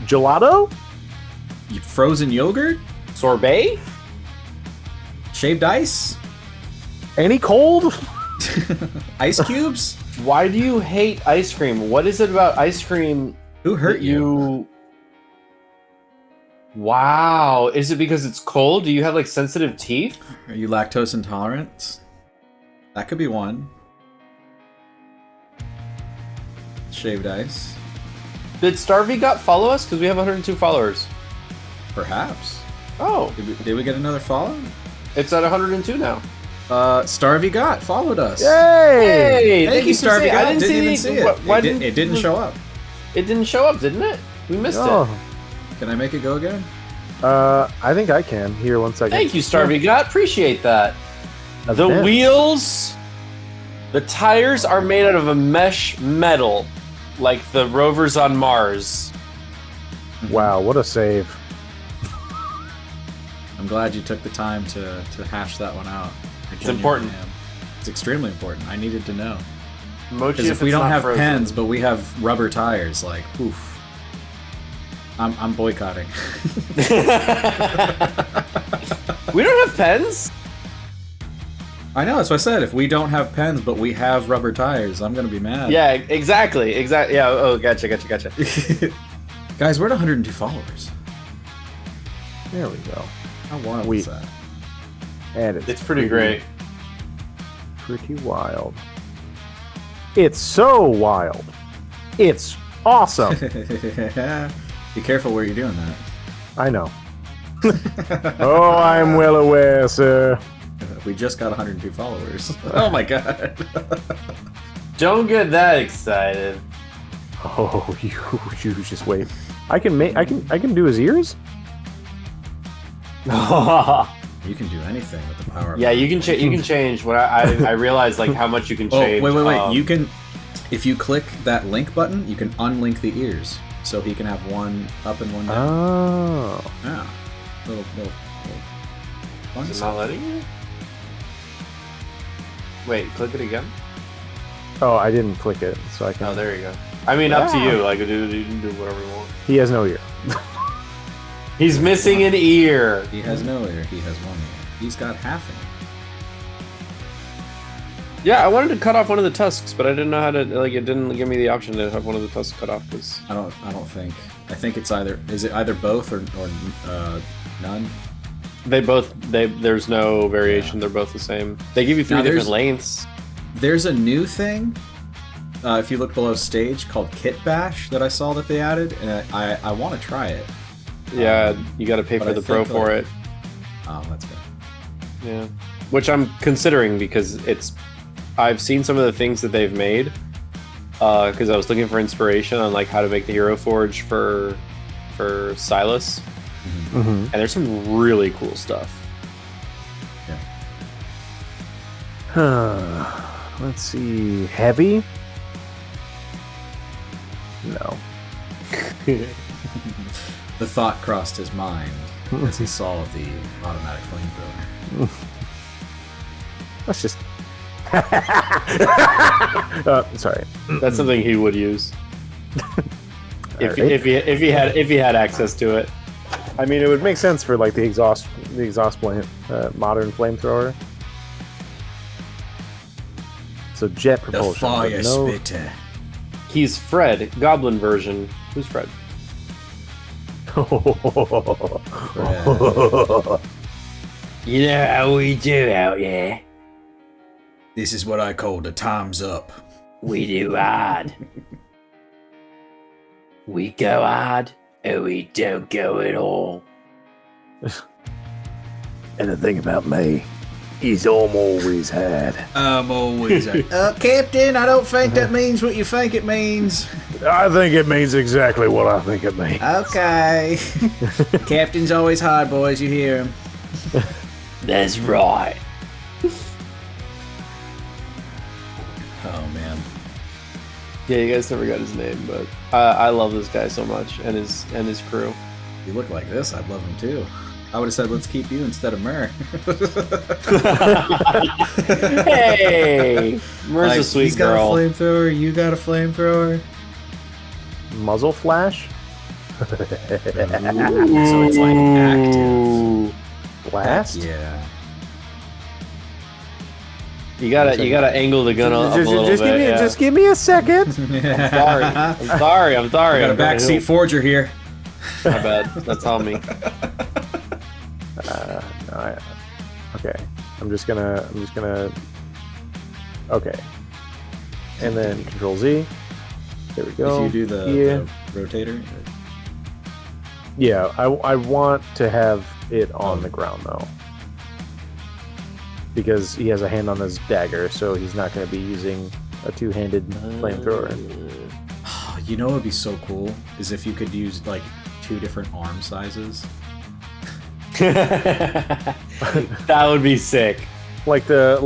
Gelato? You frozen yogurt? Sorbet? Shaved ice? Any cold? Ice cubes? Why do you hate ice cream? What is it about ice cream Who hurt that you? Wow. Is it because it's cold? Do you have like sensitive teeth? Are you lactose intolerant? That could be one. Shaved ice? Did Starvey Got follow us? Because we have 102 followers. Perhaps. Oh, Did we get another follow? it's at 102 now. Starvey Got followed us. Yay! Hey, Thank you, for Starvey saying- Got. I didn't Didn't even any- see it. Why It didn't show up. It didn't show up, didn't it? We missed Oh, Can I make it go again? I think I can. Here, 1 it. second. Thank you, Starvey Got. Appreciate that. The Event. wheels, the tires are made out of a mesh metal, like the rovers on Mars. Wow, what a save. I'm glad you took the time to hash that one out. I genuinely important. am. It's extremely important. I needed to know. Mochi, Because if we it's don't not have frozen. pens, but we have rubber tires, like, oof. I'm boycotting. We don't have pens. I know, that's what I said. If we don't have pens, but we have rubber tires, I'm gonna be mad. Yeah, exactly. Yeah. Oh, gotcha. Guys, we're at 102 followers. There we go. How wild We- is that? And It's pretty great. Pretty wild. It's so wild. It's awesome. Be careful where you're doing that. I know. Oh, I'm well aware, sir. We just got 102 followers. Oh my god. Don't get that excited. Oh, you just wait. I can do his ears? You can do anything with the power of Yeah, you can change. What I realized like how much you can Oh, change. wait. You can, if you click that link button, you can unlink the ears. So he can have one up and one down. Oh. Yeah. Little fun Is it stuff. not letting you? Wait, click it again. Oh, I didn't click it, so I Oh, can. there you go. I mean, up to you. Like, you can do whatever you want. He has no ear. He's missing an ear. He has no ear. He has one ear. He's got half an ear. Yeah, I wanted to cut off one of the tusks, but I didn't know how to. Like, it didn't give me the option to have one of the tusks cut off. Because I don't think. I think it's either. Is it either both or none? there's no variation. They're both the same. They give you three Now, different there's- lengths. There's a new thing. If you look below stage, called Kit Bash that I saw that they added, and I want to try it. Yeah, you got to pay but for I the pro think, for like- it. Oh, that's good. Yeah, which I'm considering because it's I've seen some of the things that they've made because I was looking for inspiration on like how to make the HeroForge for Silas, and there's some really cool stuff. Let's see. Heavy? No. The thought crossed his mind as he saw the automatic flamethrower. Let's just. Sorry. That's something he would use if he had access to it. I mean, it would make sense for like the exhaust modern flamethrower. So jet The propulsion. fire no. spitter. He's Fred, Goblin version. Who's Fred? You know how we do out here. This is what I call the time's up. We do hard. We go hard, or we don't go at all. And the thing about me, he's always had. I'm always Captain, I don't think that means what you think it means. I think it means exactly what I think it means. Okay. Captain's always hard, boys, you hear him. That's right. Oh, man. Yeah, you guys never got his name, but I love this guy so much and his crew. If you look like this, I'd love him too. I would have said, let's keep you instead of Murr. Hey! Murr's a sweet he's got girl. a flamethrower, you got a flamethrower. Muzzle flash? So it's like active. Blast? Yeah. You gotta angle the gun up a little bit. Just give me a second. I'm sorry. I got a backseat forger here. My bad. That's on me. Okay. I'm just gonna. Okay. And then Control Z. There we go. If you do the rotator. Yeah, I want to have it on the ground though, because he has a hand on his dagger, so he's not going to be using a two-handed flamethrower. You know what would be so cool is if you could use like 2 different arm sizes. That would be sick. Like the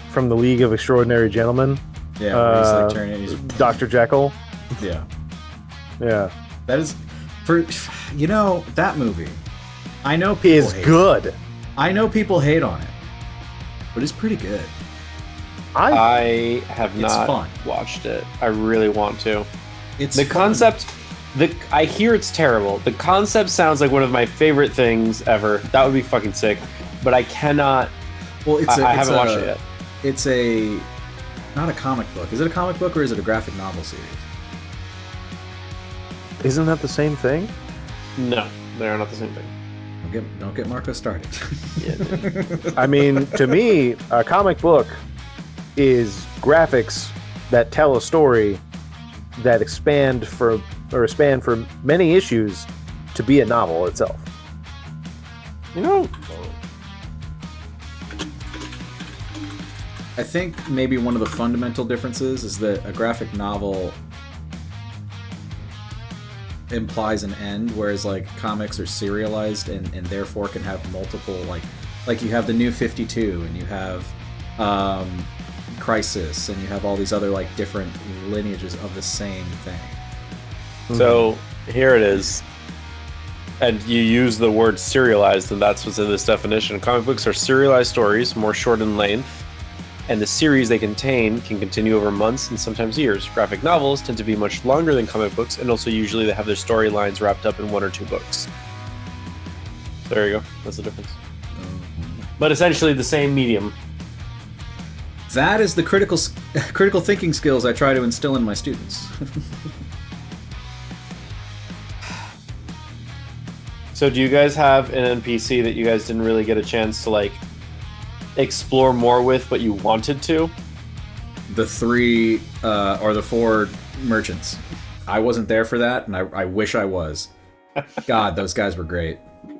from the League of Extraordinary Gentlemen. Yeah, where he's like turning. He's, Dr. Jekyll. yeah, Yeah, that is for that movie. I know people is hate good. It. I know people hate on it, but it's pretty good. I have It's not fun. watched it. I really want to. It's The fun. concept. I hear it's terrible. The concept sounds like one of my favorite things ever. That would be fucking sick. But I cannot. Well, I haven't watched it yet. It's not a comic book. Is it a comic book or is it a graphic novel series? Isn't that the same thing? No, they are not the same thing. Don't get Marco started. I mean, to me, a comic book is graphics that tell a story that span for many issues to be a novel itself. You know, I think maybe one of the fundamental differences is that a graphic novel implies an end, whereas like comics are serialized and therefore can have multiple like you have the New 52 and you have Crisis and you have all these other like different lineages of the same thing. so here it is. And you use the word serialized, and that's what's in this definition. Comic books are serialized stories, more short in length, and the series they contain can continue over months and sometimes years. Graphic novels tend to be much longer than comic books, and also usually they have their storylines wrapped up in 1 or 2 books. There you go. That's the difference. But essentially the same medium. That is the critical thinking skills I try to instill in my students. So do you guys have an NPC that you guys didn't really get a chance to like explore more with, but you wanted to? The 3 or the 4 merchants. I wasn't there for that, and I wish I was. God, those guys were great.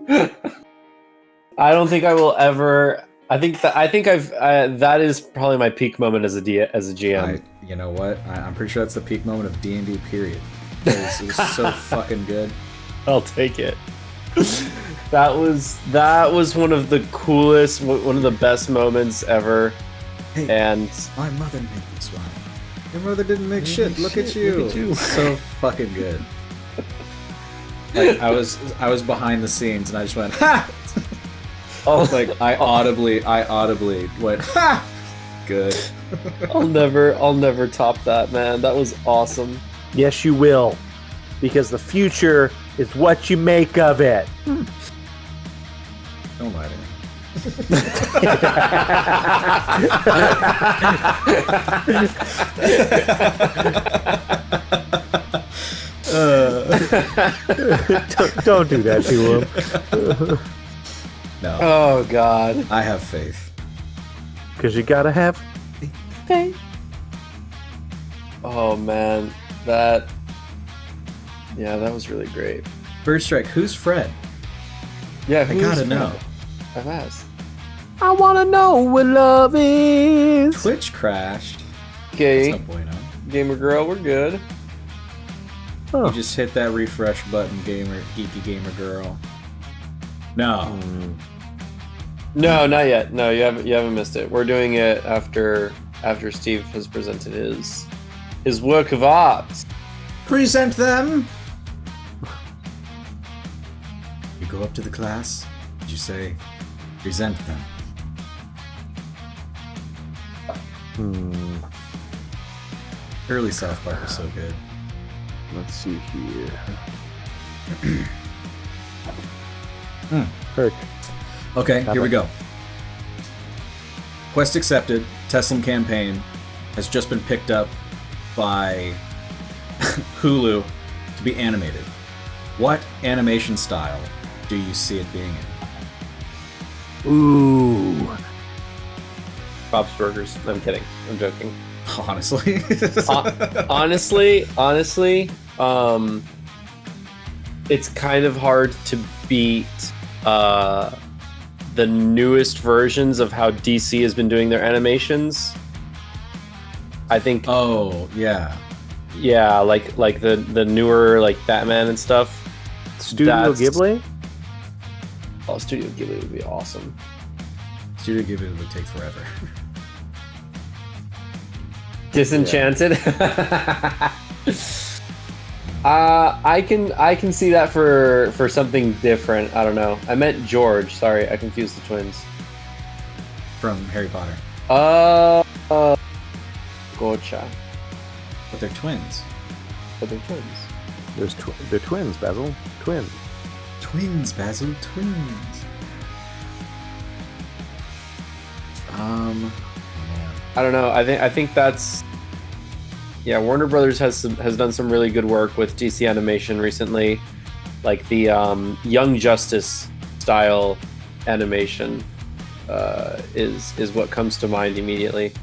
I don't think I will ever I think that is probably my peak moment as a GM. You know what? I'm pretty sure that's the peak moment of D&D. Period. It was so fucking good. I'll take it. That was one of the coolest, one of the best moments ever. Hey, and my mother made this wine. Your mother didn't make shit. Look at you. So fucking good. Like I was behind the scenes and I just went ha. Like I audibly went ha. Good. I'll never top that, man. That was awesome. Yes, you will, because the future is what you make of it. Don't lie to me. Don't do that to him. No. Oh God. I have faith. Because you gotta have faith. Oh man, that was really great. Birdstrike, who's Fred? Yeah, I gotta know. I've asked. I wanna know what love is. Twitch crashed. Okay, That's no bueno. gamer girl, we're good. Huh. You just hit that refresh button, geeky gamer girl. No. No, not yet. No, you haven't missed it. We're doing it after Steve has presented his work of art. Present them. You go up to the class. Did you say, present them? Early South Park was so good. Let's see here. Kirk. Okay, here we go. Quest accepted. Teslam campaign has just been picked up by Hulu to be animated. What animation style do you see it being in? Ooh. Bob's Burgers. I'm kidding. I'm joking. Honestly. Honestly, it's kind of hard to beat the newest versions of how DC has been doing their animations. I think. Oh yeah. Yeah, like the newer like Batman and stuff. Studio Ghibli? Oh, Studio Ghibli would be awesome. Studio Ghibli would take forever. Disenchanted. I can see that for something different. I don't know. I meant George. Sorry, I confused the twins. From Harry Potter. Gotcha. But they're twins. But they're twins. They're twins, Basil. Twins. Twins, Basil. Twins. I don't know. I think that's. Yeah, Warner Brothers has done some really good work with DC animation recently, like the Young Justice style animation is what comes to mind immediately.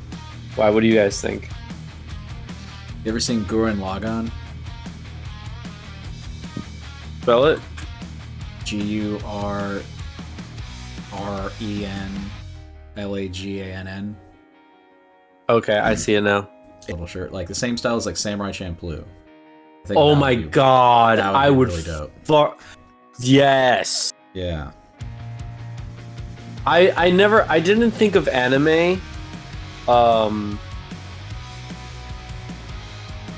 Why? What do you guys think? You ever seen Gurren Lagann? Spell it. GURRENLAGANN. Okay, I see it now. Little shirt, like the same style as like Samurai Champloo. Oh my god, I would really dope. Yes. Yeah. I didn't think of anime,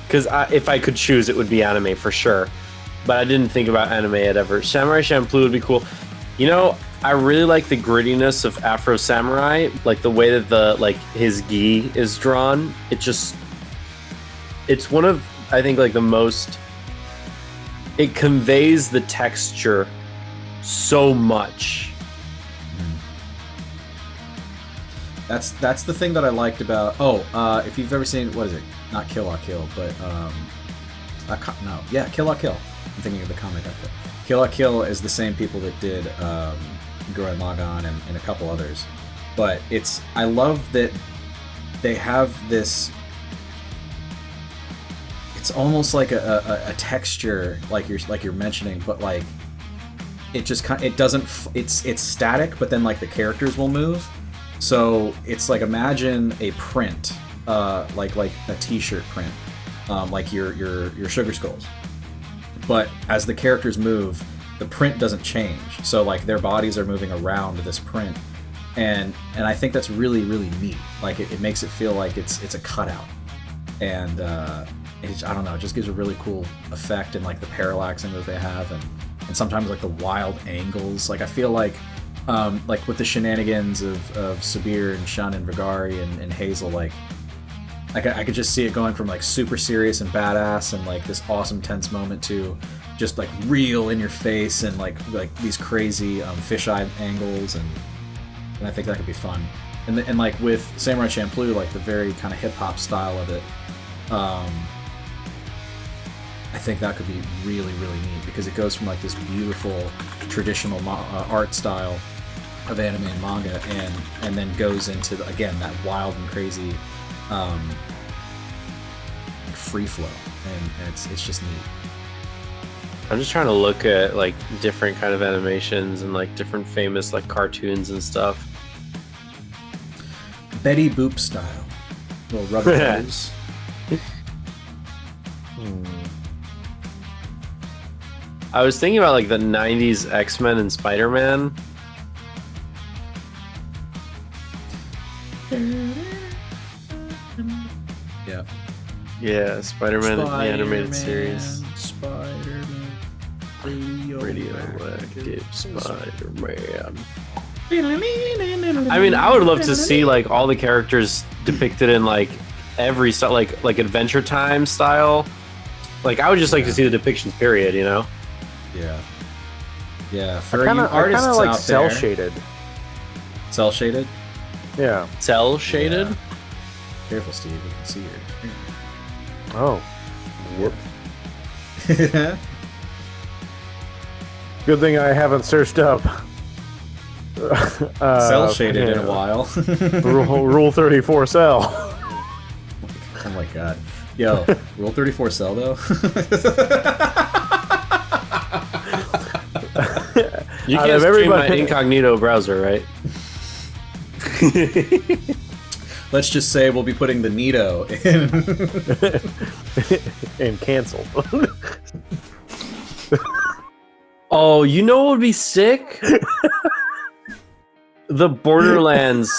because if I could choose, it would be anime for sure. But I didn't think about anime at ever. Samurai Champloo would be cool. You know, I really like the grittiness of Afro Samurai, like the way that his gi is drawn. It's one of, I think, like the most. It conveys the texture so much. That's the thing that I liked about. If you've ever seen, what is it? Not Kill la Kill, but Kill la Kill. I'm thinking of the comic. Kill la Kill is the same people that did Gurren Lagann and a couple others. But I love that they have this. It's almost like a texture, like you're mentioning, but like it just it doesn't. It's static, but then like the characters will move, So it's like, imagine a print, like a T-shirt print, like your Sugar Skulls. But as the characters move, the print doesn't change. So like their bodies are moving around this print, and I think that's really, really neat. Like it makes it feel like it's a cutout, and I don't know, it just gives a really cool effect, and like the parallaxing that they have, and sometimes like the wild angles. Like I feel like with the shenanigans of Sabir and Shun and Vigari and Hazel, like I could just see it going from like super serious and badass and like this awesome tense moment to just like real in your face and like these crazy fisheye angles, and I think that could be fun. And like with Samurai Champloo, like the very kind of hip hop style of it, I think that could be really, really neat, because it goes from like this beautiful traditional art style of anime and manga, and then goes into again that wild and crazy free flow, and it's just neat. I'm just trying to look at like different kind of animations and like different famous like cartoons and stuff. Betty Boop style, little rubber nose. I was thinking about like the 90s X-Men and Spider-Man. Yeah. Yeah, Spider-Man the animated series. Spider-Man. Radioactive Spider-Man. I mean, I would love to see like all the characters depicted in like every style, like Adventure Time style. Like I would just like to see the depictions, period, you know? Yeah. Yeah. I For kind you of artists like out cell there, shaded. cell shaded. Yeah. Cell shaded? Yeah. Careful, Steve. We can see your Oh. Whoop. Good thing I haven't searched up. Cell shaded in a while. Rule 34 cell. Oh my god. Yo, Rule 34 cell though? You Out can't of stream my everybody- incognito browser, right? Let's just say we'll be putting the Nito in. And cancel. Oh, you know what would be sick? The Borderlands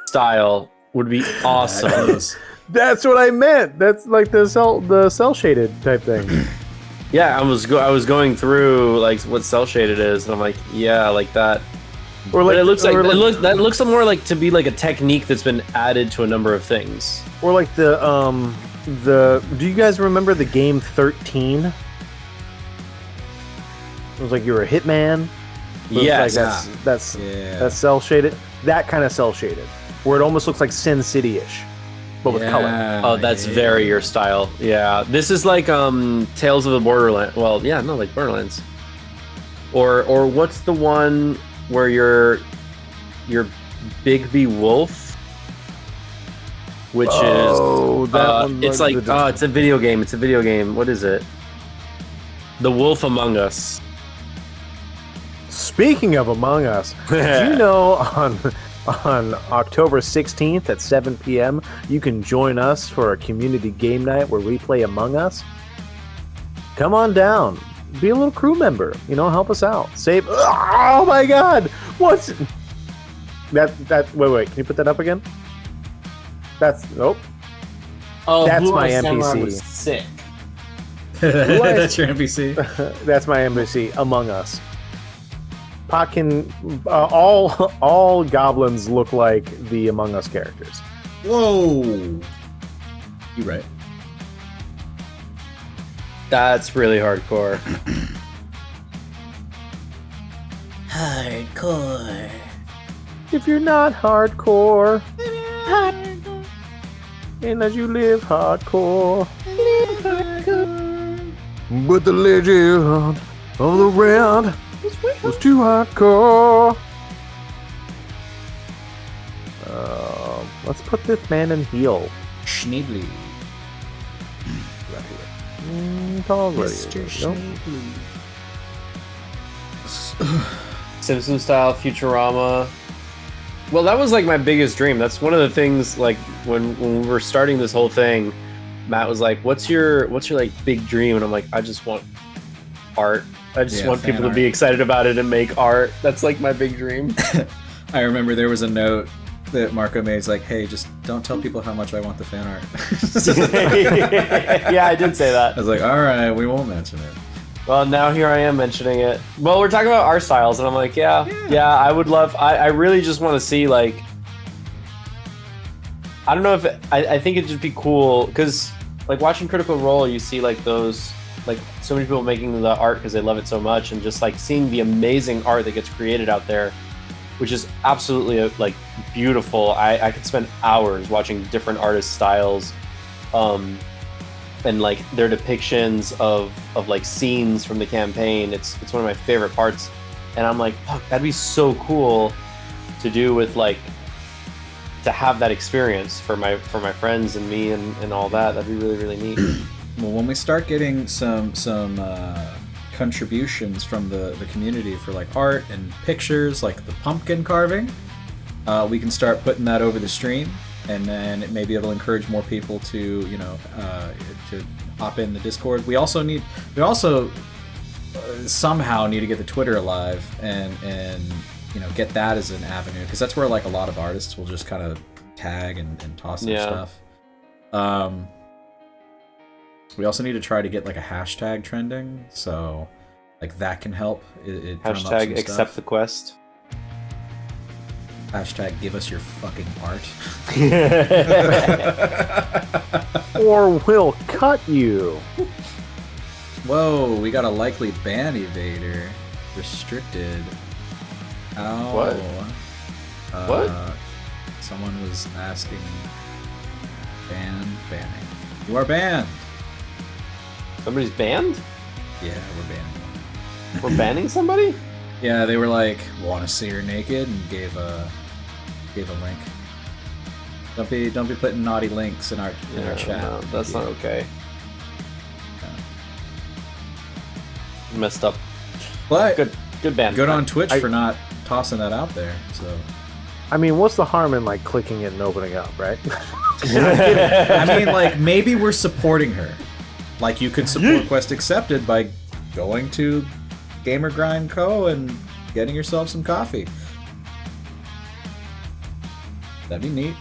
style would be awesome. That's what I meant. That's like the cell shaded type thing. Yeah, I was going through like what cell shaded is, and I'm like, yeah, like that. Or But like it looks like, or that looks more like to be like a technique that's been added to a number of things. Or like the do you guys remember the game 13? It was like you were a hitman. But Yes. like that's cell shaded. That kind of cell shaded, where it almost looks like Sin City-ish, but with color. Oh, that's very your style. Yeah, this is like Tales of the Borderlands. Well, yeah, no, like Borderlands. Or what's the one where you're Bigby Wolf, which is that one, it's like it's a video game. It's a video game. What is it? The Wolf Among Us. Speaking of Among Us, did you know on October 16th at 7 p.m. you can join us for a community game night where we play Among Us? Come on down. Be a little crew member. You know, help us out. Save. Oh my God! What's that? Wait. Can you put that up again? That's nope. Oh, That's Blue my Eye Samurai NPC. was sick. That's your NPC. That's my NPC. Among Us. Pot can all goblins look like the Among Us characters. Whoa. You right. That's really hardcore. Hardcore. If you're not hardcore, and as you live hardcore, but the legend of the round was too hardcore. Let's put this man in heel. Schneebly. Mr. Simpson style Futurama. Well, that was like my biggest dream. That's one of the things. Like when we were starting this whole thing, Matt was like, "What's your like big dream?" And I'm like, "I just want art. I just want people to be excited about it and make art. That's like my big dream." I remember there was a note that Marco made. It's like, "Hey, just don't tell people how much I want the fan art." Yeah, I did say that. I was like, "All right, we won't mention it." Well, now here I am mentioning it. Well, we're talking about art styles, and I'm like, yeah, I would love. I really just want to see like. I don't know if I think it'd just be cool because like watching Critical Role, you see like those like so many people making the art because they love it so much, and just like seeing the amazing art that gets created out there, which is absolutely like beautiful. I could spend hours watching different artist styles, and like their depictions of like scenes from the campaign. It's one of my favorite parts, and I'm like, fuck, that'd be so cool to do with like. To have that experience for my friends and me and all that. That'd be really, really neat. Well, when we start getting some contributions from the community for like art and pictures, like the pumpkin carving, we can start putting that over the stream, and then maybe it'll encourage more people to to hop in the Discord. We also somehow need to get the Twitter alive and get that as an avenue, because that's where like a lot of artists will just kind of tag and toss their stuff. We also need to try to get like a hashtag trending, so like that can help. It hashtag accept the quest. Hashtag give us your fucking art. Or we'll cut you. Whoa, we got a likely ban evader. Restricted. Oh. What? What? Someone was asking. Banning. You are banned. Somebody's banned? Yeah, we're banning. We're banning somebody? Yeah, they were like, "Want to see her naked?" and gave a link. Don't be putting naughty links in our chat. No, that's not okay. Messed up. But good ban. Good on Twitch for not tossing that out there. So, I mean, what's the harm in like clicking it and opening up, right? I mean, like maybe we're supporting her. Like you could support Quest Accepted by going to Gamer Grind Co. and getting yourself some coffee. That'd be neat.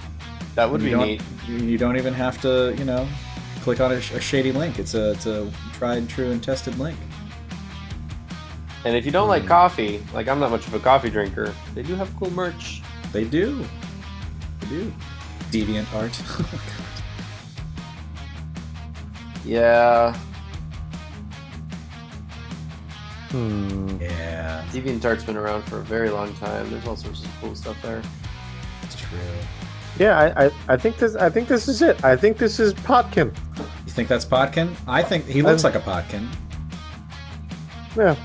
That would be neat. You don't even have to, click on a shady link. It's a tried and true and tested link. And if you don't like coffee, like I'm not much of a coffee drinker, they do have cool merch. They do. Deviant art. Oh my god. Yeah. Yeah. DeviantArt's been around for a very long time. There's all sorts of cool stuff there. That's true. Yeah, I think this is it. I think this is Potkin. You think that's Potkin? I think he looks like a Potkin. Yeah.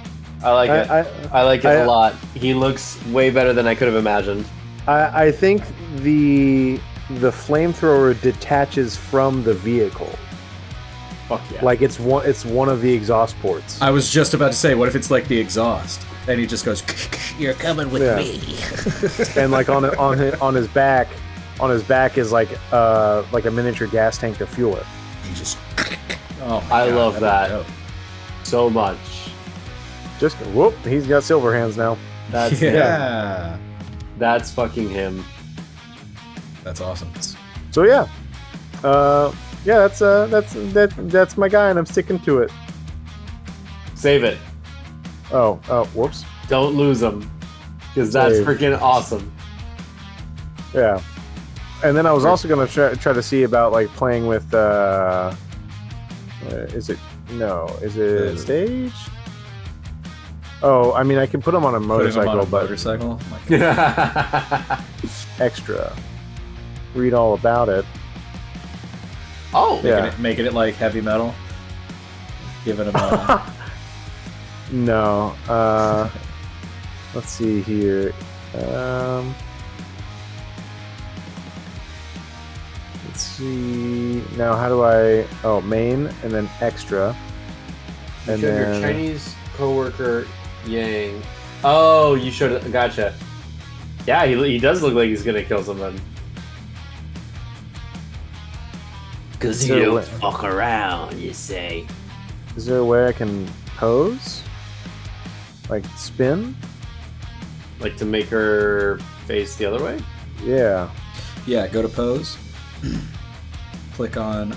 I like it. I like it a lot. He looks way better than I could have imagined. I think the flamethrower detaches from the vehicle. Fuck yeah. Like it's one of the exhaust ports. I was just about to say, what if it's like the exhaust? And he just goes, "You're coming with me." And like on his back is like a miniature gas tank to fuel it. He just Oh my I God, love that dope. so much. Just whoop, he's got silver hands now. That's Yeah. That's fucking him. That's awesome. So yeah. That's my guy and I'm sticking to it. Save it. Oh, whoops. Don't lose him. Because that's Save. freaking awesome. Yeah. And then I was also going to try to see about like playing with is it stage? Oh, I mean I can put him on a motorcycle, but motorcycle? Oh my God. extra. Read all about it. Oh, Yeah. Making it like heavy metal. Giving him a No. Let's see here. Let's see. Now, how do I? Oh, main and then extra. you And showed your then Chinese coworker Yang. Oh, you showed it. Gotcha. Yeah, he does look like he's gonna kill someone. Cause you don't fuck around, you say. Is there a way I can pose? Like spin? Like to make her face the other way? Yeah. Yeah, go to pose. Click on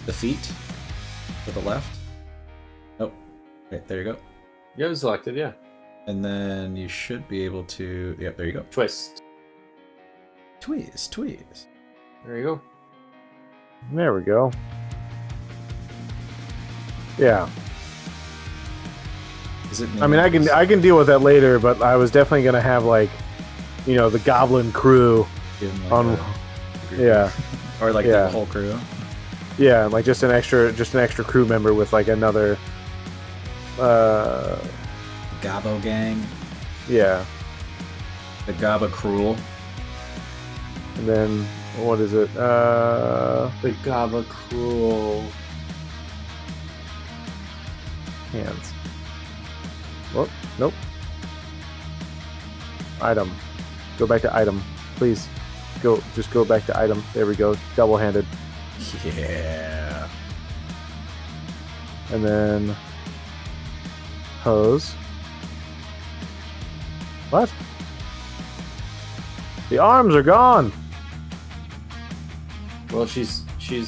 the feet to the left. Oh, right, there you go. You have it selected, yeah. And then you should be able to... Yep, there you go. Twist. Twist. There you go. There we go. Yeah. Is it I mean, I can deal with that later, but I was definitely gonna have like, you know, the goblin crew on. Yeah. Or like Yeah. the whole crew. Yeah, like just an extra crew member with like another. Gabo gang. Yeah, The Gaba Cruel. and then what is it? The Gaba Cruel. Hands. Whoop. Nope. Item. Go back to item, please. Just go back to item. There we go. Double-handed. Yeah. And then pose. What? The arms are gone. Well, she's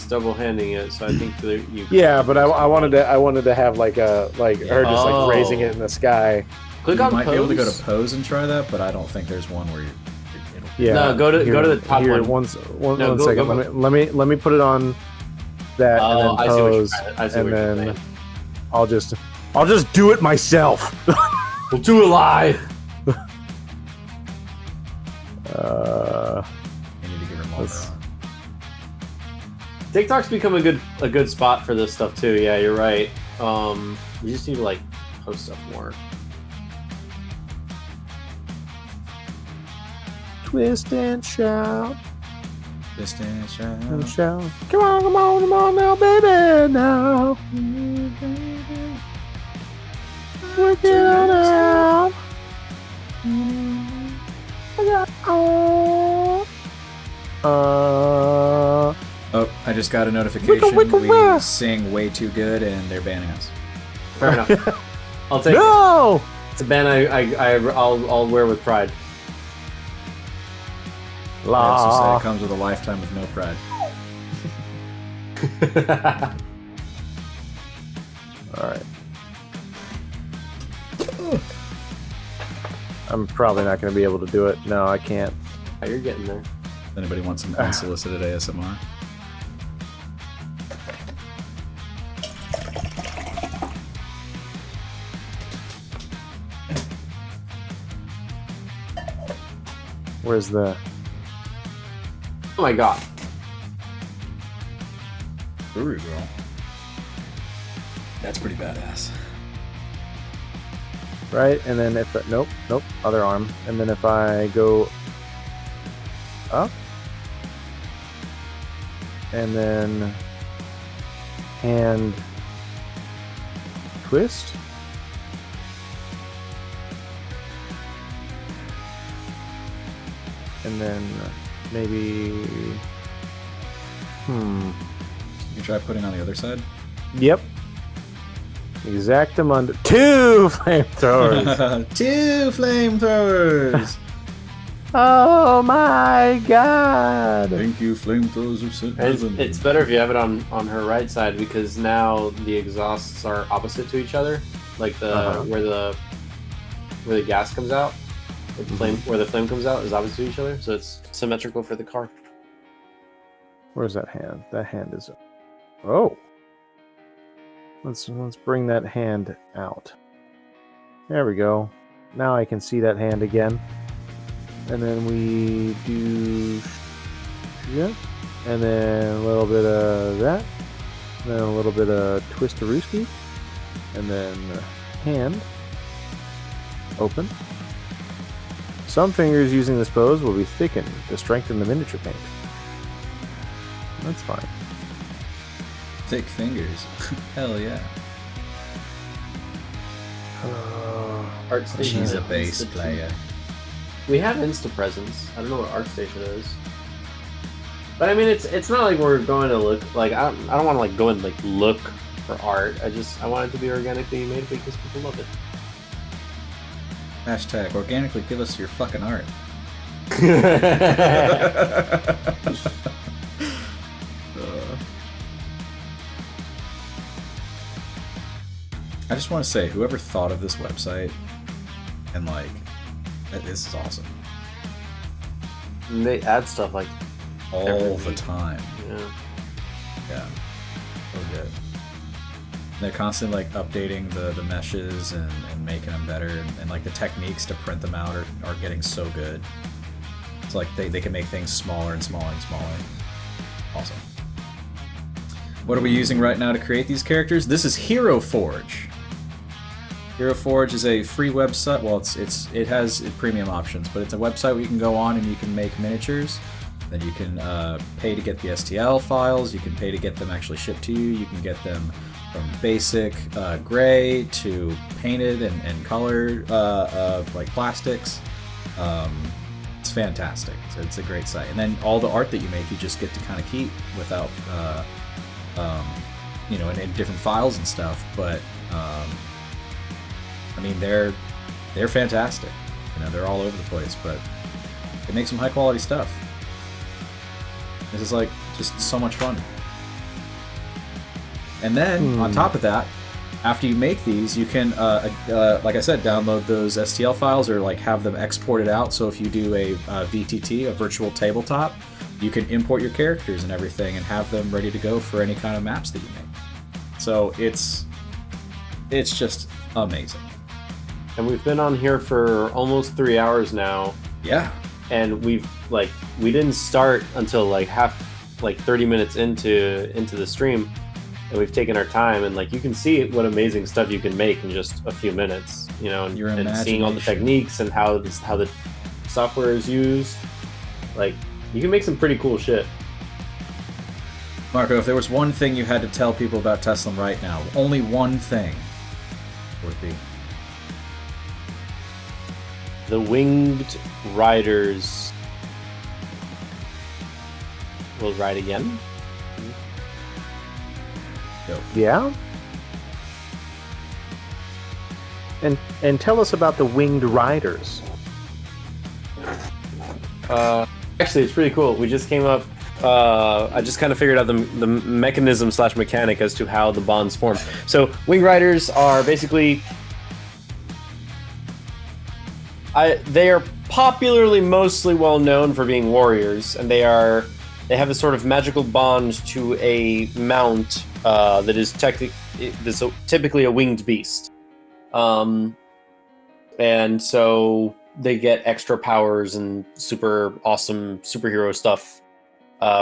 double-handing it, so I think that you. Yeah, but I wanted to have like her just like raising it in the sky. Click You on might pose. be able to go to pose and try that, but I don't think there's one where it'll... Yeah. No, go to the top here, one. One No, go- second. go- Let me put it on that and then I see what you're pose, trying- I see and what you're then saying. I'll just do it myself. We'll do it live. You need to give her more. Let's- TikTok's become a good spot for this stuff too. Yeah, you're right. We just need to like post stuff more. Twist and shout Distance, and shout. Come on now, baby, now. Work it out. Oh, I just got a notification. We sing way too good and they're banning us. Fair enough. I'll take it. No. It's a band I'll wear with pride. I also say it comes with a lifetime of no pride. All right. I'm probably not going to be able to do it. No, I can't. Oh, you're getting there. If anybody wants some unsolicited ASMR. Where's the... Oh my god. There we go. That's pretty badass. Right, and then if... Nope, other arm. And then if I go up, and then hand twist, and then maybe... You try putting on the other side? Yep. Exactamundo. 2 flamethrowers. 2 flamethrowers! Oh my god. Thank you, flamethrowers of St. And it's better if you have it on her right side because now the exhausts are opposite to each other, like the where the gas comes out, where the flame comes out is opposite to each other, so it's symmetrical for the car. Where's that hand? That hand is... Oh. Let's bring that hand out. There we go. Now I can see that hand again. And then we do... Yeah. And then a little bit of that. And then a little bit of twist-a-rooski. And then hand. Open. Some fingers using this pose will be thickened to strengthen the miniature paint. That's fine. Thick fingers. Hell yeah. Art She's a Station bass Institute. player. We have Insta presence. I don't know what ArtStation is. But I mean, it's not like we're going to look like I don't want to like go and like look for art. I want it to be organically made because people love it. Hashtag organically give us your fucking art. I just want to say, whoever thought of this website, and like, this is awesome. And they add stuff like All every the week. time. Yeah. So good. They're constantly like updating the meshes and making them better, and like the techniques to print them out are getting so good. It's like they can make things smaller and smaller and smaller. Awesome. What are we using right now to create these characters? This is HeroForge. HeroForge is a free website. Well, it has premium options, but it's a website where you can go on and you can make miniatures. Then you can pay to get the STL files. You can pay to get them actually shipped to you. You can get them from basic gray to painted and colored like plastics. It's fantastic. So it's a great site. And then all the art that you make, you just get to kind of keep without, in different files and stuff. But I mean, they're fantastic. They're all over the place, but they make some high quality stuff. This is like just so much fun. And then on top of that, after you make these, you can, like I said, download those STL files or like have them exported out. So if you do a VTT, a virtual tabletop, you can import your characters and everything and have them ready to go for any kind of maps that you make. So it's just amazing. And we've been on here for almost 3 hours now. Yeah. And we didn't start until like 30 minutes into the stream, and we've taken our time, and like you can see what amazing stuff you can make in just a few minutes, and seeing all the techniques and how the software is used. Like you can make some pretty cool shit. Marco, if there was one thing you had to tell people about Tesla right now, only one thing, what would it be? The winged riders will ride again. Yeah? And tell us about the winged riders. Actually, it's pretty cool. We just came up. I just kind of figured out the mechanism / mechanic as to how the bonds form. So, winged riders are basically. They are popularly mostly well known for being warriors, and they have a sort of magical bond to a mount that is typically a winged beast, and so they get extra powers and super awesome superhero stuff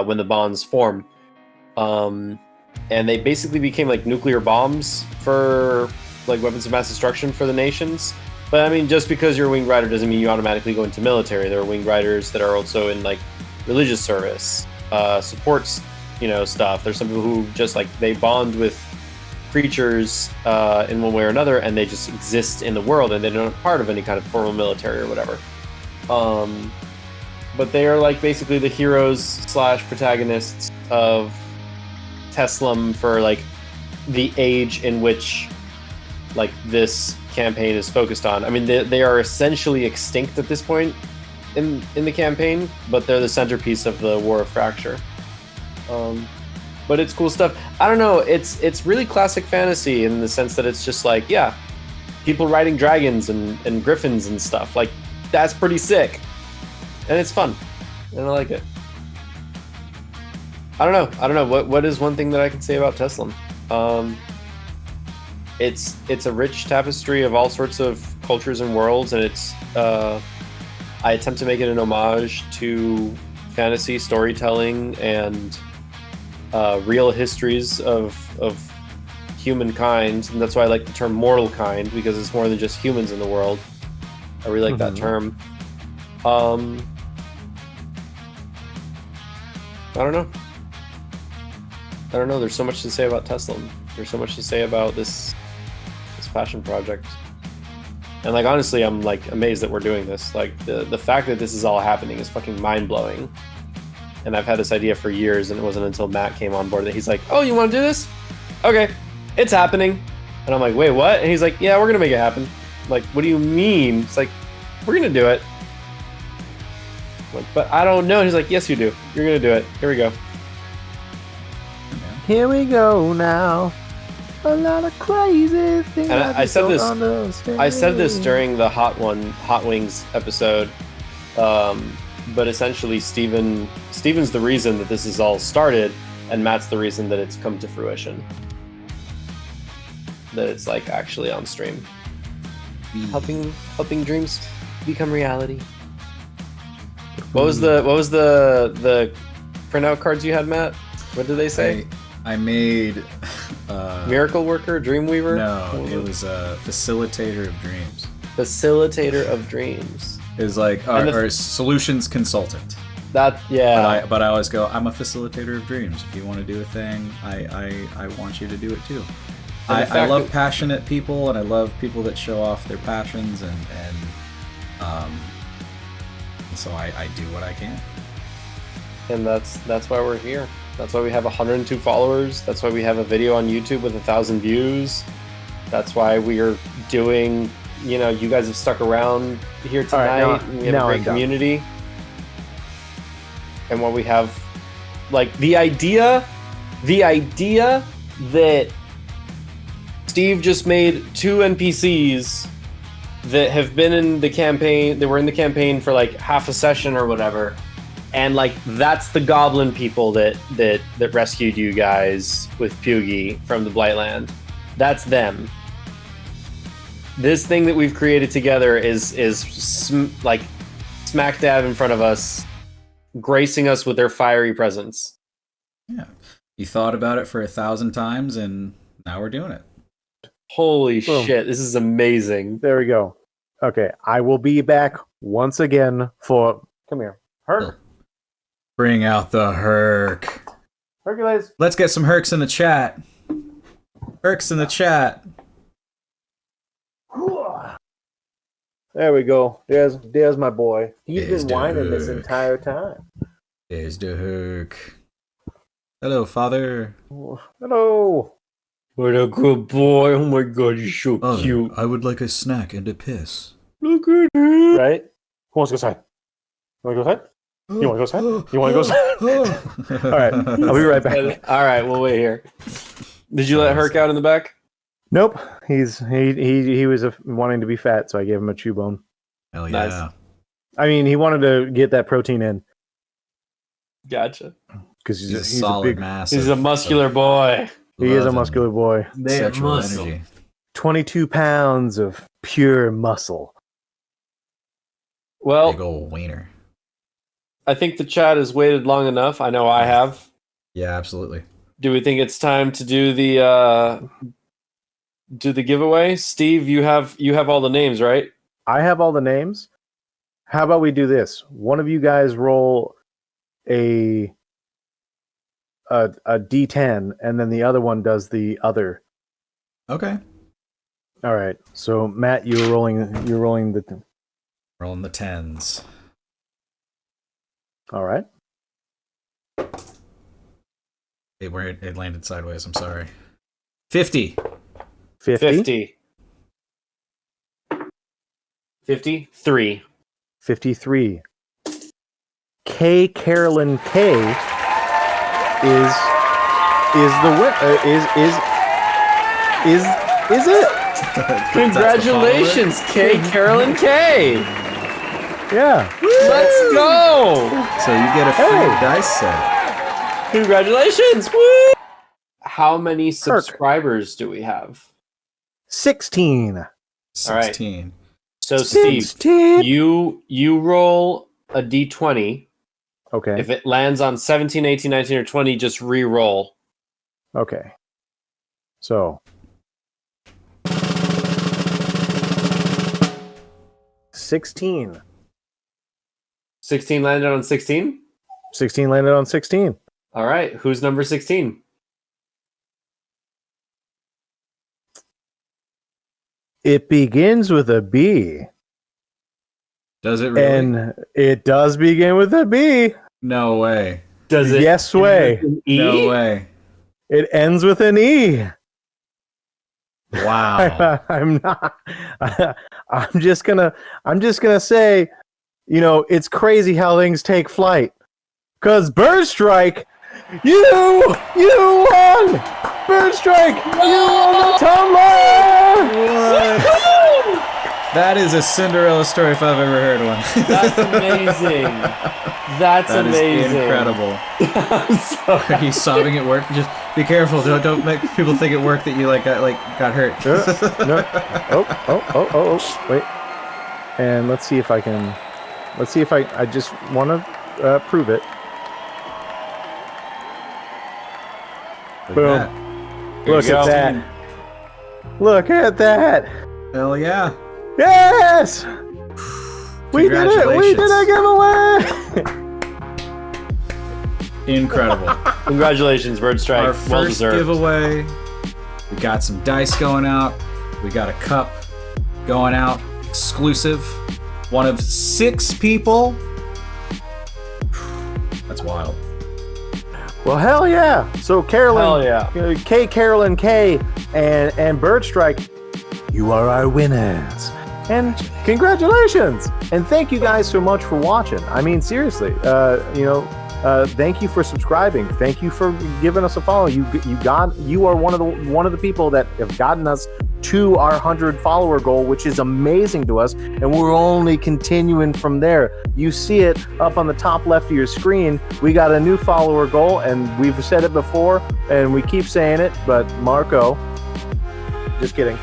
when the bonds form, and they basically became like nuclear bombs for like weapons of mass destruction for the nations. But I mean, just because you're a winged rider doesn't mean you automatically go into military. There are winged riders that are also in like religious service, supports, stuff. There's some people who just like they bond with creatures in one way or another, and they just exist in the world, and they're not part of any kind of formal military or whatever. But they are like basically the heroes / protagonists of Teslam for like the age in which like this campaign is focused on. I mean, they are essentially extinct at this point in the campaign, but they're the centerpiece of the War of Fracture. But it's cool stuff. I don't know. It's really classic fantasy in the sense that it's just like, yeah, people riding dragons and griffins and stuff. Like that's pretty sick, and it's fun, and I like it. I don't know. What is one thing that I can say about Teslam? It's a rich tapestry of all sorts of cultures and worlds, and it's I attempt to make it an homage to fantasy storytelling and real histories of humankind, and that's why I like the term mortal kind, because it's more than just humans in the world. I really like that term. I don't know. There's so much to say about Tesla. There's so much to say about this passion project. And like honestly, I'm like amazed that we're doing this. Like the fact that this is all happening is fucking mind blowing. And I've had this idea for years, and it wasn't until Matt came on board that he's like, "Oh, you want to do this? Okay, it's happening." And I'm like, "Wait, what?" And he's like, "Yeah, we're gonna make it happen." I'm like, what do you mean? It's like, we're gonna do it. I'm like, but I don't know. And he's like, "Yes, you do. You're gonna do it. Here we go." Here we go now. A lot of crazy things. And I said this. Understand. I said this during the Hot Wings episode, but essentially Steven's the reason that this is all started, and Matt's the reason that it's come to fruition. That it's like actually on stream, helping dreams become reality. What was the printout cards you had, Matt? What did they say? I made Miracle Worker, Dreamweaver? No, it was a facilitator of dreams. Facilitator of dreams. It was like or solutions consultant. That yeah. But I always go, I'm a facilitator of dreams. If you want to do a thing, I want you to do it too. I love passionate people, and I love people that show off their passions, and so I do what I can. And that's why we're here. That's why we have 102 followers. That's why we have a video on YouTube with 1,000 views. That's why we are doing, you guys have stuck around here tonight. Right, and we have a great community. And what we have, like the idea that Steve just made 2 NPCs that have been in the campaign, they were in the campaign for like half a session or whatever. And like that's the goblin people that rescued you guys with Pugie from the Blightland. That's them. This thing that we've created together is like smack dab in front of us, gracing us with their fiery presence. Yeah, you thought about it for 1,000 times, and now we're doing it. Holy Boom. shit! This is amazing. There we go. Okay, I will be back once again for. Come here, Herc. Bring out the Herc. Hercules. Let's get some Hercs in the chat. Hercs in the chat. There we go. There's my boy. He's There's been whining this Herc. entire time. There's the Herc. Hello, father. Hello. What a good boy! Oh my god, he's so cute. I would like a snack and a piss. Look at him. Right? Who wants to go outside? You want to go outside? You want to go outside? You want to go outside? All right, I'll be right back. All right, we'll wait here. Did you let Herc out in the back? Nope. He was wanting to be fat, so I gave him a chew bone. Hell yeah. Nice. I mean, he wanted to get that protein in Gotcha. because He's a he's solid a big. mass. He's a muscular boy. He is a muscular boy. Sexual energy. 22 pounds of pure muscle. Well, Big ol' wiener. I think the chat has waited long enough. I know I have. Yeah, absolutely. Do we think it's time to do the giveaway? Steve, you have all the names, right? I have all the names. How about we do this? One of you guys roll a D10, and then the other one does the other. Okay. All right. So Matt, you're rolling the. Rolling the 10s. All right. It landed sideways. I'm sorry. 50. 50. 53. 53. K. Carolyn K. is the is it? Congratulations, K. Carolyn K. Yeah. Let's go. So you get a free Hey. dice set. Congratulations. Woo! How many subscribers do we have? 16. 16. So Steve, 16. you roll a d20. Okay. If it lands on 17, 18, 19, or 20, just re-roll. Okay. So 16. 16 landed on 16? 16 landed on 16. All right. Who's number 16? It begins with a B. Does it really? And it does begin with a B. No way. Does it? Yes way. E? No way. It ends with an E. Wow. I'm not. I'm just gonna say, it's crazy how things take flight. Cause Bird Strike, you won. Bird Strike, you won the tumbler. That is a Cinderella story if I've ever heard one. That's amazing. That's That is amazing. incredible. I'm sorry. Are you sobbing at work? Just be careful. Don't make people think at work that you got hurt. No. Oh. Wait. And let's see if I just want to prove it. Boom. Look at that. Look at that. Hell yeah. Yes! We did it! We did a giveaway! Incredible. Congratulations, Bird Strike. Our Well first deserved. giveaway. We got some dice going out. We got a cup going out. Exclusive. One of 6 people. That's wild. Well, hell yeah! So Carolyn, Hell yeah. Carolyn K, and Bird Strike, you are our winners. And congratulations! And thank you guys so much for watching. I mean, seriously, thank you for subscribing. Thank you for giving us a follow. You are one of the people that have gotten us to our 100 follower goal, which is amazing to us, and we're only continuing from there. You see it up on the top left of your screen. We got a new follower goal, and we've said it before, and we keep saying it, but Marco, just kidding.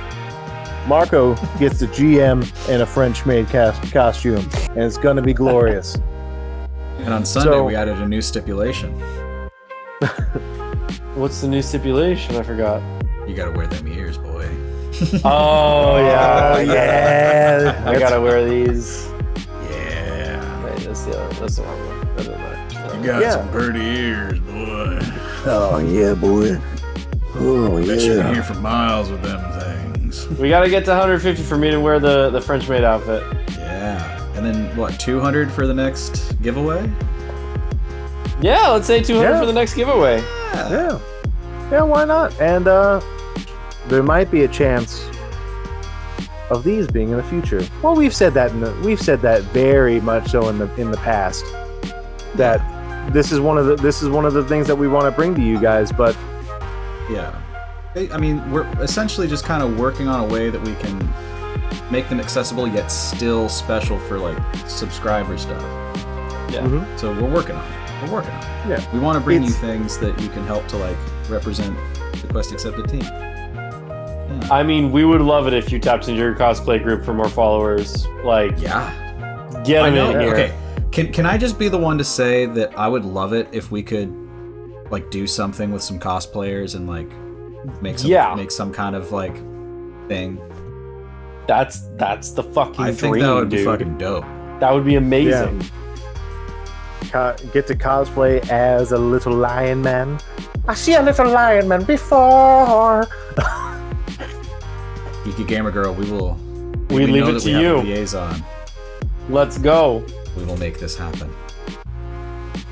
Marco gets the GM in a French-made costume, and it's gonna be glorious. And on Sunday, we added a new stipulation. What's the new stipulation? I forgot. You gotta wear them ears, boy. Oh, yeah. Yeah. I gotta wear these. Yeah. Wait, that's the wrong one. That's not right. You got Yeah. some birdie ears, boy. Oh, yeah, boy. Oh, Bet you can yeah. hear for miles with them things. We gotta get to 150 for me to wear the French maid outfit. Yeah. And then, what, 200 for the next giveaway? Yeah, let's say 200 Yeah. for the next giveaway. Yeah. Yeah, why not? And there might be a chance of these being in the future. Well, we've said that very much so in the past. That this is one of the things that we want to bring to you guys, but Yeah. I mean, we're essentially just kind of working on a way that we can make them accessible yet still special for like subscriber stuff. Yeah. Mhm. So we're working on it. Yeah. We want to bring you It's- things that you can help to like represent the Quest Accepted team. I mean, we would love it if you tapped into your cosplay group for more followers. Like, Yeah. get I them know. in here. Okay. Can I just be the one to say that I would love it if we could like do something with some cosplayers and like make some kind of like thing. That's the fucking I think dream, that would be dude. fucking dope. That would be amazing. get to cosplay as a little lion man. I see a little lion man before. Geeky Gamer Girl, we will. We leave know it that to we have you. a liaison. Let's go. We will make this happen.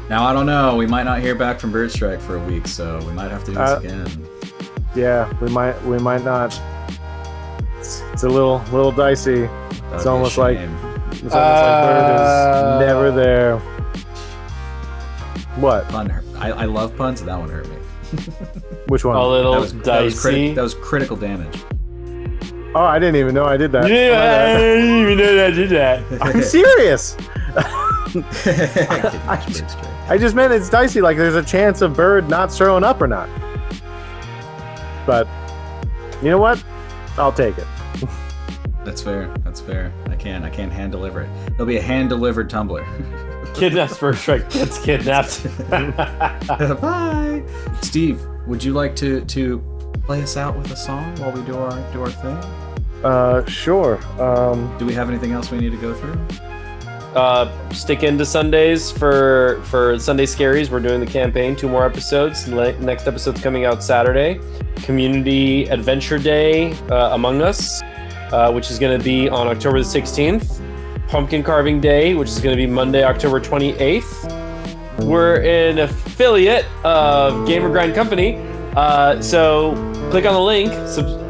Now I don't know. We might not hear back from Bird Strike for a week, so we might have to do this again. Yeah, we might not. It's a little dicey. That'd It's be a almost like shame. Bird is never there. What? Pun hurt. I love puns. That one hurt me. Which one? A little That was dicey. that was critical damage. Oh, I didn't even know I did that. Yeah, I didn't even know that I did that. I'm serious. Bird Strike. I just meant it's dicey. Like there's a chance of Bird not showing up or not. But you know what? I'll take it. That's fair. That's fair. I can't hand deliver it. There'll be a hand delivered tumbler. Kidnaps Bird Strike gets kidnapped. Bye. Steve, would you like to play us out with a song while we do our thing? Sure. Do we have anything else we need to go through? Stick into Sundays for Sunday Scaries. We're doing the campaign, 2 more episodes. Next episode's coming out Saturday. Community Adventure Day, Among Us. which is going to be on October the 16th. Pumpkin Carving Day, which is going to be Monday, October 28th. We're an affiliate of Gamer Grind Company, so click on the link,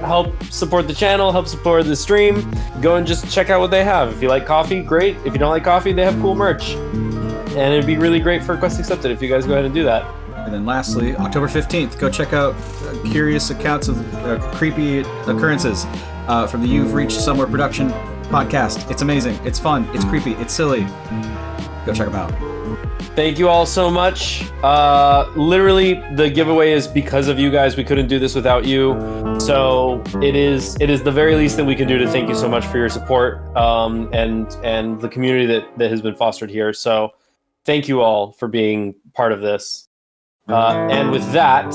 help support the channel, help support the stream. Go and just check out what they have. If you like coffee, great. If you don't like coffee, they have cool merch. And it'd be really great for Quest Accepted if you guys go ahead and do that. And then lastly, October 15th, go check out curious accounts of creepy occurrences from the You've Reached Somewhere production podcast. It's amazing. It's fun. It's creepy. It's silly. Go check them out. Thank you all so much. Literally, the giveaway is because of you guys. We couldn't do this without you. So it is the very least that we can do to thank you so much for your support and the community that has been fostered here. So thank you all for being part of this. And with that,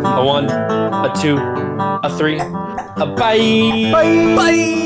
a 1, a 2, a 3, a bye. Bye.